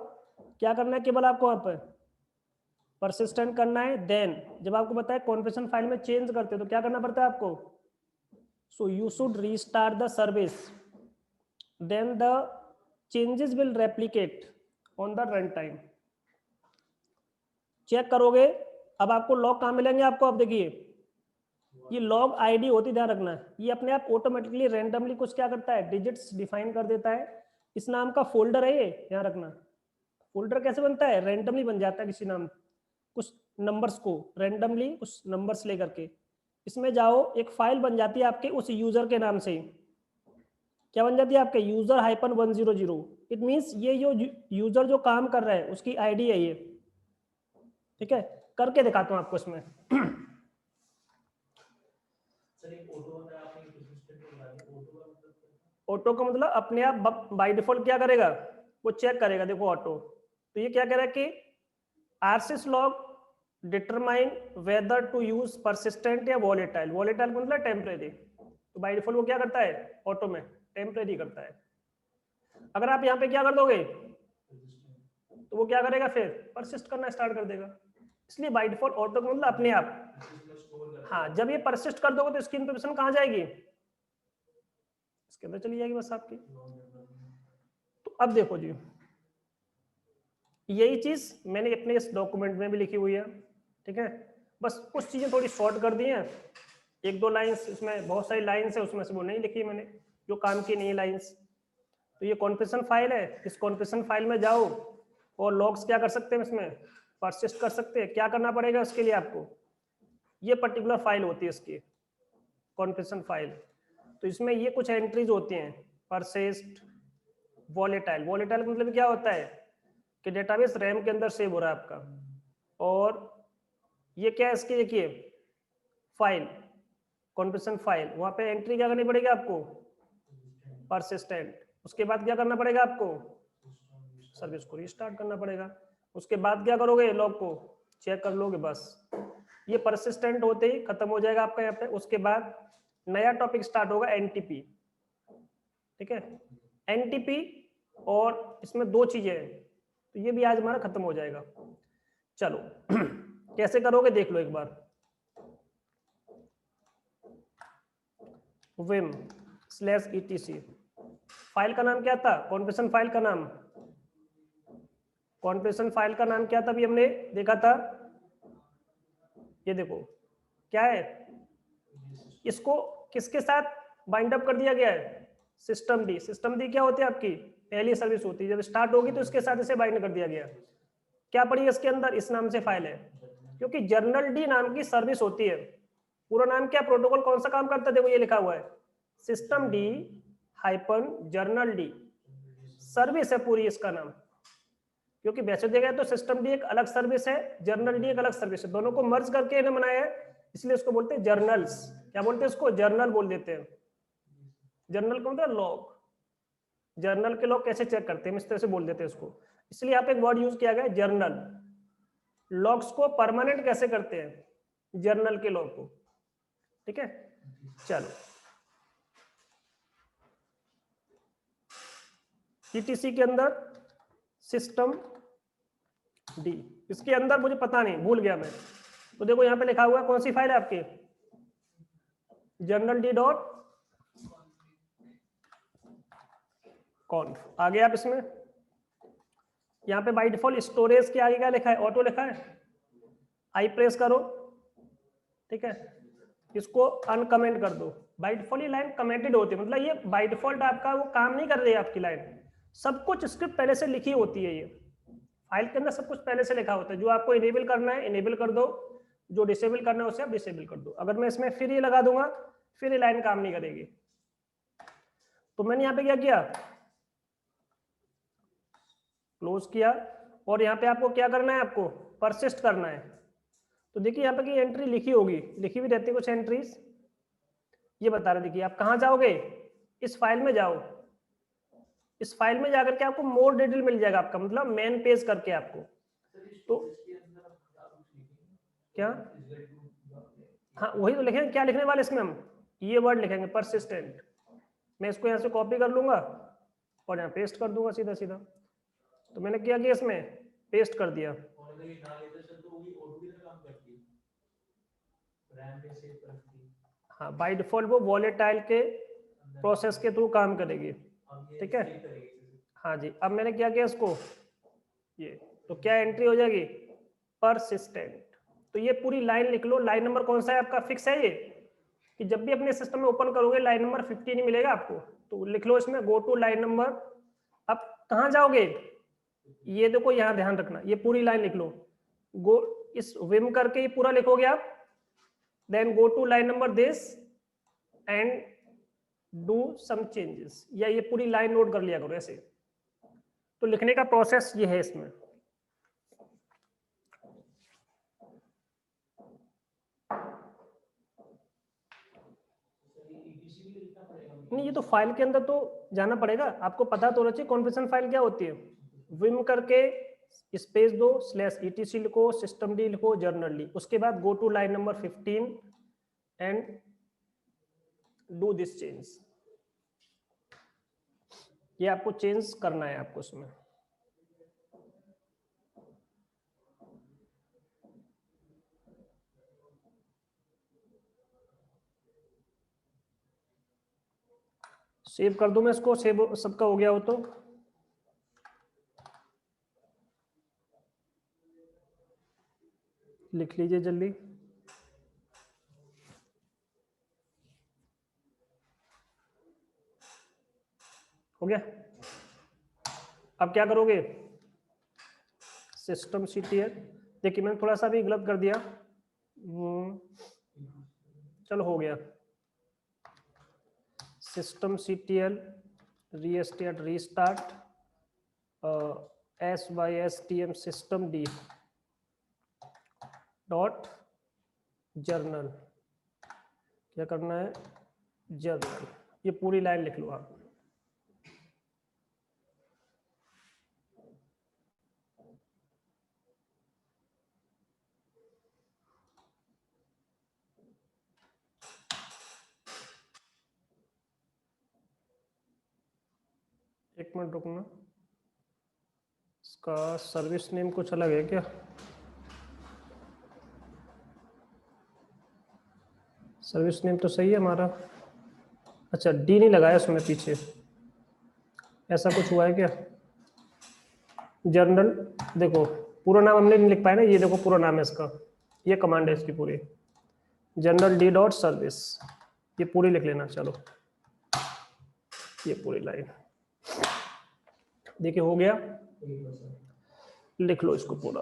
क्या करना है केवल आपको वहाँ पर परसिस्टेंट करना है। देन जब आपको बताया कॉन्फ़िगरेशन फाइल में चेंज करते हो तो क्या करना पड़ता है आपको, so you should restart the service, then the changes will replicate on the run time. Check करोगे, अब आपको लॉग कहाँ मिलेंगे आपको, अब देखिए ये लॉग आईडी होती, ध्यान रखना है, ये अपने आप ऑटोमेटिकली रैंडमली कुछ क्या करता है, डिजिट्स डिफाइन कर देता है। इस नाम का फोल्डर है ये, ध्यान रखना। फोल्डर कैसे बनता है, रैंडमली बन जाता है किसी नाम, कुछ नंबर्स को रैंडमली कुछ नंबर्स लेकर के इसमें जाओ, एक फाइल बन जाती है आपके उस यूजर के नाम से। क्या बन जाती है आपके, यूजर -100। इट मीन्स ये जो यूजर जो काम कर रहा है उसकी आईडी है ये। ठीक है, करके दिखाता हूँ आपको इसमें। ऑटो का मतलब अपने आप बाय डिफॉल्ट क्या करेगा, वो चेक करेगा। देखो ऑटो, तो ये क्या कह रहा है कि rsyslog determine whether to use persistent या वॉलेटाइल। वॉलेटाइल मतलब टेम्परेरी, तो बाय डिफॉल्ट वो क्या करता है ऑटो में टेम्परेरी करता है। अगर आप यहाँ पे क्या कर दोगे तो वो क्या करेगा फिर परसिस्ट करना स्टार्ट कर देगा। इसलिए बाय डिफॉल्ट ऑटो का मतलब अपने आप। हाँ, जब ये परसिस्ट कर दोगे तो इसकी इंफॉर्मेशन कहाँ जाएगी, इसके अंदर चली जाएगी बस आपकी। तो अब देखो जी, यही चीज मैंने अपने इस डॉक्यूमेंट में भी लिखी हुई है। ठीक है, बस कुछ चीजें थोड़ी शॉर्ट कर दी हैं, एक दो लाइंस, इसमें बहुत सारी लाइंस है उसमें से वो नहीं लिखी मैंने, जो काम की नहीं है लाइंस। तो ये कॉन्फ़िगरेशन फाइल है, इस कॉन्फ़िगरेशन फाइल में जाओ और लॉग्स क्या कर सकते हैं इसमें परसिस्ट कर सकते हैं। क्या करना पड़ेगा उसके लिए आपको, ये पर्टिकुलर फाइल होती है इसकी कॉन्फ़िगरेशन फाइल। तो इसमें ये कुछ एंट्रीज होती हैं, परसिस्ट, वॉलेटाइल। वॉलेटाइल मतलब क्या होता है कि डेटाबेस रैम के अंदर सेव हो रहा है आपका, और ये क्या है इसकी, देखिए फाइल कॉन्फ़िगरेशन फाइल, वहां पे एंट्री क्या करनी पड़ेगी आपको परसिस्टेंट। उसके बाद क्या करना पड़ेगा आपको, सर्विस को रीस्टार्ट करना पड़ेगा। उसके बाद क्या करोगे, लॉग को चेक कर लोगे, बस ये परसिस्टेंट होते ही खत्म हो जाएगा आपका यहाँ पे। उसके बाद नया टॉपिक स्टार्ट होगा एनटीपी। ठीक है, एनटीपी, और इसमें दो चीजें हैं, तो ये भी आज हमारा खत्म हो जाएगा। चलो कैसे करोगे देख लो एक बार। vim/etc, फाइल का नाम क्या था, कॉन्फ़िगरेशन फाइल का नाम, कॉन्फ़िगरेशन फाइल का नाम क्या था अभी हमने देखा था, ये देखो क्या है, इसको किसके साथ बाइंड अप कर दिया गया है, सिस्टम डी। सिस्टम डी क्या होती है आपकी पहली सर्विस होती है, जब स्टार्ट होगी तो इसके साथ इसे बाइंड कर दिया गया। क्या पड़ी है इसके अंदर, इस नाम से फाइल है, क्योंकि जर्नल डी नाम की सर्विस होती है। पूरा नाम क्या, प्रोटोकॉल कौन सा काम करता है, देखो ये लिखा हुआ है system D hyphen journal D, service है पूरी इसका नाम। क्योंकि वैसे देखा तो सिस्टम डी एक अलग सर्विस है, जर्नल डी एक अलग सर्विस है, दोनों को मर्ज करके इन्हें बनाया है, इसलिए उसको बोलते हैं जर्नल्स। क्या बोलते हैं उसको, जर्नल बोल देते हैं। जर्नल का मतलब लॉग, जर्नल के लॉग कैसे चेक करते हैं, इस तरह से बोल देते हैं उसको, इसलिए यहाँ पे एक वर्ड यूज किया गया जर्नल। लॉग्स को परमानेंट कैसे करते हैं, जर्नल के लॉग को। ठीक है, चलो ईटीसी के अंदर सिस्टम डी, इसके अंदर मुझे पता नहीं, भूल गया मैं, तो देखो यहाँ पे लिखा हुआ है कौन सी फाइल है आपकी, जर्नल डी डॉट कॉन्फ। आगे आप इसमें यहाँ पे बाय डिफॉल्ट स्टोरेज के आगे क्या लिखा है, ऑटो लिखा है, आई प्रेस करो। ठीक है, इसको अनकमेंट कर दो। बाय डिफॉल्ट ये लाइन कमेंटेड होती है, मतलब ये बाय डिफॉल्ट आपका वो काम नहीं कर रही है आपकी लाइन, सब कुछ स्क्रिप्ट पहले से लिखी होती है, ये फाइल के अंदर सब कुछ पहले से लिखा होता है। जो आपको इनेबल करना है इनेबल कर दो, जो डिसेबल करना है उसे आप डिसेबल कर दो। अगर मैं इसमें फिर ये लगा दूंगा फिर ये लाइन काम नहीं करेगी। तो मैंने यहाँ पे क्या किया, क्लोज किया, और यहाँ पे आपको क्या करना है, आपको परसिस्ट करना है। तो देखिए यहाँ पे की एंट्री लिखी होगी, लिखी भी रहती है कुछ एंट्रीज, ये बता रहे। देखिए आप कहाँ जाओगे, इस फाइल में जाओ, इस फाइल में जाकर के आपको मोर डिटेल मिल जाएगा आपका, मतलब मेन पेज करके आपको। तो क्या, हाँ वही तो लिखेंगे, क्या लिखने वाले इसमें हम, ये वर्ड लिखेंगे परसिस्टेंट। मैं इसको यहाँ से कॉपी कर लूंगा और यहाँ पेस्ट कर दूंगा सीधा सीधा। तो मैंने क्या किया, इसमें पेस्ट कर दिया। हाँ बाय डिफॉल्ट वो वॉलेटाइल के प्रोसेस के थ्रू काम करेगी, ठीक है। हाँ जी, अब मैंने क्या किया इसको, ये तो क्या एंट्री हो जाएगी, परसिस्टेंट। तो ये पूरी लाइन लिख लो। लाइन नंबर कौन सा है आपका, फिक्स है ये, कि जब भी अपने सिस्टम में ओपन करोगे लाइन नंबर 15 ही मिलेगा आपको। तो लिख लो इसमें गो टू लाइन नंबर। अब कहाँ जाओगे, ये देखो यहाँ ध्यान रखना, ये पूरी लाइन लिख लो। गो, इस विम करके ये पूरा लिखोगे आप, then go to line number this and do some changes, या ये पूरी लाइन नोट कर लिया करो ऐसे। तो लिखने का प्रोसेस ये है इसमें। नहीं, ये तो फाइल के अंदर तो जाना पड़ेगा, आपको पता तो होना चाहिए कॉन्फ़िगरेशन फाइल क्या होती है। विम करके स्पेस दो, /etc लिखो, systemd लिखो, जर्नल डी, उसके बाद go to line number 15 and do this change. ये आपको चेंज करना है आपको उसमें। सेव कर दूं मैं इसको, सेव सबका हो गया हो तो लिख लीजिए जल्दी। हो गया। अब क्या करोगे, systemctl, देखिए मैंने थोड़ा सा भी गलत कर दिया, चलो हो गया। systemctl restart restart system systemd dot journal, क्या करना है, जर्नल। ये पूरी लाइन लिख लो आप। एक मिनट रुकना, इसका सर्विस नेम कुछ अलग है क्या, सर्विस नेम तो सही है हमारा। अच्छा डी नहीं लगाया उसमें पीछे, ऐसा कुछ हुआ है क्या। जर्नल, देखो पूरा नाम हमने नहीं लिख पाया ना, ये देखो पूरा नाम है इसका, ये कमांड है इसकी पूरी, जनरल डी डॉट सर्विस, ये पूरी लिख लेना। चलो ये पूरी लाइन देखिए हो गया, लिख लो इसको पूरा।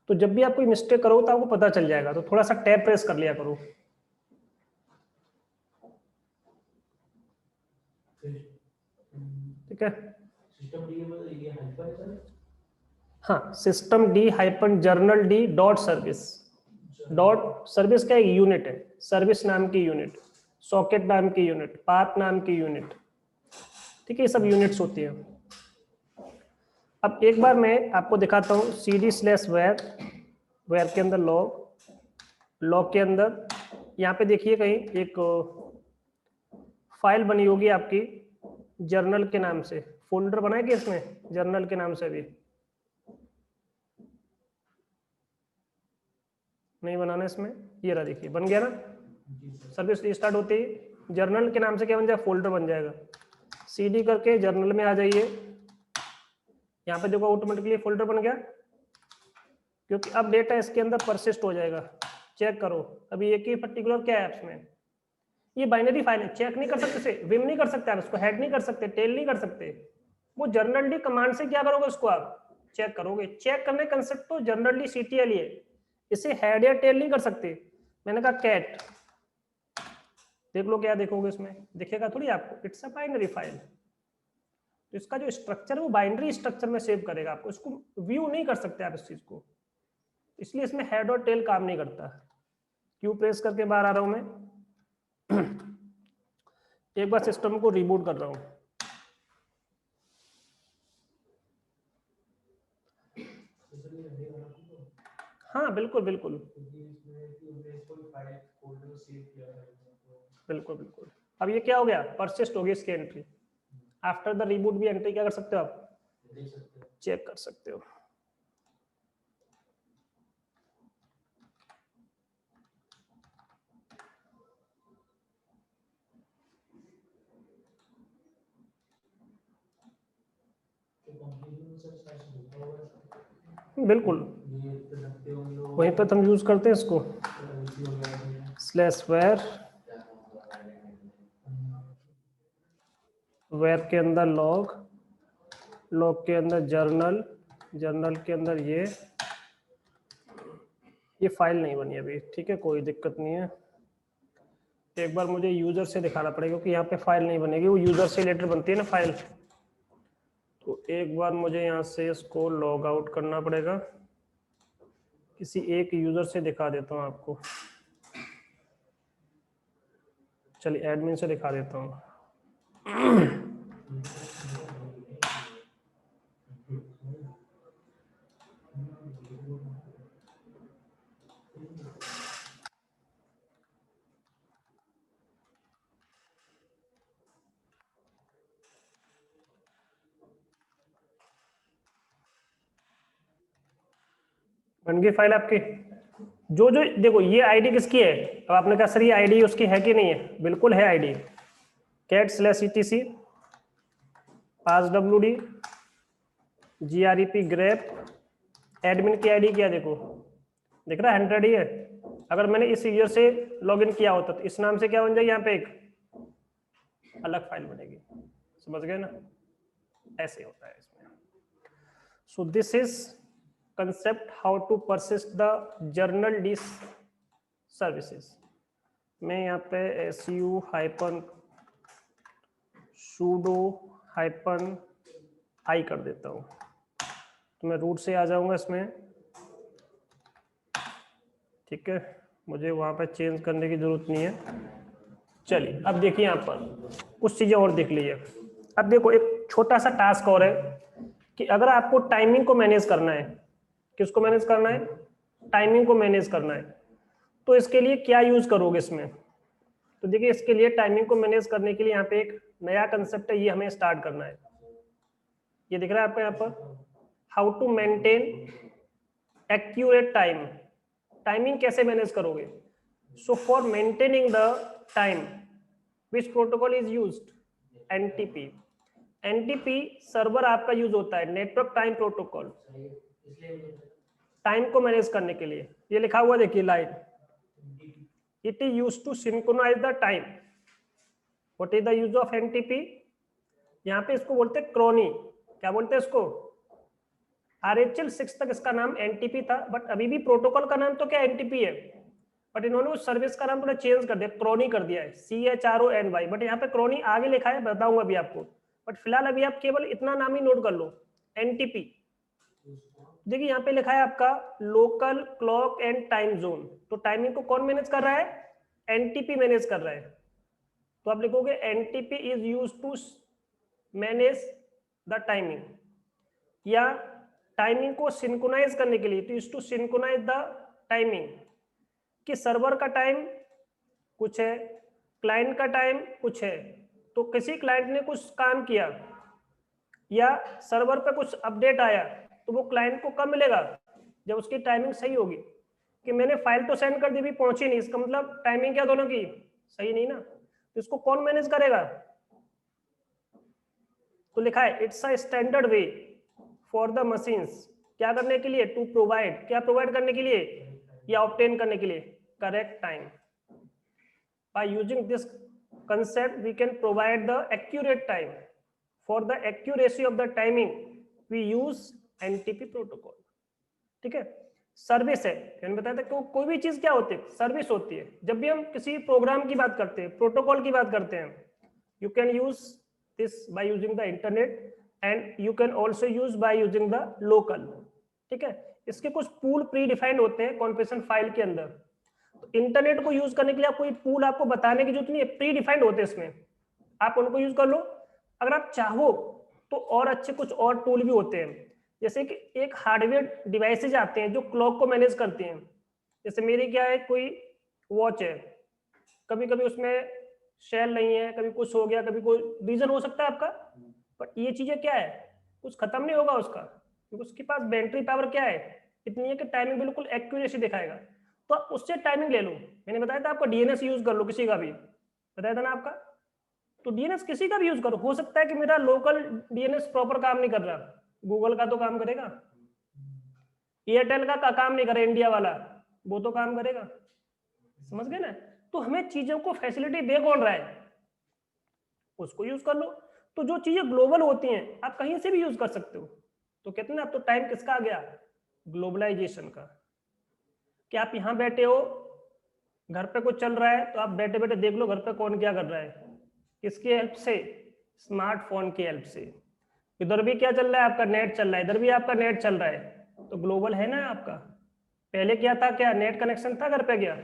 तो जब भी आप कोई मिस्टेक करो तो आपको पता चल जाएगा, तो थोड़ा सा टैब प्रेस कर लिया करो। ठीक है, हाँ system D hyphen journal D dot service. Dot service का एक यूनिट है, सर्विस नाम की यूनिट, सॉकेट नाम की यूनिट, पाथ नाम की यूनिट, ठीक है, ये सब यूनिट्स होती हैं। अब एक बार मैं आपको दिखाता हूँ cd/var, वेयर के अंदर लॉग के अंदर यहाँ पे देखिए कहीं एक फाइल बनी होगी आपकी जर्नल के नाम से, फोल्डर बनाएगी इसमें जर्नल के नाम से, भी नहीं बनाना इसमें, ये रहा देखिए बन गया ना, सर्विस रिस्टार्ट होती है जर्नल के नाम से क्या बन जाएगा, फोल्डर बन जाएगा। सीडी करके जर्नल में आ जाइए, यहाँ पे देखो ऑटोमेटिकली फोल्डर बन गया, क्योंकि अब डेटा इसके अंदर परसिस्ट हो जाएगा। चेक करो अभी एक ही पर्टिकुलर क्या है इसमें, ये बाइनरी फाइल है, चेक नहीं कर सकते, इसे विम नहीं कर सकते आप, इसको हेड नहीं कर सकते, टेल नहीं कर सकते, वो जर्नल डी कमांड से क्या करोगे उसको आप चेक करोगे। चेक करने का कंसेप्ट तो जर्नल डी सीटीएल ही है, इसे हेड या टेल नहीं कर सकते। मैंने कहा कैट, देख लो क्या देखोगे इसमें, दिखेगा थोड़ी आपको, इट्स अ बाइनरी फाइल, तो इसका जो स्ट्रक्चर है वो बाइनरी स्ट्रक्चर में सेव करेगा आपको, इसको व्यू नहीं कर सकते आप इस चीज को, इसलिए इसमें हेड और टेल काम नहीं करता। क्यू प्रेस करके बाहर आ रहा हूं मैं, एक बार सिस्टम को रिबूट कर रहा हूं, हाँ बिल्कुल बिल्कुल बिल्कुल बिल्कुल। अब ये क्या हो गया, परसिस्ट हो गई इसकी एंट्री। आफ्टर द रिबूट भी एंट्री क्या कर सकते हो आप, चेक कर सकते हो। बिल्कुल वहीं पर तो हम यूज करते हैं इसको, /var वेब के अंदर लॉग, लॉग के अंदर जर्नल, जर्नल के अंदर ये फाइल नहीं बनी अभी, ठीक है कोई दिक्कत नहीं है। एक बार मुझे यूजर से दिखाना पड़ेगा क्योंकि यहाँ पे फाइल नहीं बनेगी, वो यूजर से रिलेटेड बनती है ना फाइल। तो एक बार मुझे यहाँ से इसको लॉग आउट करना पड़ेगा, किसी एक यूजर से दिखा देता हूँ आपको। चलिए एडमिन से दिखा देता हूँ। बन गई फाइल आपकी। जो जो देखो ये आईडी किसकी है, अब आपने कहा सर ये आईडी उसकी है कि नहीं है, बिल्कुल है ID, cat/etc passwd grep grep admin की आईडी क्या देखो, दिख रहा है 100 ही है। अगर मैंने इस यूजर से लॉगिन किया होता तो इस नाम से क्या बन जाएगी, यहाँ पे एक अलग फाइल बनेगी, समझ गए ना, ऐसे होता है इसमें। So this is concept how to persist the journal disk services। मैं यहाँ पे sudo -i कर देता हूँ, तो मैं रूट से आ जाऊंगा इसमें, ठीक है, मुझे वहाँ पर चेंज करने की जरूरत नहीं है। चलिए अब देखिए यहाँ पर कुछ चीजें और देख लीजिए। अब देखो एक छोटा सा टास्क और है कि अगर आपको टाइमिंग को मैनेज करना है, किसको मैनेज करना है, टाइमिंग को मैनेज करना है, तो इसके लिए क्या यूज करोगे इसमें। तो देखिए इसके लिए टाइमिंग को मैनेज करने के लिए यहाँ पे एक नया कंसेप्ट है, ये हमें स्टार्ट करना है। ये दिख रहा है आपको यहाँ पर, how to maintain accurate time, timing कैसे मैनेज करोगे। So for maintaining the time which protocol is used, NTP. NTP server आपका यूज होता है, नेटवर्क टाइम प्रोटोकॉल, टाइम को मैनेज करने के लिए। ये लिखा हुआ देखिए line, it is used to synchronize the time. What is the use of NTP, यहाँ पे इसको बोलते हैं क्रोनी, क्या बोलते हैं इसको, RHEL 6 तक इसका नाम एनटीपी था, बट अभी भी प्रोटोकॉल का नाम तो क्या एनटीपी है, बट इन्होंने उस सर्विस का नाम थोड़ा चेंज कर दिया, क्रोनी कर दिया है, CHRONY, बट यहाँ पे क्रोनी आगे लिखा है, बताऊंगा अभी आपको, बट फिलहाल अभी आप केवल इतना नाम ही नोट कर लो, एनटीपी। देखिए यहाँ पे लिखा है आपका local clock and time zone, तो टाइमिंग को कौन मैनेज कर रहा है, एनटीपी मैनेज कर रहा है। तो आप लिखोगे NTP is used to manage the timing, या टाइमिंग को सिंक्रोनाइज करने के लिए, तो used to synchronize the timing, कि सर्वर का टाइम कुछ है, क्लाइंट का टाइम कुछ है, तो किसी क्लाइंट ने कुछ काम किया या सर्वर पे कुछ अपडेट आया, तो वो क्लाइंट को कब मिलेगा, जब उसकी टाइमिंग सही होगी। कि मैंने फाइल तो सेंड कर दी, भी पहुंची नहीं, इसका मतलब टाइमिंग क्या दोनों की सही नहीं ना, तो इसको कौन मैनेज करेगा। तो लिखा है it's a standard way for the machines, क्या करने के लिए, टू प्रोवाइड, क्या प्रोवाइड करने के लिए, या ऑब्टेन करने के लिए, correct time. By using this concept we can provide the accurate time, for the accuracy of the timing we use NTP protocol। ठीक है, सर्विस है, मैंने बताया था कि कोई भी चीज क्या होती है, सर्विस होती है। जब भी हम किसी प्रोग्राम की बात करते हैं, प्रोटोकॉल की बात करते हैं, you can use this by using the internet, and you can also use by using the local. ठीक है, इसके कुछ पूल प्री डिफाइंड होते हैं कॉन्फ़िगरेशन फाइल के अंदर। इंटरनेट को यूज करने के लिए कोई पूल आपको बताने की जरूरत नहीं है, प्री डिफाइंड होते हैं इसमें, आप उनको यूज कर लो। अगर आप चाहो तो और अच्छे कुछ और टूल भी होते हैं, जैसे कि एक हार्डवेयर डिवाइसेज आते हैं जो क्लॉक को मैनेज करते हैं। जैसे मेरी क्या है, कोई वॉच है, कभी कभी उसमें शेल नहीं है, कभी कुछ हो गया, कभी कोई रीजन हो सकता है आपका, बट ये चीजें क्या है, कुछ खत्म नहीं होगा उसका, क्योंकि उसके पास बैटरी पावर क्या है, इतनी है कि टाइमिंग बिल्कुल एक्यूरेसी दिखाएगा। तो आप उससे टाइमिंग ले लो। मैंने बताया था आपका डीएनएस यूज कर लो, किसी का भी बताया था ना आपका। तो डीएनएस किसी का भी यूज करो, हो सकता है कि मेरा लोकल डीएनएस प्रॉपर काम नहीं कर रहा, गूगल का तो काम करेगा, एयरटेल का काम नहीं करे इंडिया वाला, वो तो काम करेगा। समझ गए ना। तो हमें चीजों को फैसिलिटी दे कौन रहा है, उसको यूज कर लो। तो जो चीजें ग्लोबल होती हैं आप कहीं से भी यूज कर सकते हो। तो कहते हैं ना, अब तो टाइम किसका आ गया, ग्लोबलाइजेशन का। कि आप यहाँ बैठे हो, घर पे कुछ चल रहा है तो आप बैठे बैठे देख लो घर पे कौन क्या कर रहा है, किसकी हेल्प से, स्मार्टफोन की हेल्प से। इधर भी क्या चल रहा है, आपका नेट चल रहा है, इधर भी आपका नेट चल रहा है, तो ग्लोबल है ना आपका। पहले क्या था, क्या नेट कनेक्शन था घर पे क्या,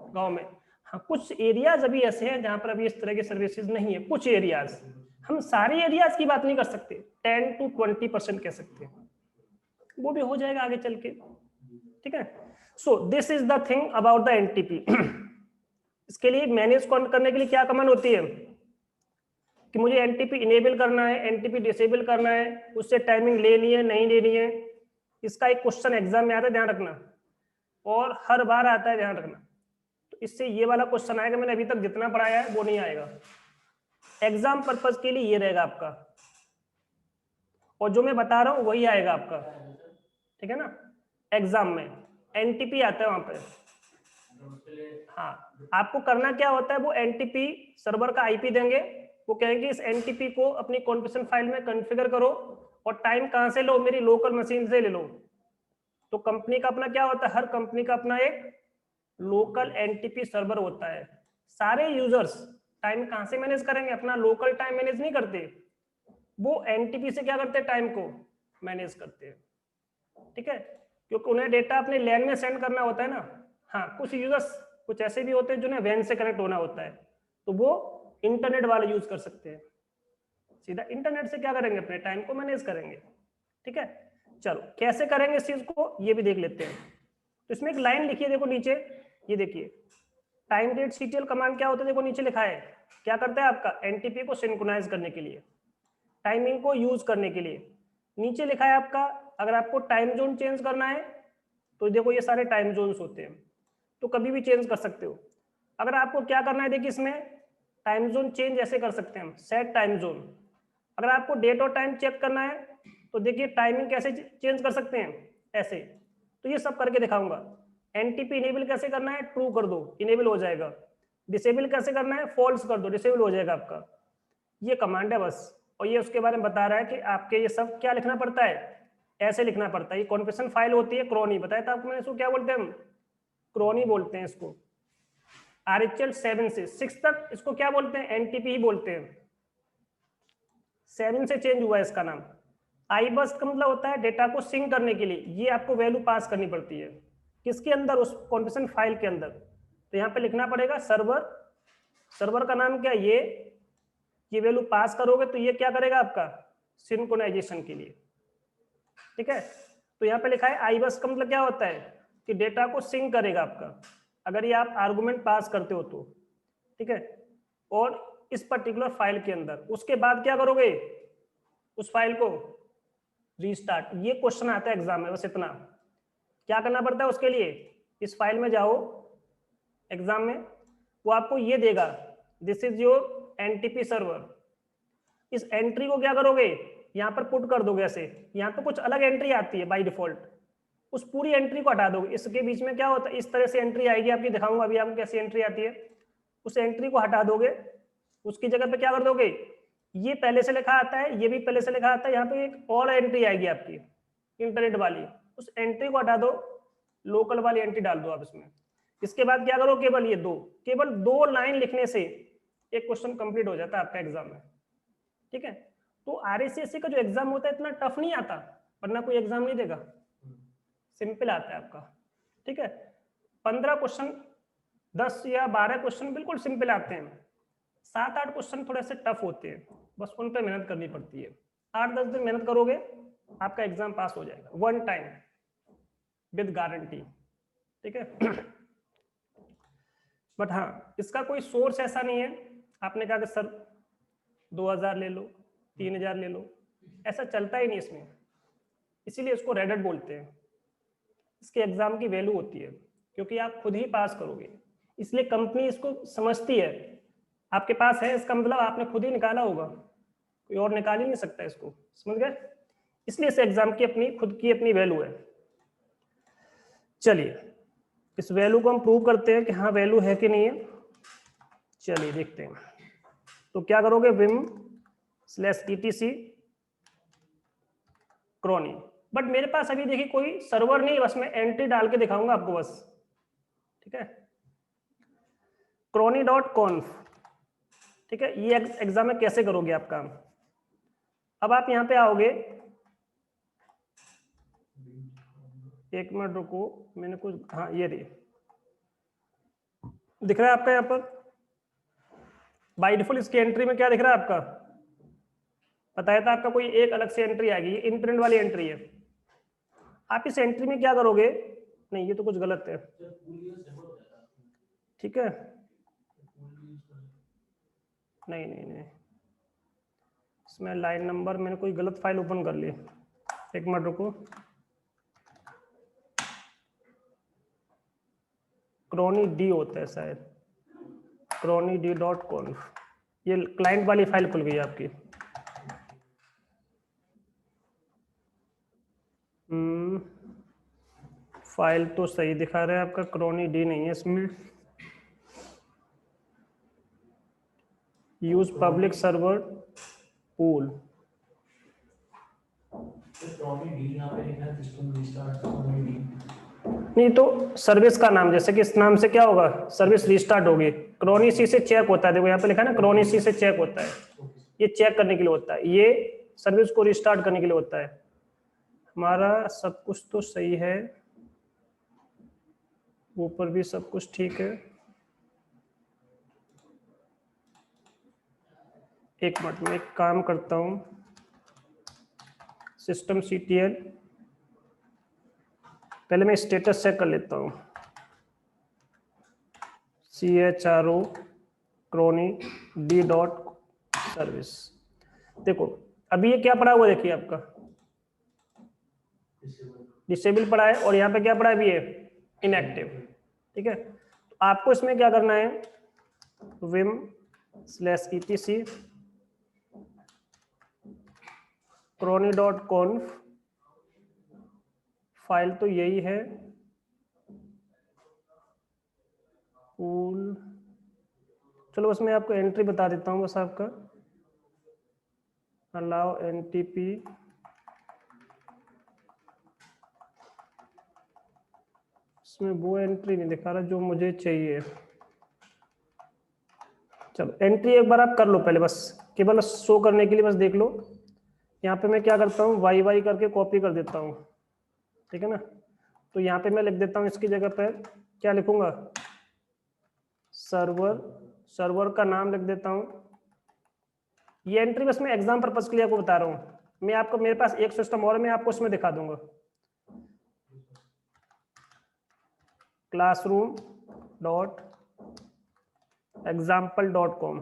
गांव में। हाँ, कुछ एरियाज अभी ऐसे हैं जहां पर अभी इस तरह की सर्विसेज नहीं है, कुछ एरियाज। हम सारे एरियाज की बात नहीं कर सकते, 10 to 20% कह सकते हैं, वो भी हो जाएगा आगे चल के। ठीक है। So this is the thing about the NTP. इसके लिए मैनेज करने के लिए क्या कमांड होती है, कि मुझे एनटीपी इनेबल करना है, एनटीपी डिसेबल करना है, उससे टाइमिंग लेनी है नहीं लेनी है। इसका एक क्वेश्चन एग्जाम में आता है, ध्यान रखना, और हर बार आता है, ध्यान रखना। तो इससे ये वाला क्वेश्चन आएगा, मैंने अभी तक जितना पढ़ाया है वो नहीं आएगा, एग्जाम पर्पज के लिए ये रहेगा आपका, और जो मैं बता रहा हूं वही आएगा आपका। ठीक है ना। एग्जाम में एनटीपी आता है वहां पे। हाँ, आपको करना क्या होता है, वो एनटीपी सर्वर का आईपी देंगे, वो कहेंगे इस एनटीपी को अपनी कॉन्फ़िगरेशन फाइल में कॉन्फ़िगर करो, और टाइम कहां से लो, मेरी लोकल मशीन से ले लो। तो कंपनी का अपना क्या होता है, हर कंपनी का अपना एक लोकल एनटीपी सर्वर होता है। सारे यूजर्स टाइम कहां से मैनेज करेंगे, अपना लोकल टाइम मैनेज नहीं करते, वो एनटीपी से क्या करते हैं, टाइम को मैनेज करते हैं। ठीक है, क्योंकि उन्हें डेटा अपने लैन में सेंड करना होता है ना। हाँ, कुछ यूजर्स कुछ ऐसे भी होते हैं जिन्हें वैन से कनेक्ट होना होता है, तो वो इंटरनेट वाले यूज कर सकते हैं, सीधा इंटरनेट से क्या करेंगे, अपने टाइम को मैनेज करेंगे। ठीक है, चलो कैसे करेंगे इस चीज को ये भी देख लेते हैं। तो इसमें एक लाइन लिखी है, देखो नीचे, ये देखिए, टाइम डेट सीटीएल कमांड क्या होता है, देखो नीचे लिखा है, क्या करता है आपका, एनटीपी को सिंक्रोनाइज करने के लिए, टाइमिंग को यूज करने के लिए। नीचे लिखा है आपका, अगर आपको टाइम जोन चेंज करना है, तो देखो ये सारे टाइम जोन्स होते हैं, तो कभी भी चेंज कर सकते हो। अगर आपको क्या करना है, देखिए इसमें टाइम जोन चेंज ऐसे कर सकते हैं हम, सेट टाइम जोन। अगर आपको डेट और टाइम चेक करना है, तो देखिए टाइमिंग कैसे चेंज कर सकते हैं, ऐसे। तो ये सब करके दिखाऊंगा। एनटीपी इनेबल कैसे करना है, ट्रू कर दो, इनेबल हो जाएगा। डिसेबल कैसे करना है, फॉल्स कर दो, डिसेबल हो जाएगा आपका। ये कमांड है बस, और ये उसके बारे में बता रहा है कि आपके ये सब क्या लिखना पड़ता है, ऐसे लिखना पड़ता है। ये कॉन्फ़िगरेशन फाइल होती है, क्रोनी बताया था आपको मैंने, इसको क्या बोलते हैं हम, क्रोनी बोलते हैं इसको। आरएचएल 7 से 6 तक इसको क्या बोलते हैं, एनटीपी ही बोलते हैं। 7 से चेंज हुआ है इसका नाम। आई बस का मतलब होता है डेटा को सिंक करने के लिए, ये आपको वैल्यू पास करनी पड़ती है, किसके अंदर, उस कॉन्फ़िगरेशन फाइल के अंदर। तो यहाँ पे लिखना पड़ेगा सर्वर, सर्वर का नाम क्या, ये वैल्यू पास करोगे तो ये क्या करेगा आपका, सिंक्रोनाइजेशन के लिए। ठीक है, तो यहाँ पे लिखा है आई बस का मतलब क्या होता है, कि डेटा को सिंक करेगा आपका, अगर ये आप आर्गुमेंट पास करते हो तो। ठीक है, और इस पर्टिकुलर फाइल के अंदर, उसके बाद क्या करोगे, उस फाइल को रीस्टार्ट। ये क्वेश्चन आता है एग्जाम में, बस इतना क्या करना पड़ता है उसके लिए, इस फाइल में जाओ एग्जाम में, वो आपको ये देगा, this is your NTP server. इस एंट्री को क्या करोगे, यहाँ पर पुट कर दोगे ऐसे, यहाँ पे कुछ अलग एंट्री आती है बाय डिफॉल्ट, उस पूरी एंट्री को हटा दोगे। इसके बीच में क्या होता है, इस तरह से एंट्री आएगी आपकी, दिखाऊंगा अभी आपको कैसी एंट्री आती है। उस एंट्री को हटा दोगे, उसकी जगह पे क्या कर दोगे, ये पहले से लिखा आता है, ये भी पहले से लिखा आता है, यहाँ पे एक और एंट्री आएगी आपकी इंटरनेट वाली, उस एंट्री को हटा दो, लोकल वाली एंट्री डाल दो आप इसमें। इसके बाद क्या करो, केवल दो लाइन लिखने से एक क्वेश्चन कंप्लीट हो जाता है आपका एग्जाम में। ठीक है, तो आरएससीएससी का जो एग्जाम होता है इतना टफ नहीं आता, वरना कोई एग्जाम नहीं देगा, सिंपल आता है आपका। ठीक है, 15 क्वेश्चन, 10 या 12 क्वेश्चन बिल्कुल सिंपल आते हैं, 7-8 क्वेश्चन थोड़े से टफ होते हैं, बस उन पे मेहनत करनी पड़ती है। 8-10 दिन मेहनत करोगे आपका एग्जाम पास हो जाएगा 1 टाइम विद गारंटी, ठीक है। बट हाँ, इसका कोई सोर्स ऐसा नहीं है आपने कहा कि सर 2000 ले लो, 3000 ले लो, ऐसा चलता ही नहीं इसमें, इसीलिए इसको रेडेट बोलते हैं। इसके एग्जाम की वैल्यू होती है क्योंकि आप खुद ही पास करोगे, इसलिए कंपनी इसको समझती है आपके पास है, इसका मतलब आपने खुद ही निकाला होगा, कोई और निकाल ही नहीं सकता इसको, समझ गए। इसलिए इस एग्जाम की अपनी खुद की अपनी वैल्यू है। चलिए इस वैल्यू को हम प्रूव करते हैं कि हाँ वैल्यू है कि नहीं है। चलिए देखते हैं। तो क्या करोगे, vim/etc क्रॉनी। बट मेरे पास अभी देखिए कोई सर्वर नहीं, बस मैं एंट्री डाल के दिखाऊंगा आपको बस, ठीक है। crony.conf, ठीक है। ये एग्जाम में कैसे करोगे आप काम। अब आप यहाँ पे आओगे, एक मिनट रुको, मैंने कुछ, हाँ ये रही, दिख रहा है आपका यहाँ पर बाय डिफॉल्ट इसकी एंट्री में क्या दिख रहा है आपका, बताया था आपका कोई एक अलग से एंट्री आएगी, ये इनप्रिंट वाली एंट्री है। आप इस एंट्री में क्या करोगे, नहीं ये तो कुछ गलत है, ठीक है, नहीं नहीं नहीं, इसमें लाइन नंबर मैंने कोई गलत फाइल ओपन कर ली, एक मिनट रुको। क्रॉनी डी होता है शायद, crony.conf, ये क्लाइंट वाली फाइल खुल गई आपकी। फाइल तो सही दिखा रहा है आपका, क्रॉनी डी नहीं है इसमें। यूज पब्लिक सर्वर पूल, नहीं तो सर्विस का नाम, जैसे कि इस नाम से क्या होगा, सर्विस रिस्टार्ट होगी। क्रॉनी सी से चेक होता है, देखो यहाँ पे लिखा है ना, क्रॉनी सी से चेक होता है, ये चेक करने के लिए होता है, ये सर्विस को रिस्टार्ट करने के लिए होता है। हमारा सब कुछ तो सही है, ऊपर भी सब कुछ ठीक है। एक मिनट में एक काम करता हूँ, सिस्टम CTL, पहले मैं स्टेटस चेक कर लेता हूँ, CHRO क्रॉनी d.service। देखो अभी ये क्या पड़ा हुआ, देखिए आपका डिसेबल पड़ा है, और यहाँ पे क्या पड़ा है, अभी ये इनएक्टिव, ठीक है। तो आपको इसमें क्या करना है, vim/etc crony.conf, फाइल तो यही है, पूल, चलो बस मैं आपको एंट्री बता देता हूँ, बस आपका अलाउ NTP, इसमें वो एंट्री नहीं दिखा रहा जो मुझे चाहिए। चलो एंट्री एक बार आप कर लो पहले, बस केवल शो करने के लिए बस देख लो। यहाँ पे मैं क्या करता हूँ, YY करके कॉपी कर देता हूँ, ठीक है ना। तो यहाँ पे मैं लिख देता हूँ, इसकी जगह पर क्या लिखूंगा, सर्वर का नाम लिख देता हूँ। ये एंट्री बस मैं एग्जाम पर्पस के लिए आपको बता रहा हूँ, मैं आपको, मेरे पास एक सिस्टम और मैं आपको इसमें दिखा दूंगा, classroom.example.com,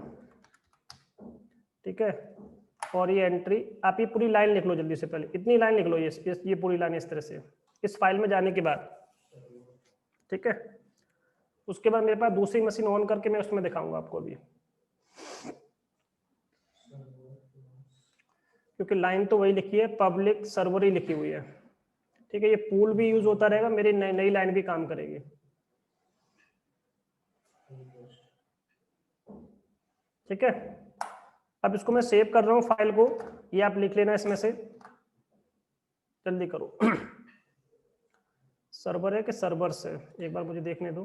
ठीक है। और ये एंट्री आप ये पूरी लाइन लिख लो जल्दी से, पहले इतनी लाइन लिख लो, ये पूरी लाइन इस तरह से इस फाइल में जाने के बाद, ठीक है। उसके बाद मेरे पास दूसरी मशीन ऑन करके मैं उसमें दिखाऊंगा आपको अभी, क्योंकि लाइन तो वही लिखी है, पब्लिक सर्वर ही लिखी हुई है, ठीक है। ये पूल भी यूज होता रहेगा, मेरी नई लाइन भी काम करेगी, ठीक है। अब इसको मैं सेव कर रहा हूँ फाइल को, ये आप लिख लेना इसमें से, जल्दी करो। सर्वर है कि सर्वर्स है, एक बार मुझे देखने दो।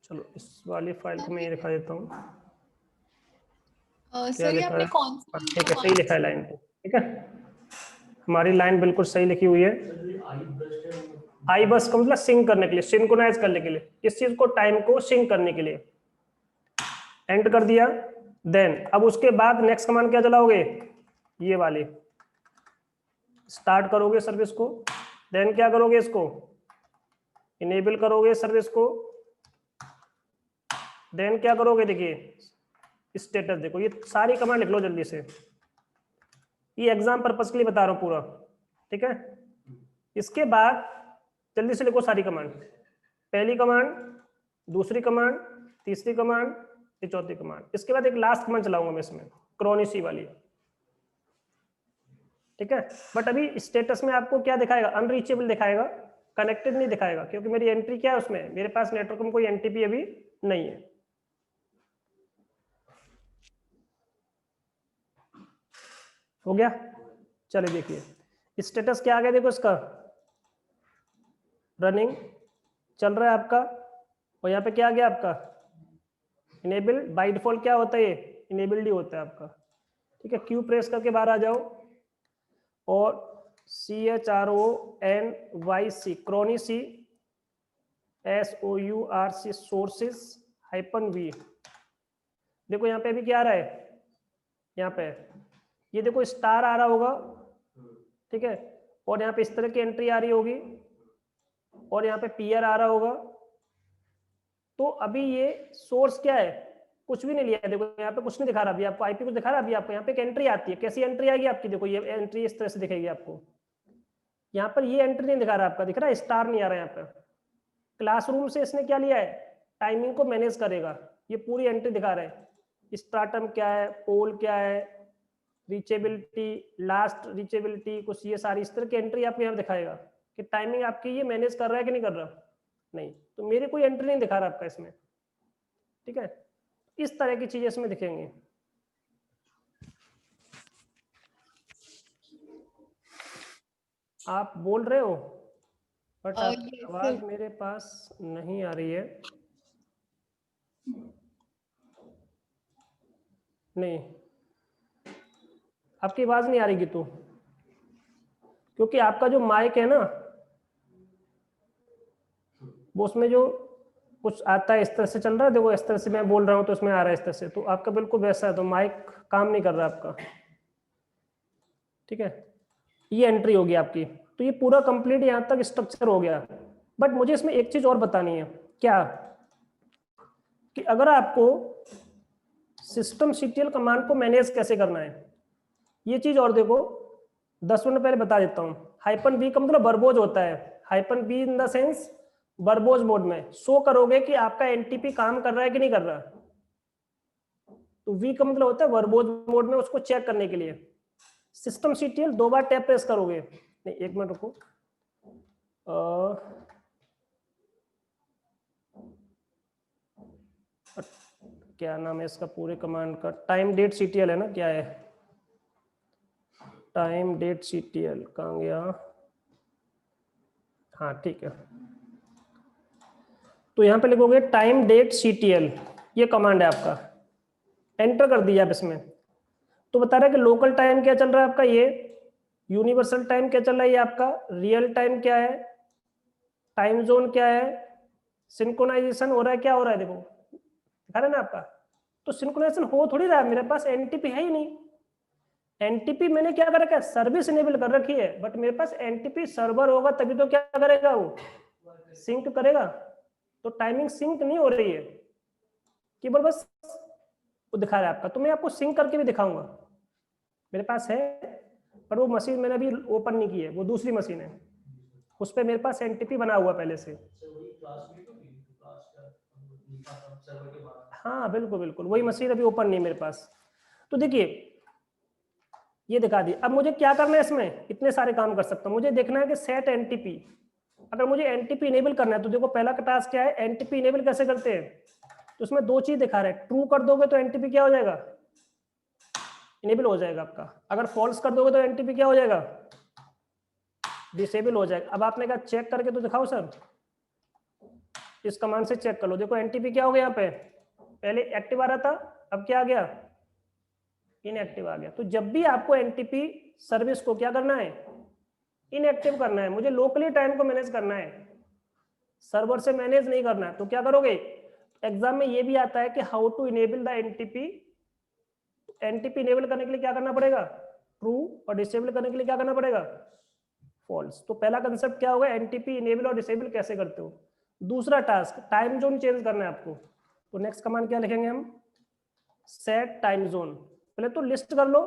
चलो इस वाली फाइल को मैं ये दिखा देता हूँ, क्या सर ये लिखा आपने है, कौन ठीक है सही लिखा है लाइन, ठीक है। हमारी लाइन बिल्कुल सही लिखी हुई है। आई बस का मतलब सिंक करने के लिए, सिंक्रोनाइज करने के लिए, इस चीज को टाइम को सिंक करने के लिए एंटर कर दिया। देन अब उसके बाद नेक्स्ट कमांड क्या चलाओगे, ये वाले स्टार्ट करोगे सर्विस को, देन क्या करोगे, इसको इनेबल करोगे सर्विस को, देन क्या करोगे, देखिए स्टेटस देखो, ये सारी कमांड लिख लो जल्दी से, ये एग्जाम पर्पस के लिए बता रहा हूं पूरा, ठीक है। इसके बाद जल्दी से लिखो सारी कमांड, पहली कमांड, दूसरी कमांड, तीसरी कमांड, ये चौथी कमांड। इसके बाद एक लास्ट कमांड चलाऊंगा मैं इसमें, क्रॉनिसी वाली, ठीक है। बट अभी स्टेटस में आपको क्या दिखाएगा, अनरीचेबल दिखाएगा, कनेक्टेड नहीं दिखाएगा, क्योंकि मेरी एंट्री क्या है उसमें, मेरे पास नेटवर्क में कोई एनटीपी अभी नहीं है। हो गया, चलिए देखिए स्टेटस क्या आ गया, देखो इसका रनिंग चल रहा है आपका, और यहाँ पे क्या आ गया आपका इनेबल्ड, बाय डिफॉल्ट क्या होता है, ये इनेबल्ड ही होता है आपका, ठीक है। क्यू प्रेस करके बाहर आ जाओ, और CHRONYC क्रॉनिसी SOURC सोर्सेस -V, देखो यहाँ पे अभी क्या आ रहा है, यहाँ पे ये देखो स्टार आ रहा होगा, ठीक है, और यहाँ पे इस तरह की एंट्री आ रही होगी, और यहाँ पे PR आ रहा होगा। तो अभी ये सोर्स क्या है, कुछ भी नहीं लिया है, देखो यहाँ पे कुछ नहीं दिखा रहा, अभी आपको IP कुछ दिखा रहा है, अभी आपको यहाँ पे एक एंट्री आती है, कैसी एंट्री आएगी आपकी, देखो ये एंट्री इस तरह से दिखेगी आपको, यहाँ पर ये एंट्री नहीं दिखा रहा आपका, दिख रहा है स्टार नहीं आ रहा है यहाँ पर। क्लासरूम से इसने क्या लिया है, टाइमिंग को मैनेज करेगा, ये पूरी एंट्री दिखा रहा है, स्टार्टम क्या है, पोल क्या है, रीचेबिलिटी, लास्ट रीचेबिलिटी, कुछ ये सारी इस तरह की एंट्री आपको यहाँ दिखाएगा कि टाइमिंग आपकी ये मैनेज कर रहा है कि नहीं कर रहा, नहीं, तो मेरी कोई एंट्री नहीं दिखा रहा आपका इसमें, ठीक है। इस तरह की चीजें इसमें दिखेंगी। आप बोल रहे हो बट आपकी आवाज मेरे पास नहीं आ रही है, नहीं आपकी आवाज नहीं आ रही तो, क्योंकि आपका जो माइक है ना वो उसमें जो कुछ आता है इस तरह से चल रहा है, देखो इस तरह से मैं बोल रहा हूँ तो उसमें आ रहा है इस तरह से, तो आपका बिल्कुल वैसा है, तो माइक काम नहीं कर रहा आपका, ठीक है। ये एंट्री होगी आपकी, तो ये पूरा कंप्लीट यहाँ तक स्ट्रक्चर हो गया। बट मुझे इसमें एक चीज और बतानी है, क्या कि अगर आपको सिस्टम CTL कमांड को मैनेज कैसे करना है, ये चीज और देखो 10 मिनट पहले बता देता हूँ। -B का मतलब वर्बोज होता है, -B in the sense verbose mode में शो करोगे कि आपका एनटीपी काम कर रहा है कि नहीं कर रहा, तो V का मतलब होता है वर्बोज मोड में उसको चेक करने के लिए। सिस्टम CTL 2 बार टैप प्रेस करोगे, नहीं 1 मिनट रुको, क्या नाम है इसका पूरे कमांड का, टाइम डेट CTL है ना, क्या है टाइम डेट CTL, कहाँ गया, हाँ ठीक है। तो यहाँ पे लिखोगे टाइम डेट CTL, ये कमांड है आपका, एंटर कर दिया आप इसमें, तो बता रहा है कि लोकल टाइम क्या चल रहा है आपका, ये यूनिवर्सल टाइम क्या चल रहा है, ये आपका रियल टाइम क्या है, टाइम जोन क्या है, सिंक्रोनाइजेशन हो रहा है, क्या हो रहा है, देखो दिखा रहा है ना आपका। तो सिंक्रोनाइजेशन हो थोड़ी रहा है, मेरे पास एनटीपी है ही नहीं, एनटीपी मैंने क्या कर रखा है, सर्विस इनेबल कर रखी है, बट मेरे पास एनटीपी सर्वर होगा तभी तो क्या करेगा वो सिंक करेगा, तो टाइमिंग सिंक नहीं हो रही है, केवल बस वो दिखा रहा है आपका। तो मैं आपको सिंक करके भी दिखाऊंगा, मेरे पास है, पर वो मशीन मैंने अभी ओपन नहीं की है, वो दूसरी मशीन है, उस पर मेरे पास एनटीपी बना हुआ पहले से। हाँ बिल्कुल बिल्कुल, वही मशीन अभी ओपन नहीं मेरे पास। तो देखिए ये दिखा दी, अब मुझे क्या करना है, इसमें इतने सारे काम कर सकता हूँ, मुझे देखना है कि सेट एनटीपी, अगर मुझे एनटीपी इनेबल करना है तो देखो पहला का टास्क क्या है, एनटीपी इनेबल कैसे करते हैं, तो उसमें 2 चीज दिखा रहे हैं, ट्रू कर दोगे तो एनटीपी क्या हो जाएगा, इनेबल हो जाएगा आपका, अगर फॉल्स कर दोगे तो एनटीपी क्या हो जाएगा, डिसेबल हो जाएगा। अब आपने कहा चेक करके तो दिखाओ सर, इस कमांड से चेक कर लो, देखो एनटीपी क्या हो गया, यहाँ पे पहले एक्टिव आ रहा था, अब क्या आ गया, इनएक्टिव आ गया। तो जब भी आपको एनटीपी सर्विस को क्या करना है, इनएक्टिव करना है, मुझे लोकली टाइम को मैनेज करना है, सर्वर से मैनेज नहीं करना है, तो क्या करोगे, एग्जाम में ये भी आता है कि how to enable the NTP, NTP enable करने के लिए क्या करना पड़ेगा, ट्रू और डिसेबल करने के लिए क्या करना पड़ेगा, फॉल्स। तो पहला कंसेप्ट क्या होगा, एनटीपी इनेबल और डिसेबल कैसे करते हो। दूसरा टास्क टाइम जोन चेंज करना है आपको। तो नेक्स्ट कमांड क्या लिखेंगे हम, सेट टाइम जोन। पहले तो लिस्ट कर लो,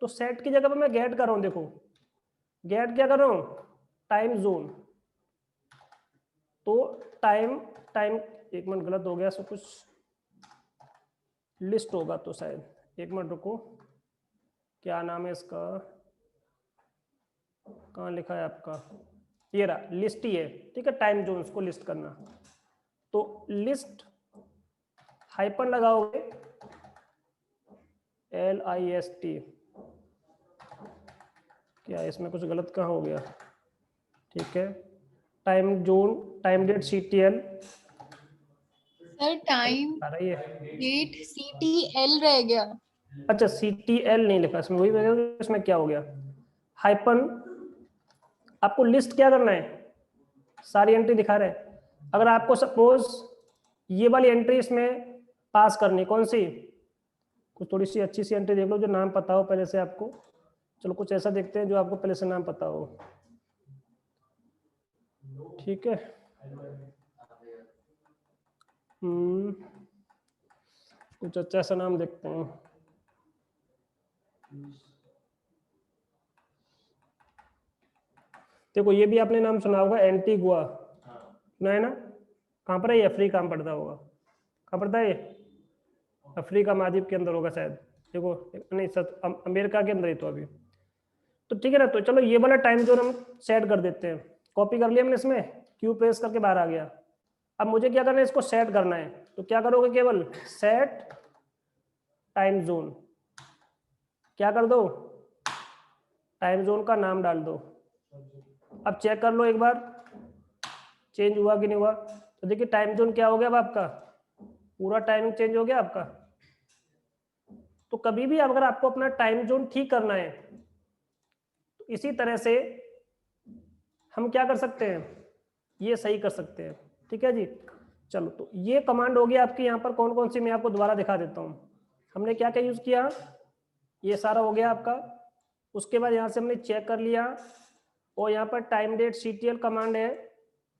तो सेट की जगह पे मैं गेट कर रहा हूं, देखो गेट क्या कर रहा हूं, टाइम जोन। तो टाइम टाइम एक मिनट गलत हो गया, सो कुछ लिस्ट होगा तो शायद, एक मिनट रुको, क्या नाम है इसका, कहाँ लिखा है आपका, ये रहा, लिस्ट ही है, ठीक है, टाइम जोन्स को लिस्ट करना। तो लिस्ट हाइपन लगाओगे, LIST, क्या इसमें कुछ गलत कहाँ हो गया, ठीक है, time zone time date CTL, sir time आ रही है, डेट CTL रह गया। अच्छा CTL नहीं लिखा इसमें, वही वजह से इसमें क्या हो गया, हाइपन। आपको लिस्ट क्या करना है, सारी एंट्री दिखा रहे हैं। अगर आपको सपोज ये वाली एंट्री इसमें पास करनी, कौन सी, कुछ थोड़ी सी अच्छी सी एंट्री देख लो जो नाम पता हो पहले से आपको। चलो कुछ ऐसा देखते हैं जो आपको पहले से नाम पता हो, ठीक है। कुछ अच्छा सा नाम देखते हैं। देखो ये भी आपने नाम सुना होगा, एंटीगुआ, सुना है ना, कहाँ पर है ये, अफ्रीका में पड़ता होगा, कहाँ पड़ता है ये, अफ्रीका महाद्वीप के अंदर होगा शायद, देखो नहीं सच अमेरिका के अंदर ही तो अभी। तो ठीक है ना, तो चलो ये वाला टाइम जोन हम सेट कर देते हैं, कॉपी कर लिया हमने, इसमें क्यू प्रेस करके बाहर आ गया। अब मुझे क्या करना है, इसको सेट करना है, तो क्या करोगे, केवल सेट टाइम जोन, क्या कर दो, टाइम जोन का नाम डाल दो। अब चेक कर लो एक बार चेंज हुआ कि नहीं हुआ। तो देखिए टाइम जोन क्या हो गया, अब आपका पूरा टाइमिंग चेंज हो गया आपका। तो कभी भी अगर आपको अपना टाइम जोन ठीक करना है, तो इसी तरह से हम क्या कर सकते हैं, ये सही कर सकते हैं, ठीक है जी। चलो तो ये कमांड होगी आपकी, यहाँ पर कौन कौन सी मैं आपको दोबारा दिखा देता हूँ। हमने क्या क्या यूज किया, ये सारा हो गया आपका। उसके बाद यहाँ से हमने चेक कर लिया, और यहाँ पर टाइम डेट CTL कमांड है।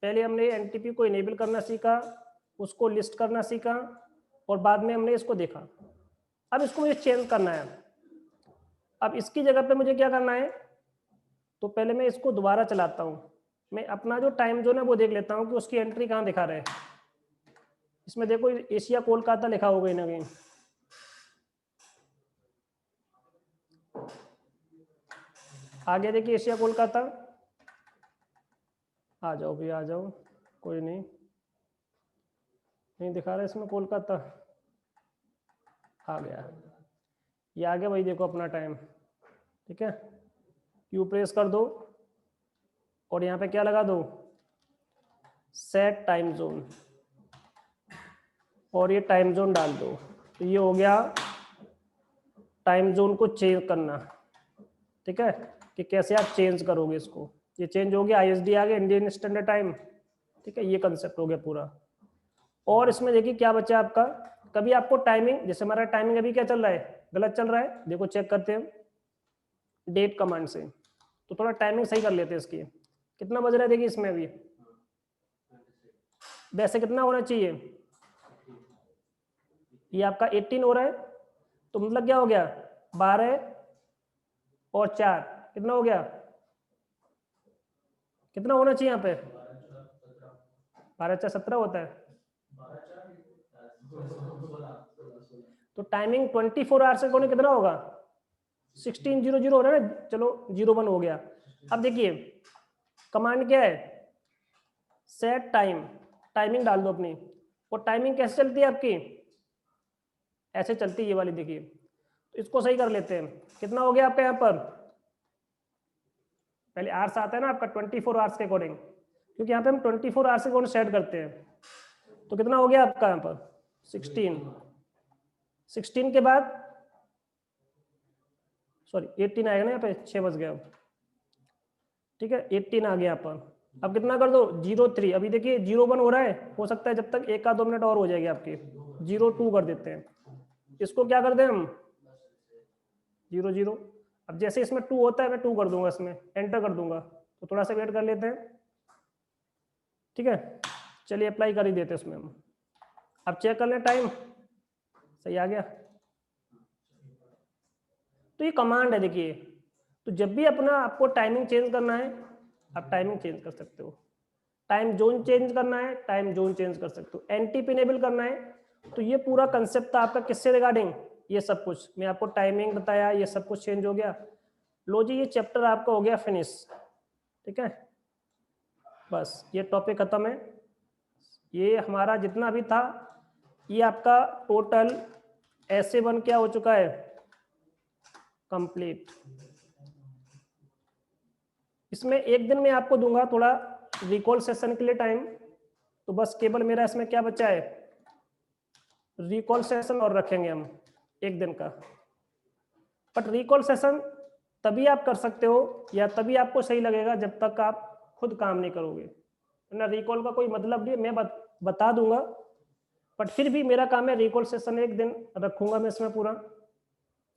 पहले हमने NTP को इनेबल करना सीखा, उसको लिस्ट करना सीखा, और बाद में हमने इसको देखा। अब इसको मुझे चेंज करना है। अब इसकी जगह पे मुझे क्या करना है, तो पहले मैं इसको दोबारा चलाता हूँ, मैं अपना जो टाइम जोन है वो देख लेता हूँ कि उसकी एंट्री कहाँ दिखा रहे हैं। इसमें देखो एशिया कोलकाता लिखा होगा ना कहीं, आगे देखिए एशिया कोलकाता, आ जाओ भी आ जाओ, कोई नहीं, नहीं दिखा रहा इसमें कोलकाता, आ गया, ये आ गया, वही देखो अपना टाइम, ठीक है। क्यू प्रेस कर दो, और यहाँ पे क्या लगा दो, सेट टाइम जोन, और ये टाइम जोन डाल दो। तो ये हो गया टाइम जोन को चेंज करना, ठीक है, कि कैसे आप चेंज करोगे इसको। ये चेंज हो गया, ISD आ गया, इंडियन स्टैंडर्ड टाइम, ठीक है, ये कंसेप्ट हो गया पूरा। और इसमें देखिए क्या बचा आपका, कभी आपको टाइमिंग, जैसे हमारा टाइमिंग अभी क्या चल रहा है, गलत चल रहा है, देखो चेक करते हैं डेट कमांड से, तो थोड़ा टाइमिंग सही कर लेते हैं इसकी। कितना बज रहा है देखिए इसमें अभी, वैसे कितना होना चाहिए, ये आपका 18 हो रहा है, तो मतलब क्या हो गया, 12 और 4 कितना हो गया, कितना होना चाहिए यहाँ पे, 12 4 17 होता है। तो टाइमिंग 24 आवर्स के कोने कितना होगा, 1600 हो रहा है ना, चलो 01 हो गया। अब देखिए कमांड क्या है, सेट टाइम, टाइमिंग डाल दो अपनी, और टाइमिंग कैसे चलती है आपकी, ऐसे चलती है ये वाली, देखिए। तो इसको सही कर लेते हैं, कितना हो गया आपका यहाँ पर, पहले आवर्स आता है ना आपका 24 आवर्स के अकॉर्डिंग, क्योंकि यहाँ पे हम 24 आवर्स के अकॉर्डिंग सेट करते हैं। तो कितना हो गया आपका यहाँ पर 16 के बाद, सॉरी 18 आएगा ना यहाँ पे, 6 बज गया, ठीक है, 18 आ गया यहाँ पर। अब कितना कर दो 03, अभी देखिए 01 हो रहा है, हो सकता है जब तक 1 आध 2 मिनट और हो जाएगी आपकी, 02 कर देते हैं। इसको क्या कर दें हम 00, अब जैसे इसमें 2 होता है मैं 2 कर दूंगा, इसमें एंटर कर दूंगा, तो थोड़ा सा वेट कर लेते हैं। ठीक है, चलिए अप्लाई कर ही देते हैं उसमें हम। अब चेक कर लें टाइम, सही आ गया। तो ये कमांड है, देखिए, तो जब भी अपना आपको टाइमिंग चेंज करना है आप टाइमिंग चेंज कर सकते हो, टाइम जोन चेंज करना है टाइम जोन चेंज कर सकते हो, एनटीपी इनेबल करना है। तो ये पूरा कंसेप्ट था आपका किससे रिगार्डिंग, ये सब कुछ मैं आपको टाइमिंग बताया, ये सब कुछ चेंज हो गया। लो जी, ये चैप्टर आपका हो गया फिनिश। ठीक है, बस ये टॉपिक खत्म है। ये हमारा जितना भी था ये आपका टोटल SA1 क्या हो चुका है, कंप्लीट। इसमें एक दिन में आपको दूंगा थोड़ा रिकॉल सेशन के लिए टाइम, तो बस केवल मेरा इसमें क्या बचा है, रिकॉल सेशन और रखेंगे हम एक दिन का। बट रिकॉल सेशन तभी आप कर सकते हो या तभी आपको सही लगेगा जब तक आप खुद काम नहीं करोगे, ना रिकॉल का कोई मतलब नहीं। मैं बता दूंगा, बट फिर भी मेरा काम है रिकॉल सेशन एक दिन रखूंगा मैं इसमें पूरा,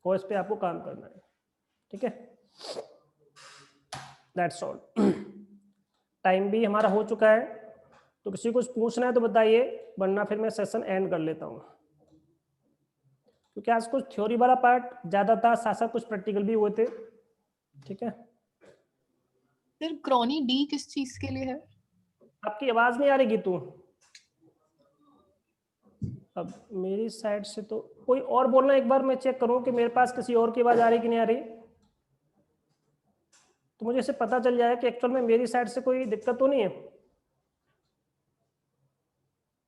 और इस पे आपको काम करना है। ठीक है, दैट्स ऑल। टाइम भी हमारा हो चुका है, तो किसी को पूछना है तो बताइए, वरना फिर मैं सेशन एंड कर लेता हूँ, क्योंकि आज कुछ थ्योरी वाला पार्ट ज्यादा था, साथ साथ कुछ प्रैक्टिकल भी हुए थे। ठीक है, सर क्रॉनी डी किस चीज के लिए है? आपकी आवाज नहीं आ रही गीतू। अब मेरी साइड से तो कोई और बोलना, एक बार मैं चेक करूं कि मेरे पास किसी और की आवाज आ रही कि नहीं आ रही, तो मुझे इसे पता चल जाए कि एक्चुअल में मेरी साइड से कोई दिक्कत तो नहीं है।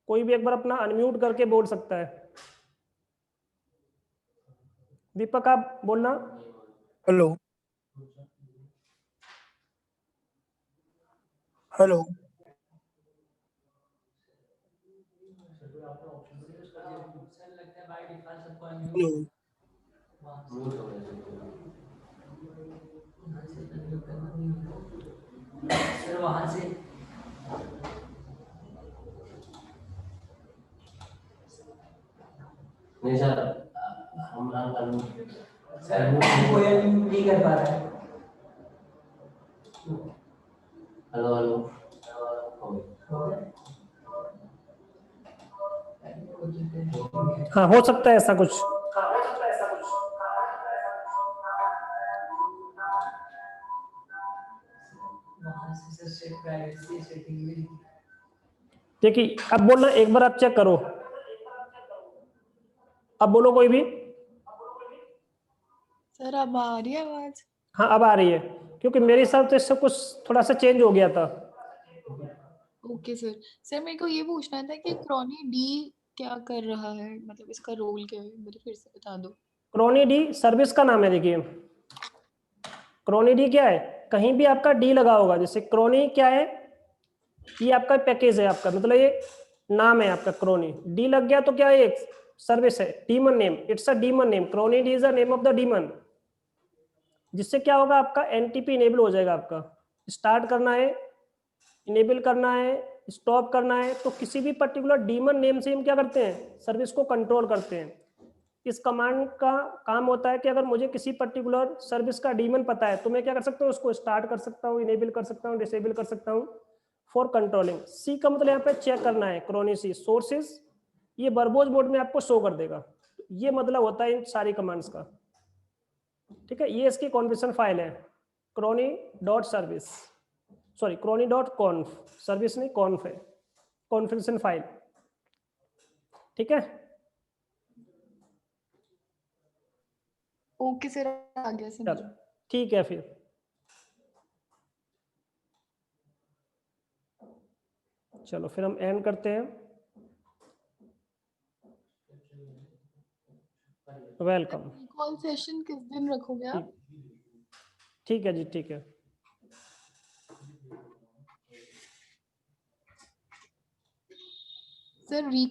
कोई भी एक बार अपना अनम्यूट करके बोल सकता है। दीपक आप बोलना। हेलो हेलो हेलो वहां से नहीं सर, हम सर कोई नहीं कर पा रहा है। हेलो हेलो, हाँ, हो सकता है ऐसा कुछ। देखिए अब बोलना, एक बार आप चेक करो, अब बोलो कोई भी। सर अब आ रही है आवाज? हाँ अब आ रही है, क्योंकि मेरे हिसाब से इससे कुछ थोड़ा सा चेंज हो गया था। Okay sir. सर मेरे को ये पूछना था कि क्रॉनी डी क्या कर रहा है, मतलब इसका रोल क्या है, मुझे फिर से बता दो। क्रोनी डी सर्विस का नाम है। देखिए क्रोनी डी क्या है, कहीं भी आपका डी लगा होगा, जैसे क्रोनी क्या है, ये आपका पैकेज है आपका, मतलब ये नाम है आपका क्रोनी, डी लग गया तो क्या है, एक सर्विस है, daemon name, it's a daemon name, chronyd is the name of the daemon. जिससे क्या होगा, आपका एनटीपी इनेबल हो जाएगा, आपका स्टार्ट करना है, इनेबल करना है, स्टॉप करना है, तो किसी भी पर्टिकुलर डीमन नेम से हम क्या करते हैं, सर्विस को कंट्रोल करते हैं। इस कमांड का काम होता है कि अगर मुझे किसी पर्टिकुलर सर्विस का डीमन पता है तो मैं क्या कर सकता हूँ, उसको स्टार्ट कर सकता हूँ, इनेबल कर सकता हूँ, डिसेबल कर सकता हूँ फॉर कंट्रोलिंग। सी का मतलब यहाँ पे चेक करना है, क्रोनी सी सोर्सेज, ये वर्बोज बोर्ड में आपको शो कर देगा। ये मतलब होता है इन सारी कमांड्स का। ठीक है, ये इसकी कॉन्फ़िगरेशन फाइल है, chrony dot service, sorry chrony dot conf, service नहीं कॉन्फ है, कॉन्फ़िगरेशन फाइल। ठीक है, ओके सर, आ गया समझ चलो में। ठीक है फिर। चलो फिर हम एंड करते हैं। वेलकम। कॉल सेशन किस दिन रखोगे आप? ठीक है जी, ठीक है। Sir recall